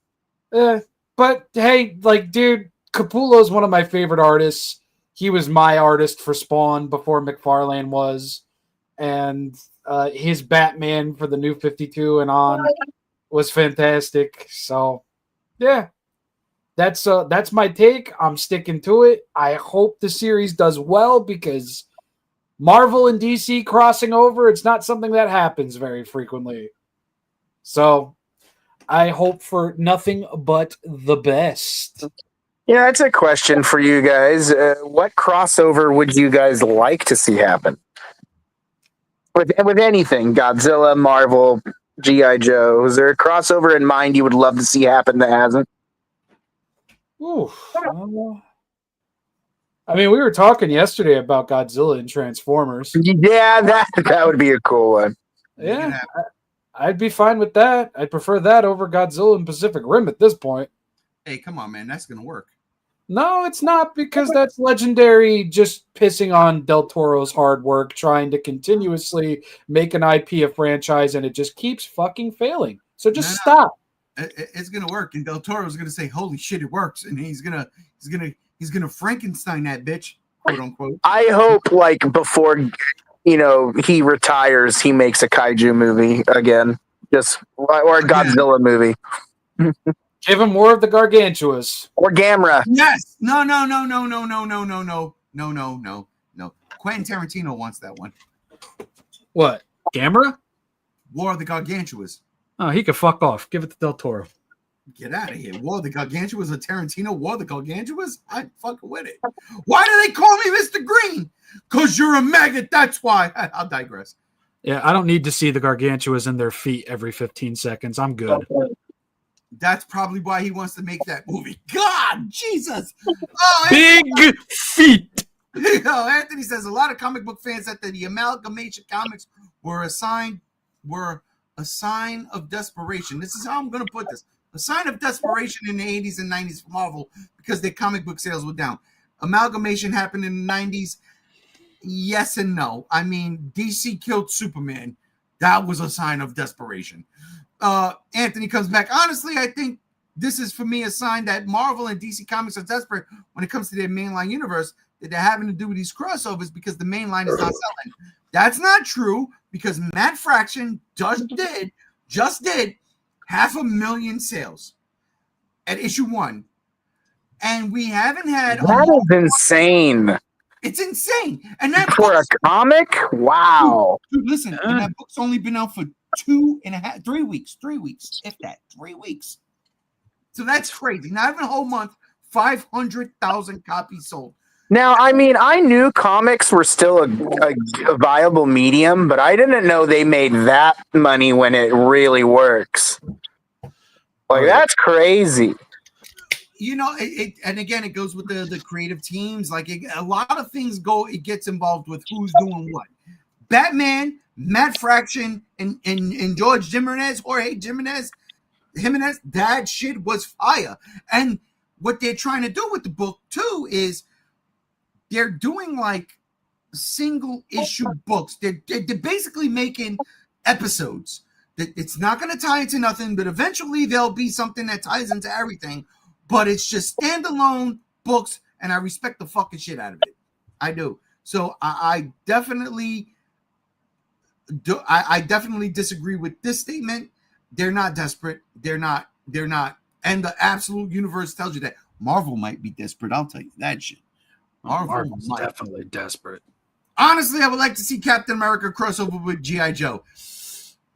But hey, like, dude, Capullo's one of my favorite artists. He was my artist for Spawn before McFarlane was, and his Batman for the New 52 and on was fantastic. So, yeah, that's my take. I'm sticking to it. I hope the series does well because Marvel and DC crossing over, it's not something that happens very frequently. So I hope for nothing but the best. Yeah, that's a question for you guys. What crossover would you guys like to see happen? With anything, Godzilla, Marvel, G.I. Joe, is there a crossover in mind you would love to see happen that hasn't? Ooh, I mean, we were talking yesterday about Godzilla and Transformers. Yeah, that would be a cool one. Yeah, I'd be fine with that. I'd prefer that over Godzilla and Pacific Rim at this point. Hey, come on, man. That's going to work. No, it's not, because that's Legendary just pissing on Del Toro's hard work, trying to continuously make an IP a franchise, and it just keeps fucking failing. So just stop. It's going to work, and Del Toro's going to say, "Holy shit, it works," and he's going to Frankenstein that bitch, quote unquote. I hope, like, before he retires, he makes a kaiju movie again, or a Godzilla movie. Give him more of the Gargantuas. Or Gamera. Yes. No. Quentin Tarantino wants that one. What? Gamera? War of the Gargantuas. Oh, he could fuck off. Give it to Del Toro. Get out of here. War of the Gargantuas or Tarantino? War of the Gargantuas? I'm fucking with it. Why do they call me Mr. Green? Because you're a maggot. That's why. I'll digress. Yeah, I don't need to see the Gargantuas in their feet every 15 seconds. I'm good. That's probably why he wants to make that movie. God, Jesus. Oh, Big feet. Anthony says a lot of comic book fans said that the amalgamation comics were a sign of desperation. This is how I'm going to put this. A sign of desperation in the 80s and 90s for Marvel because their comic book sales were down. Amalgamation happened in the 90s. Yes and no. I mean, DC killed Superman. That was a sign of desperation. Anthony comes back. Honestly, I think this is, for me, a sign that Marvel and DC Comics are desperate when it comes to their mainline universe, that they're having to do these crossovers because the mainline is not selling. That's not true, because Matt Fraction just did 500,000 sales at issue 1. And we haven't had... That is insane. It's insane. And that For a comic? Wow. dude, listen, and that book's only been out for 3 weeks, if that, 3 weeks. So that's crazy. Not even a whole month, 500,000 copies sold. Now, I mean, I knew comics were still a viable medium, but I didn't know they made that money when it really works. Like, that's crazy. You know, and again, it goes with the creative teams. Like, a lot of things it gets involved with who's doing what. Batman, Matt Fraction, and George Jimenez, Jorge Jimenez, that shit was fire. And what they're trying to do with the book, too, is they're doing like single issue books. They're basically making episodes. It's not going to tie into nothing, but eventually there'll be something that ties into everything. But it's just standalone books, and I respect the fucking shit out of it. I do. So I definitely disagree with this statement. They're not desperate. They're not. And the absolute universe tells you that. Marvel might be desperate. I'll tell you that shit. Marvel's definitely desperate. Honestly, I would like to see Captain America crossover with G.I. Joe.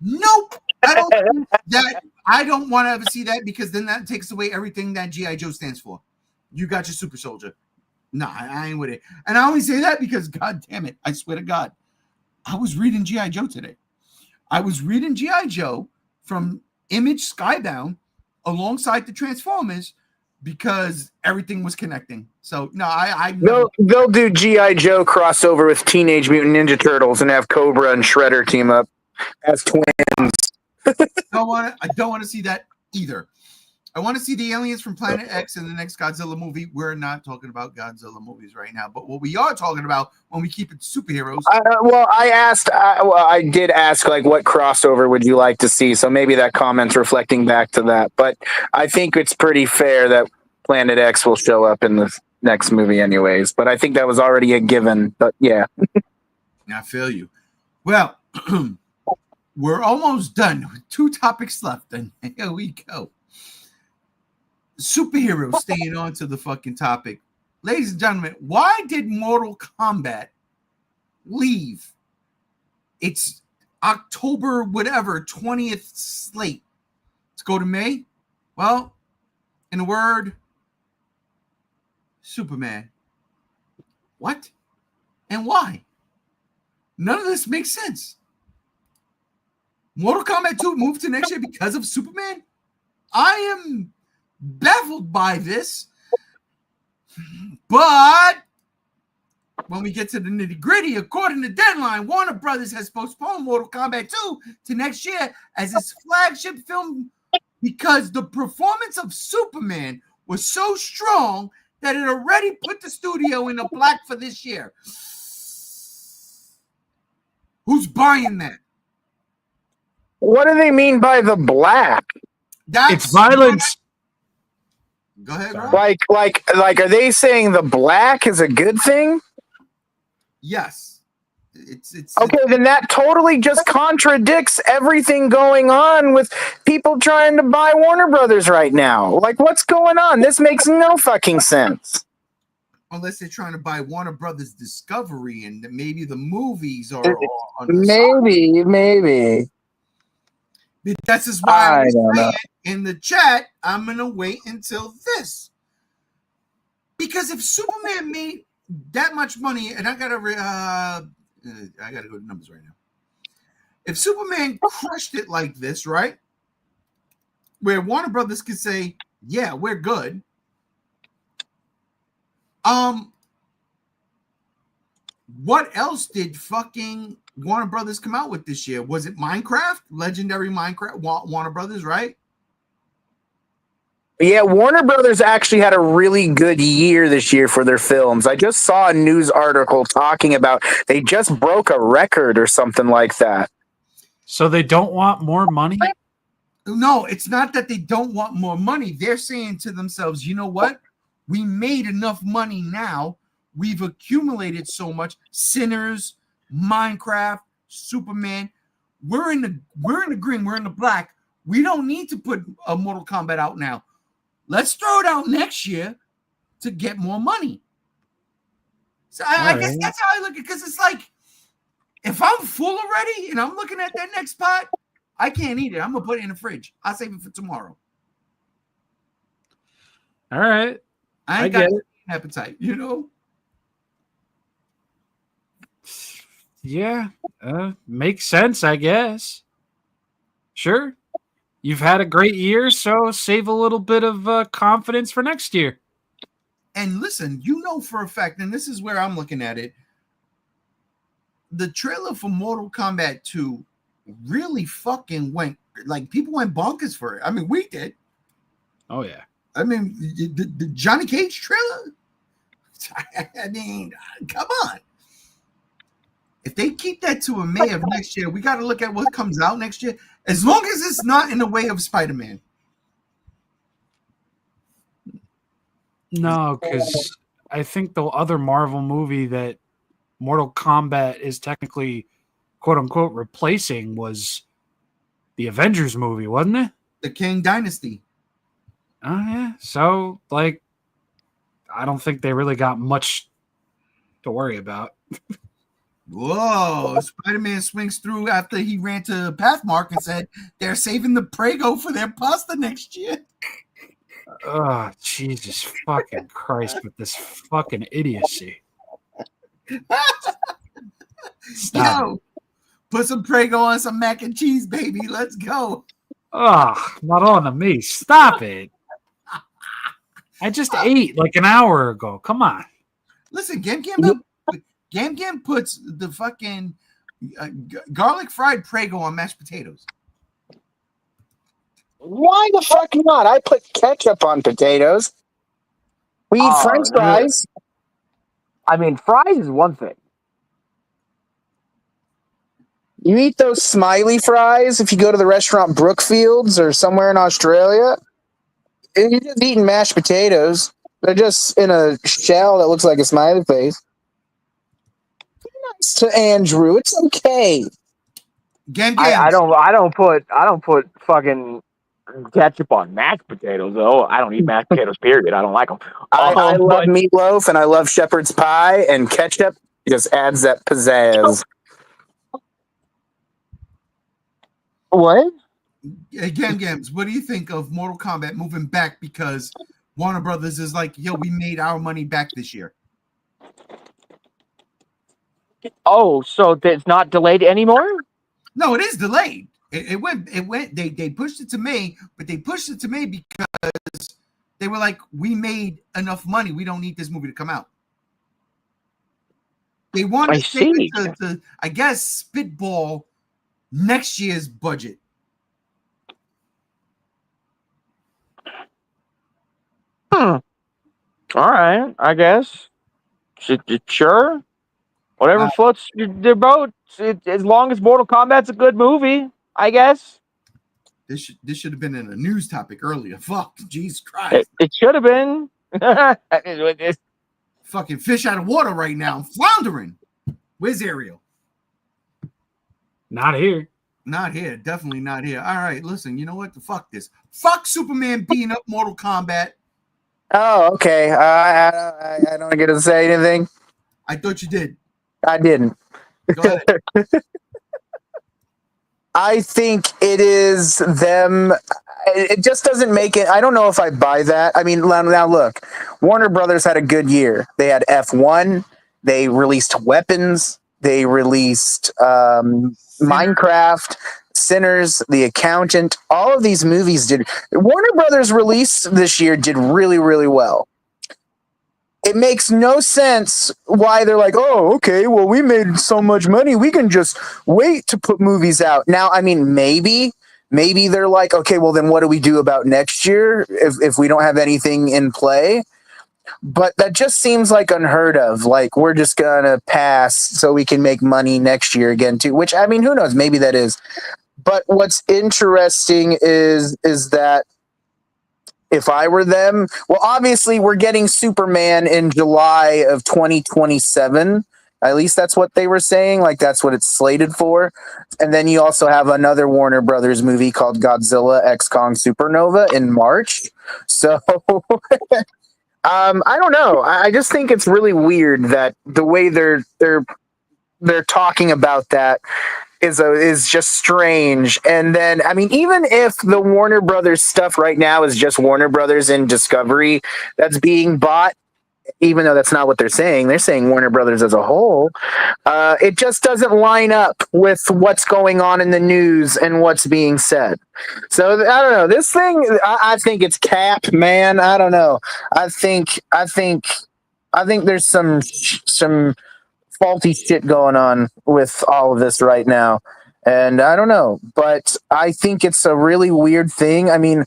Nope. I don't think that. I don't want to ever see that, because then that takes away everything that G.I. Joe stands for. You got your super soldier. No, I ain't with it. And I only say that because, God damn it, I swear to God, I was reading G.I. Joe today. I was reading G.I. Joe from Image Skybound alongside the Transformers, because everything was connecting. So no, they'll do G.I. Joe crossover with Teenage Mutant Ninja Turtles and have Cobra and Shredder team up as twins. I don't want to see that either. I want to see the aliens from Planet X in the next Godzilla movie. We're not talking about Godzilla movies right now, but what we are talking about, when we keep it superheroes. I did ask, like, what crossover would you like to see? So maybe that comment's reflecting back to that. But I think it's pretty fair that Planet X will show up in the next movie anyways. But I think that was already a given. But yeah. I feel you. Well, we're almost done with 2 topics left, and here we go. Superheroes, staying on to the fucking topic. Ladies and gentlemen, why did Mortal Kombat leave its October whatever 20th slate? Let's go to May. Well, in a word, Superman. What? And why? None of this makes sense. Mortal Kombat 2 moved to next year because of Superman? I am baffled by this, but when we get to the nitty-gritty, according to Deadline, Warner Brothers has postponed Mortal Kombat 2 to next year as its flagship film, because the performance of Superman was so strong that it already put the studio in the black for this year. Who's buying that? What do they mean by the black? It's violence. Go ahead, bro. Like, are they saying the black is a good thing? Yes. It's okay. Then that totally just contradicts everything going on with people trying to buy Warner Brothers right now. Like, what's going on? This makes no fucking sense. Unless they're trying to buy Warner Brothers Discovery, and maybe the movies are maybe. That's just why I was saying in the chat, I'm going to wait until this. Because if Superman made that much money, and I got to go to numbers right now. If Superman crushed it like this, right? Where Warner Brothers could say, yeah, we're good. What else did fucking Warner Brothers come out with this year? Was it Minecraft? Legendary Minecraft? Warner Brothers, right? Yeah, Warner Brothers actually had a really good year this year for their films. I just saw a news article talking about they just broke a record or something like that. So they don't want more money? No, it's not that they don't want more money. They're saying to themselves, you know what? We made enough money now. We've accumulated so much. Sinners, Minecraft, Superman. We're in the green. We're in the black. We don't need to put a Mortal Kombat out now. Let's throw it out next year to get more money. So I guess that's how I look at it, because it's like, if I'm full already and I'm looking at that next pot, I can't eat it. I'm gonna put it in the fridge. I'll save it for tomorrow. All right. I ain't got an appetite, you know? Yeah. Makes sense, I guess. Sure. You've had a great year, so save a little bit of confidence for next year. And listen, you know for a fact, and this is where I'm looking at it, the trailer for Mortal Kombat 2 really fucking went, like, people went bonkers for it. I mean, we did. Oh, yeah. I mean, the Johnny Cage trailer? I mean, come on. If they keep that to a May of next year, we got to look at what comes out next year. As long as it's not in the way of Spider-Man. No, because I think the other Marvel movie that Mortal Kombat is technically, quote unquote, replacing was the Avengers movie, wasn't it? The Kang Dynasty. Oh, yeah. So, like, I don't think they really got much to worry about. Whoa, Spider-Man swings through after he ran to Pathmark and said they're saving the Prego for their pasta next year. Oh, Jesus fucking Christ, with this fucking idiocy. Yo, put some Prego on some mac and cheese, baby. Let's go. Oh, not on to me. Stop it. I just ate like an hour ago. Come on. Listen, Gam Gam puts the fucking garlic fried Prego on mashed potatoes. Why the fuck not? I put ketchup on potatoes. We eat French fries. I mean, fries is one thing. You eat those smiley fries if you go to the restaurant Brookfields or somewhere in Australia. You're just eating mashed potatoes. They're just in a shell that looks like a smiley face. Nice to Andrew. It's okay. I don't put fucking ketchup on mashed potatoes though. I don't eat mashed potatoes. Period. I don't like them. I love meatloaf and I love shepherd's pie, and ketchup just adds that pizzazz. What? Gams, what do you think of Mortal Kombat moving back because Warner Brothers is like, yo, we made our money back this year? Oh, so it's not delayed anymore? No, it is delayed. It went. They pushed it to May, but they pushed it to May because they were like, we made enough money. We don't need this movie to come out. They wanted to, I guess, spitball next year's budget. All right, I guess. Sure. Whatever floats their boat. As long as Mortal Kombat's a good movie, I guess. This should have been in a news topic earlier. Fuck, Jesus Christ. It should have been. Fucking fish out of water right now. I'm floundering. Where's Ariel? Not here. Not here. Definitely not here. All right, listen, you know what? Fuck this. Fuck Superman beating up Mortal Kombat. Oh, okay. I don't get to say anything. I thought you did. I didn't. Go ahead. I think it is them. It just doesn't make it. I don't know if I buy that. I mean, now look, Warner Brothers had a good year. They had F1. They released Weapons. They released Minecraft, Sinners, The Accountant. All of these movies did. Warner Brothers release this year did really, really well. It makes no sense why they're like, oh, okay, well, we made so much money, we can just wait to put movies out. Now, I mean, maybe they're like, okay, well, then what do we do about next year if we don't have anything in play? But that just seems like unheard of. Like, we're just going to pass so we can make money next year again, too, which, I mean, who knows? Maybe that is. But what's interesting is that if I were them, well, obviously we're getting Superman in July of 2027. At least that's what they were saying. Like, that's what it's slated for. And then you also have another Warner Brothers movie called Godzilla X Kong Supernova in March. So I don't know. I just think it's really weird that the way they're talking about that is just strange. And then, I mean, even if the Warner Brothers stuff right now is just Warner Brothers and Discovery that's being bought, even though that's not what they're saying Warner Brothers as a whole, it just doesn't line up with what's going on in the news and what's being said. So I don't know. This thing, I think it's cap, man. I don't know. I think there's some faulty shit going on with all of this right now. And I don't know, but I think it's a really weird thing. I mean,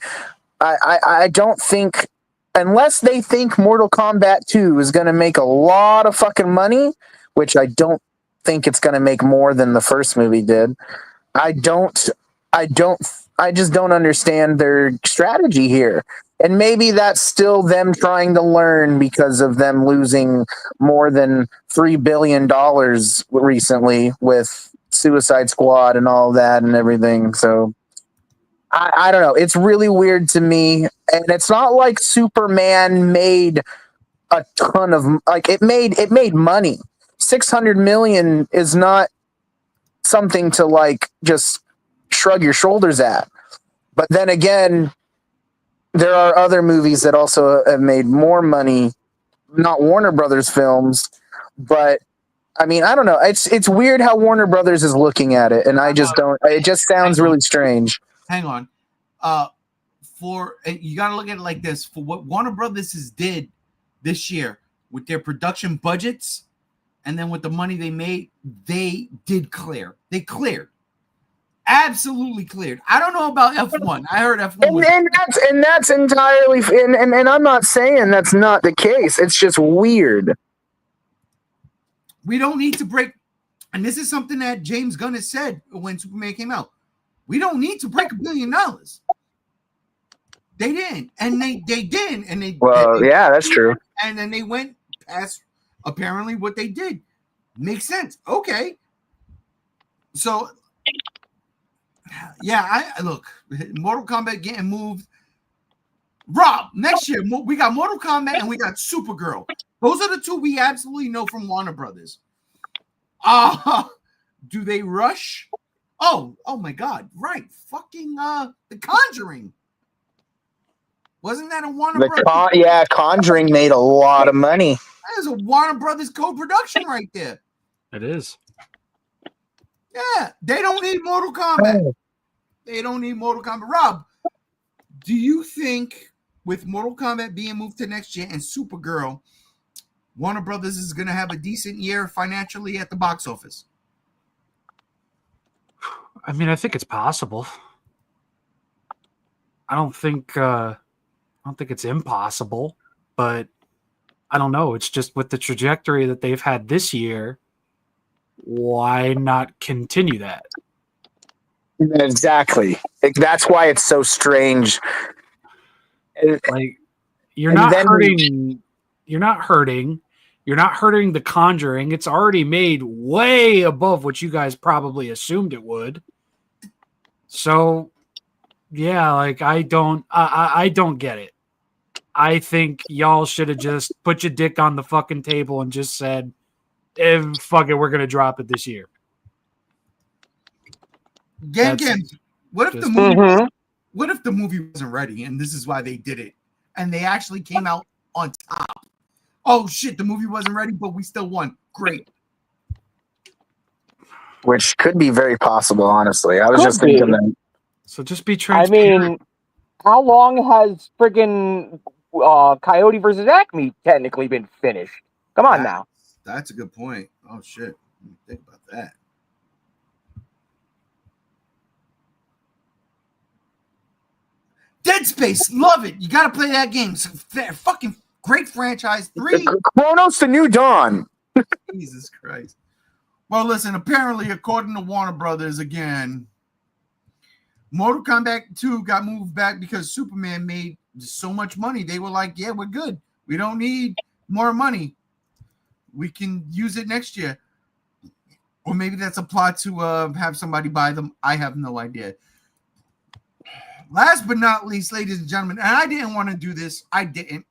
I don't think, unless they think Mortal Kombat 2 is going to make a lot of fucking money, which I don't think it's going to make more than the first movie did. I just don't understand their strategy here. And maybe that's still them trying to learn because of them losing more than $3 billion recently with Suicide Squad and all that and everything. So I don't know. It's really weird to me. And it's not like Superman made a ton of, like, it made money. 600 million is not something to like just shrug your shoulders at. But then again, there are other movies that also have made more money, not Warner Brothers films, but I mean, I don't know. It's weird how Warner Brothers is looking at it, and I just don't. It just sounds really strange. Hang on. You got to look at it like this. For what Warner Brothers did this year with their production budgets, and then with the money they made, they did clear. They cleared. Absolutely cleared. I don't know about F1. I heard F1. And that's entirely. And I'm not saying that's not the case. It's just weird. We don't need to break. And this is something that James Gunn has said when Superman came out. We don't need to break $1 billion. They didn't, and they didn't, and they. Well, yeah, that's true. And then they went past apparently what they did. Makes sense. Okay. So, yeah, I look. Mortal Kombat getting moved. Rob, next year we got Mortal Kombat and we got Supergirl. Those are the two we absolutely know from Warner Brothers. Do they rush? Oh my God! Right, fucking The Conjuring. Wasn't that a Warner Brothers? Yeah, Conjuring made a lot of money. That is a Warner Brothers co-production right there. It is. Yeah, they don't need Mortal Kombat. They don't need Mortal Kombat. Rob, do you think with Mortal Kombat being moved to next year and Supergirl, Warner Brothers is going to have a decent year financially at the box office? I mean, I think it's possible. I don't think it's impossible, but I don't know. It's just with the trajectory that they've had this year, why not continue that? Exactly. That's why it's so strange. Like you're not hurting The Conjuring. It's already made way above what you guys probably assumed it would. So yeah, like I don't get it. I think y'all should have just put your dick on the fucking table and just said, fuck it, we're gonna drop it this year. Again, what if the movie wasn't ready and this is why they did it and they actually came out on top? Oh shit, the movie wasn't ready, but we still won. Great. Which could be very possible, honestly. I was just thinking that. So just be transparent. I mean, how long has friggin' Coyote versus Acme technically been finished? Come on now. That's a good point. Oh shit. Let me think about that. Dead Space, love it. You got to play that game. It's a fucking great franchise. 3. Chronos: The New Dawn. Jesus Christ. Well, listen, apparently, according to Warner Brothers, again, Mortal Kombat 2 got moved back because Superman made so much money. They were like, yeah, we're good. We don't need more money. We can use it next year. Or maybe that's a plot to have somebody buy them. I have no idea. Last but not least, ladies and gentlemen, and I didn't want to do this. I didn't.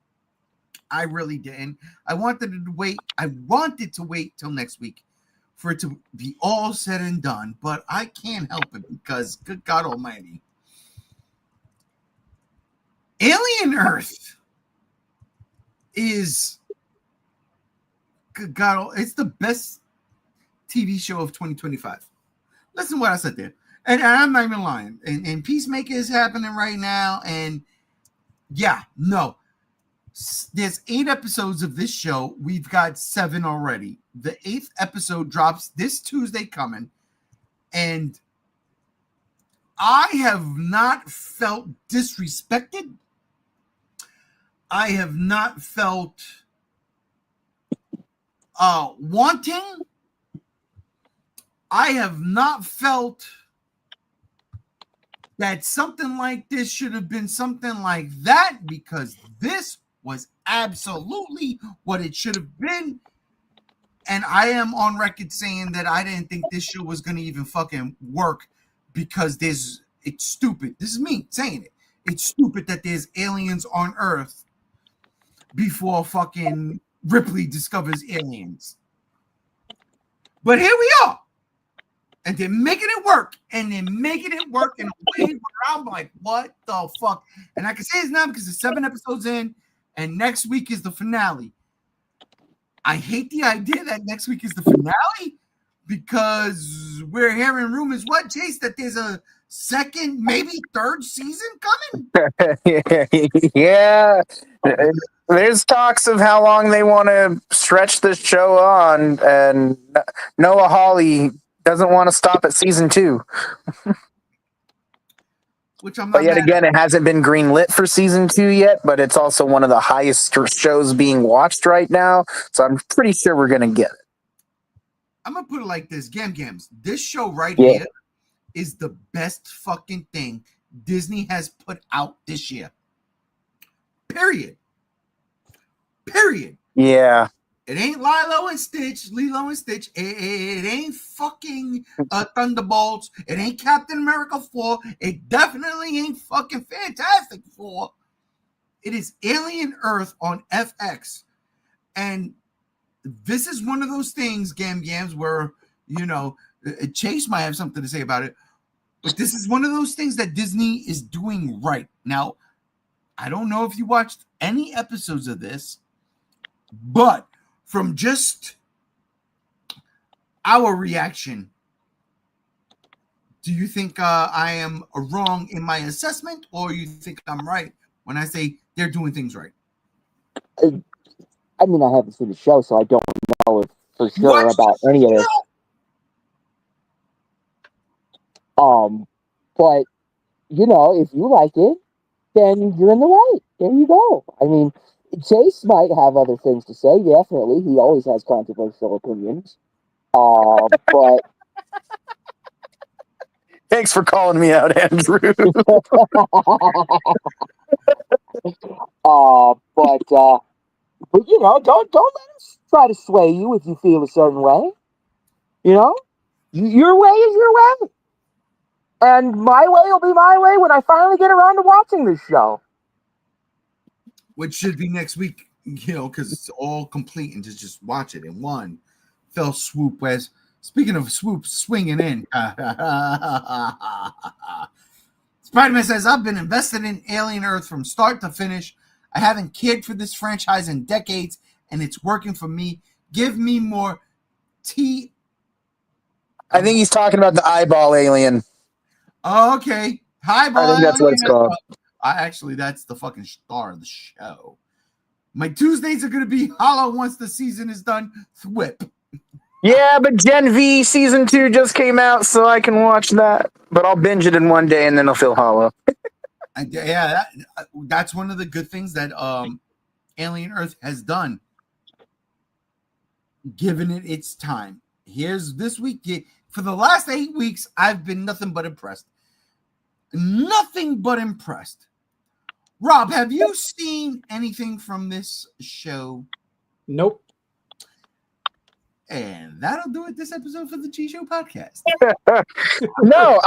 I really didn't. I wanted to wait. I wanted to wait till next week for it to be all said and done, but I can't help it because, good God Almighty, Alien Earth is, good God, it's the best TV show of 2025. Listen to what I said there. And I'm not even lying. And Peacemaker is happening right now. And yeah, no. There's 8 episodes of this show. We've got 7 already. The 8th episode drops this Tuesday coming. And I have not felt disrespected. I have not felt wanting. I have not felt that something like this should have been something like that, because this was absolutely what it should have been. And I am on record saying that I didn't think this show was going to even fucking work because it's stupid. This is me saying it. It's stupid that there's aliens on Earth before fucking Ripley discovers aliens. But here we are. And they're making it work. And they're making it work in a way where I'm like, what the fuck? And I can say it's now because it's 7 episodes in, and next week is the finale. I hate the idea that next week is the finale because we're hearing rumors, what, Chase, that there's a second, maybe third season coming? Yeah. There's talks of how long they want to stretch this show on, and Noah Hawley doesn't want to stop at season 2. Which I'm not but yet again, it hasn't been greenlit for season 2 yet, but it's also one of the highest shows being watched right now. So I'm pretty sure we're going to get it. I'm going to put it like this. Gams. This show right here is the best fucking thing Disney has put out this year. Period. Yeah. It ain't Lilo and Stitch. It ain't fucking Thunderbolts. It ain't Captain America 4. It definitely ain't fucking Fantastic Four. It is Alien Earth on FX. And this is one of those things, Gams, where, you know, Chase might have something to say about it. But this is one of those things that Disney is doing right. Now, I don't know if you watched any episodes of this, but from just our reaction, do you think I am wrong in my assessment, or you think I'm right when I say they're doing things right? I mean, I haven't seen the show, so I don't know for sure about any of it. But, you know, if you like it, then you're in the right. There you go. I mean, Chase might have other things to say, definitely. He always has controversial opinions. But thanks for calling me out, Andrew. But you know, don't let us try to sway you if you feel a certain way. You know, your way is your way, and my way will be my way when I finally get around to watching this show, which should be next week. You know, because it's all complete, and just watch it in one fell swoop. As speaking of swoops, swinging in. Spider-Man says, I've been invested in Alien Earth from start to finish. I haven't cared for this franchise in decades, and it's working for me. Give me more tea. I think he's talking about the eyeball alien. Oh, okay. Highball. I think that's what it's called. Actually, that's the fucking star of the show. My Tuesdays are going to be hollow once the season is done. Thwip. Yeah, but Gen V season 2 just came out, so I can watch that. But I'll binge it in one day, and then it'll feel hollow. Yeah, that's one of the good things that Alien Earth has done, given it its time. Here's this week. For the last 8 weeks, I've been nothing but impressed. Rob, have you seen anything from this show? Nope. And that'll do it this episode for the G Show podcast. No,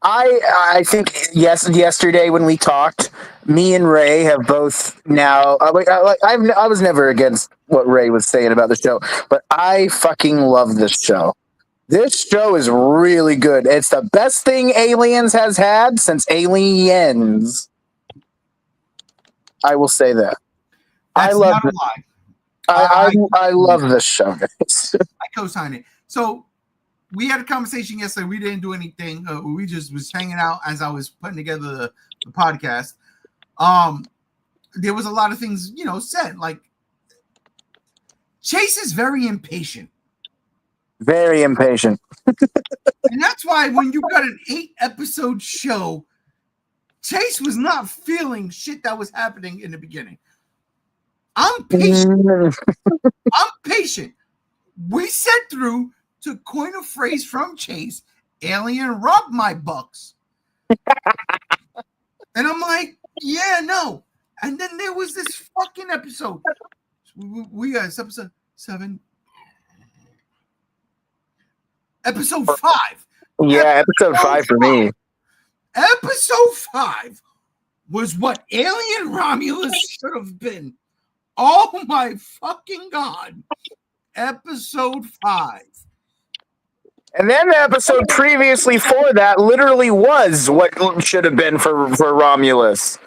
I think yesterday when we talked, me and Ray have both now. I was never against what Ray was saying about the show, but I fucking love this show. This show is really good. It's the best thing Aliens has had since Aliens. I will say that. That's I love not a it. lie. I love this show, guys. I co-sign it. So we had a conversation yesterday. We didn't do anything. We just was hanging out as I was putting together the podcast. There was a lot of things, said. Like Chase is very impatient. Very impatient. And that's why when you got an 8-episode show, Chase was not feeling shit that was happening in the beginning. I'm patient. I'm patient. We said through, to coin a phrase from Chase, Alien robbed my bucks. And I'm like, yeah, no. And then there was this fucking episode. We got episode 7. Episode 5. Yeah, episode 5 for me. Episode 5 was what Alien Romulus should have been. Oh my fucking God. Episode 5. And then the episode previously for that literally was what should have been for Romulus.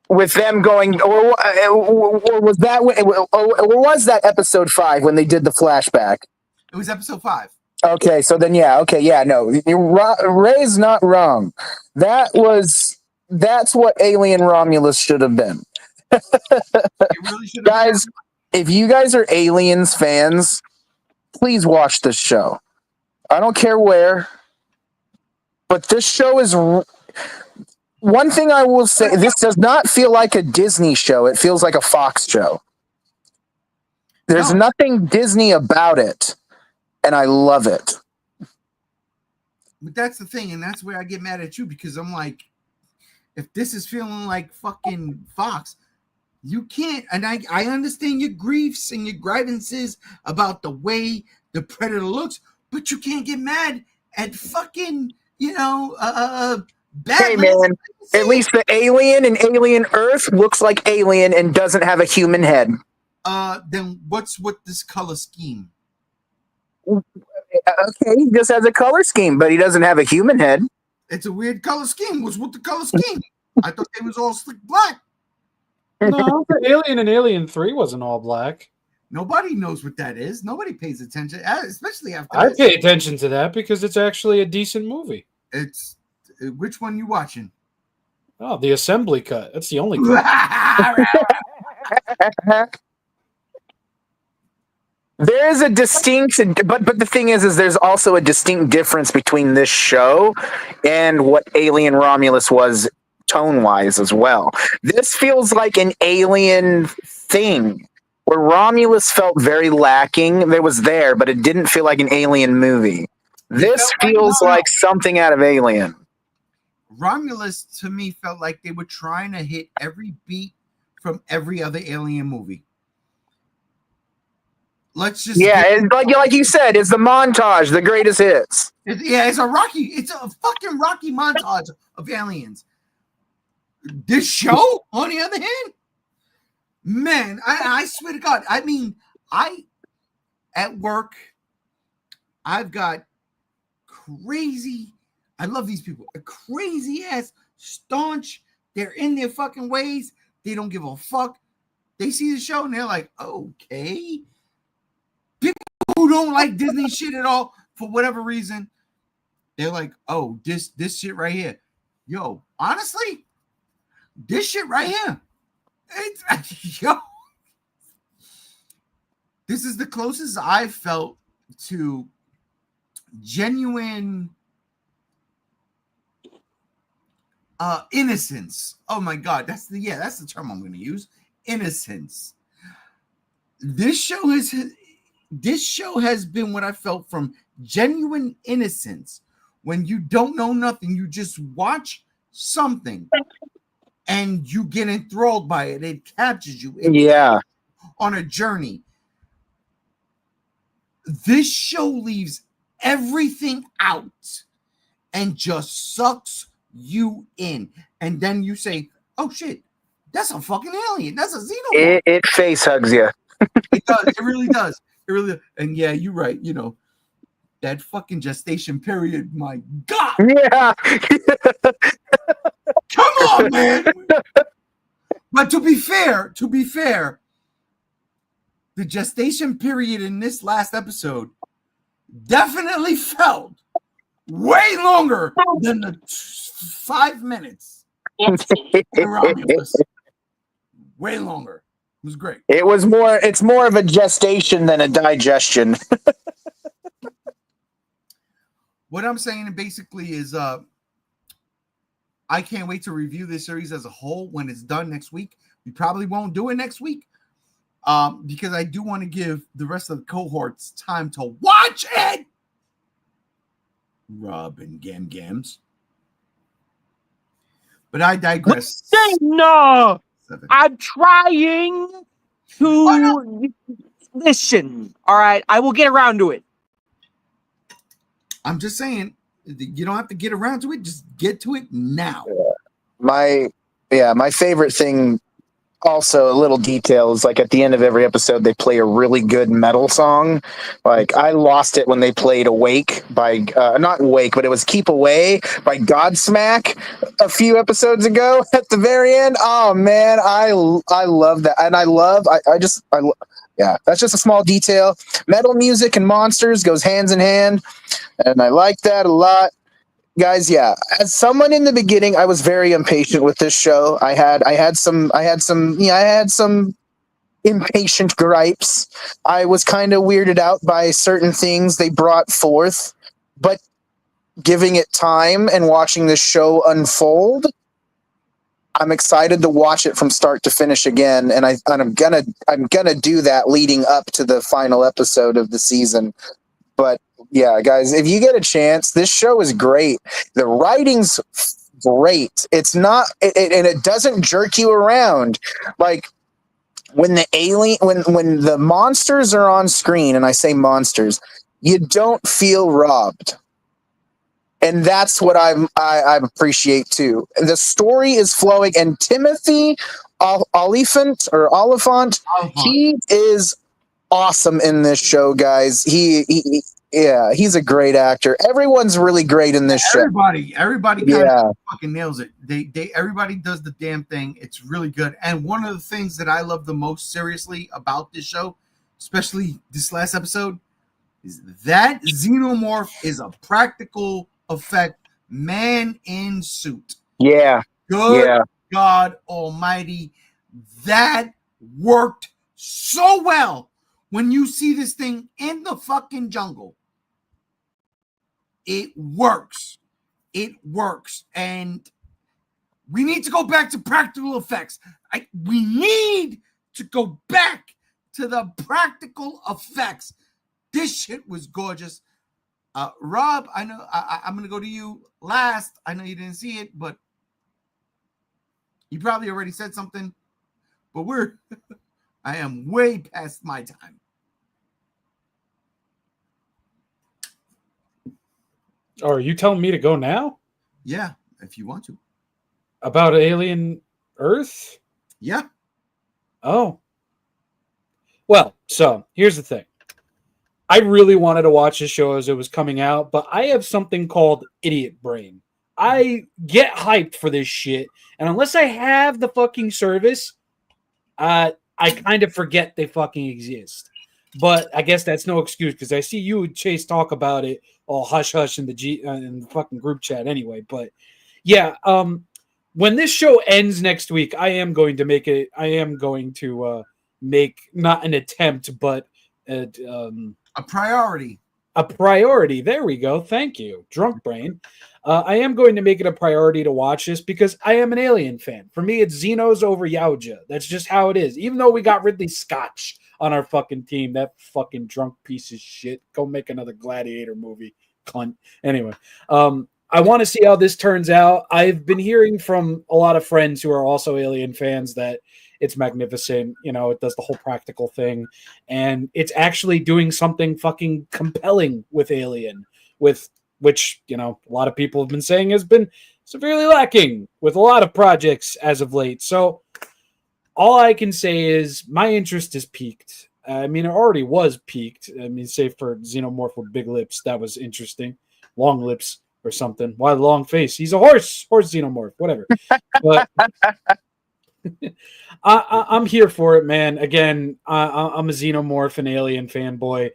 With them going, or was that, or was that episode 5 when they did the flashback? It was episode 5. Okay, so then no, Ray's not wrong. That's what Alien Romulus should have been. Really guys, if you guys are Aliens fans, please watch this show. I don't care where, but this show is. One thing I will say: this does not feel like a Disney show. It feels like a Fox show. There's nothing Disney about it, and I love it. But that's the thing, and that's where I get mad at you, because I'm like, if this is feeling like fucking Fox, you can't. And I understand your griefs and your grievances about the way the Predator looks, but you can't get mad at fucking, Batman. Hey man, at least the alien in Alien Earth looks like Alien and doesn't have a human head. Then what's with this color scheme? Okay, he just has a color scheme, but he doesn't have a human head. It's a weird color scheme. What's with the color scheme? I thought they was all slick black. No, the Alien in Alien 3 wasn't all black. Nobody knows what that is. Nobody pays attention, especially after I this. pay attention to that because it's actually a decent movie. It's which one you watching? Oh, the assembly cut. That's the only cut. There is a distinct, but the thing is there's also a distinct difference between this show and what Alien Romulus was tone-wise as well. This feels like an Alien thing, where Romulus felt very lacking. It was there, but it didn't feel like an Alien movie. This feels like something out of Alien. Romulus, to me, felt like they were trying to hit every beat from every other Alien movie. Let's just like you said, it's the montage, the greatest hits. It's a fucking Rocky montage of aliens. This show, on the other hand, man, I swear to God, I mean, at work, I've got crazy. I love these people. A crazy ass, staunch. They're in their fucking ways. They don't give a fuck. They see the show and they're like, okay. People who don't like Disney shit at all, for whatever reason, they're like, oh, this shit right here. Yo, honestly, this shit right here. This is the closest I've felt to genuine innocence. Oh my God, that's the term I'm going to use. Innocence. This show has been what I felt from genuine innocence. When you don't know nothing, you just watch something and you get enthralled by it. It captures you. On a journey. This show leaves everything out and just sucks you in. And then you say, oh shit, that's a fucking alien. That's a xenomorph. It face hugs you. It does. It really does. It really. And yeah, you're right. You know, that fucking gestation period. My God. Yeah. Come on, man. But to be fair, the gestation period in this last episode definitely felt way longer than the 5 minutes in Romulus. Way longer. It was great. It's more of a gestation than a digestion. What I'm saying basically is I can't wait to review this series as a whole when it's done next week. We probably won't do it next week because I do want to give the rest of the cohorts time to watch it. Rob and Gams. But I digress. No, I'm trying to listen. All right, I will get around to it. I'm just saying, you don't have to get around to it. Just get to it now. My favorite thing, also a little detail, is like at the end of every episode they play a really good metal song. Like I lost it when they played Awake by not Awake, but it was Keep Away by Godsmack a few episodes ago at the very end. Oh man, I love that. And yeah, that's just a small detail. Metal music and monsters goes hands in hand, and I like that a lot. Guys, yeah. As someone in the beginning, I was very impatient with this show. I had some impatient gripes. I was kind of weirded out by certain things they brought forth, but giving it time and watching this show unfold, I'm excited to watch it from start to finish again, and I'm gonna do that leading up to the final episode of the season. But yeah, guys, if you get a chance, this show is great. The writing's great. It's not, and it doesn't jerk you around. Like when when the monsters are on screen, and I say monsters, you don't feel robbed. And that's what I appreciate too. The story is flowing, and Timothy Oliphant, he is awesome in this show, guys. He's a great actor. Everyone's really great in this show. Everybody kind of fucking nails it. Everybody does the damn thing. It's really good. And one of the things that I love the most seriously about this show, especially this last episode, is that xenomorph is a practical effect man in suit. Yeah. Good God Almighty. That worked so well. When you see this thing in the fucking jungle, it works. It works. And we need to go back to practical effects. We need to go back to the practical effects. This shit was gorgeous. Rob, I know I'm going to go to you last. I know you didn't see it, but you probably already said something. But I am way past my time. Oh, are you telling me to go now? Yeah, if you want to. About Alien Earth? Yeah. Oh. Well, so here's the thing. I really wanted to watch this show as it was coming out, but I have something called idiot brain. I get hyped for this shit, and unless I have the fucking service, I kind of forget they fucking exist. But I guess that's no excuse because I see you and Chase talk about it all hush hush in the fucking group chat anyway. But yeah, when this show ends next week, I am going to make not an attempt, but a priority. A priority. There we go. Thank you, drunk brain. I am going to make it a priority to watch this because I am an Alien fan. For me, it's Xenos over Yaoja. That's just how it is. Even though we got Ridley Scotch on our fucking team, that fucking drunk piece of shit. Go make another Gladiator movie, cunt. Anyway, I want to see how this turns out. I've been hearing from a lot of friends who are also Alien fans that it's magnificent. You know, it does the whole practical thing, and it's actually doing something fucking compelling with Alien, with which, a lot of people have been saying has been severely lacking with a lot of projects as of late. So all I can say is my interest is peaked. I mean, it already was peaked. I mean, save for Xenomorph with big lips. That was interesting. Long lips or something. Why the long face? He's a horse Xenomorph, whatever. But I'm here for it, man. Again, I'm a Xenomorph and Alien fanboy.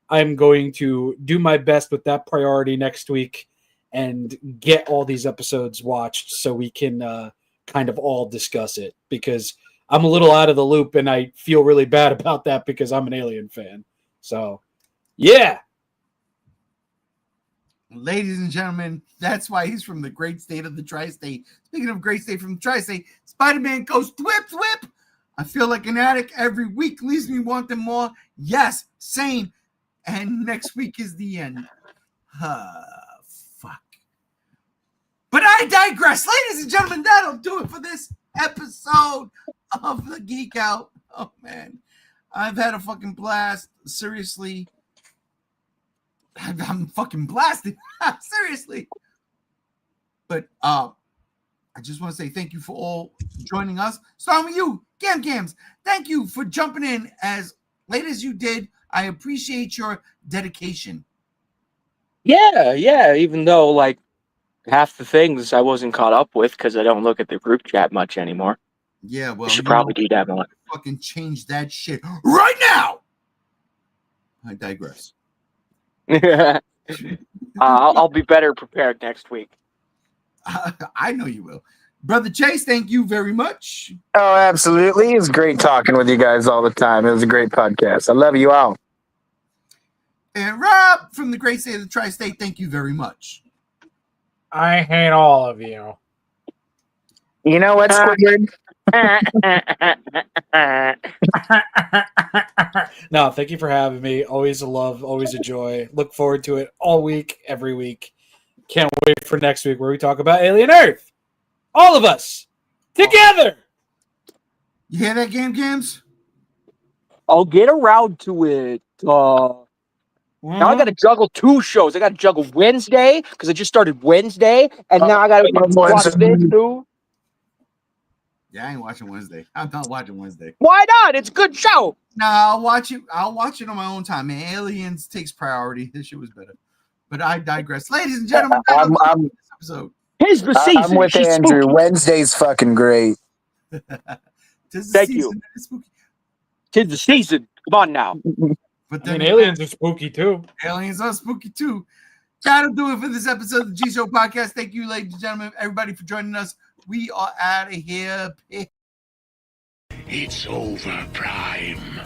I'm going to do my best with that priority next week and get all these episodes watched so we can kind of all discuss it, because I'm a little out of the loop and I feel really bad about that because I'm an Alien fan. So, yeah. Ladies and gentlemen, that's why he's from the great state of the tri-state. Speaking of great state from the tri-state, Spider-Man goes thwip, thwip. I feel like an addict every week. Leaves me wanting more. Yes, same. And next week is the end. Fuck. But I digress. Ladies and gentlemen, that'll do it for this episode of the Geek Out. Oh, man. I've had a fucking blast. Seriously. I'm fucking blasted. Seriously. But I just want to say thank you for all joining us. Starting with you, Gams. Thank you for jumping in as late as you did. I appreciate your dedication. Yeah. Even though, like, half the things I wasn't caught up with because I don't look at the group chat much anymore. Yeah, well, I should probably do that more. Fucking change that shit right now. I digress. I'll be better prepared next week. I know you will. Brother Chase, thank you very much. Oh, absolutely. It's great talking with you guys all the time. It was a great podcast. I love you all. And Rob from the great state of the tri-state, thank you very much. I hate all of you. You know what, Squidward? No, thank you for having me. Always a love, always a joy. Look forward to it all week, every week. Can't wait for next week where we talk about Alien Earth. All of us together. You hear that, Gams? I'll get around to it. Now I got to juggle 2 shows. I got to juggle Wednesday because I just started Wednesday, and now I got to watch this too. Yeah, I ain't watching Wednesday. I'm not watching Wednesday. Why not? It's a good show. No, I'll watch it. I'll watch it on my own time, man. Aliens takes priority. This shit was better. But I digress. Ladies and gentlemen, I'm this episode. Tis the season. I'm with She's Andrew. spooky. Wednesday's fucking great. Thank you. Tis the season. Come on now. But I mean, aliens are spooky too. Aliens are spooky too. That'll do it for this episode of the G Show Podcast. Thank you, ladies and gentlemen, everybody for joining us. We are out of here. It's over, Prime.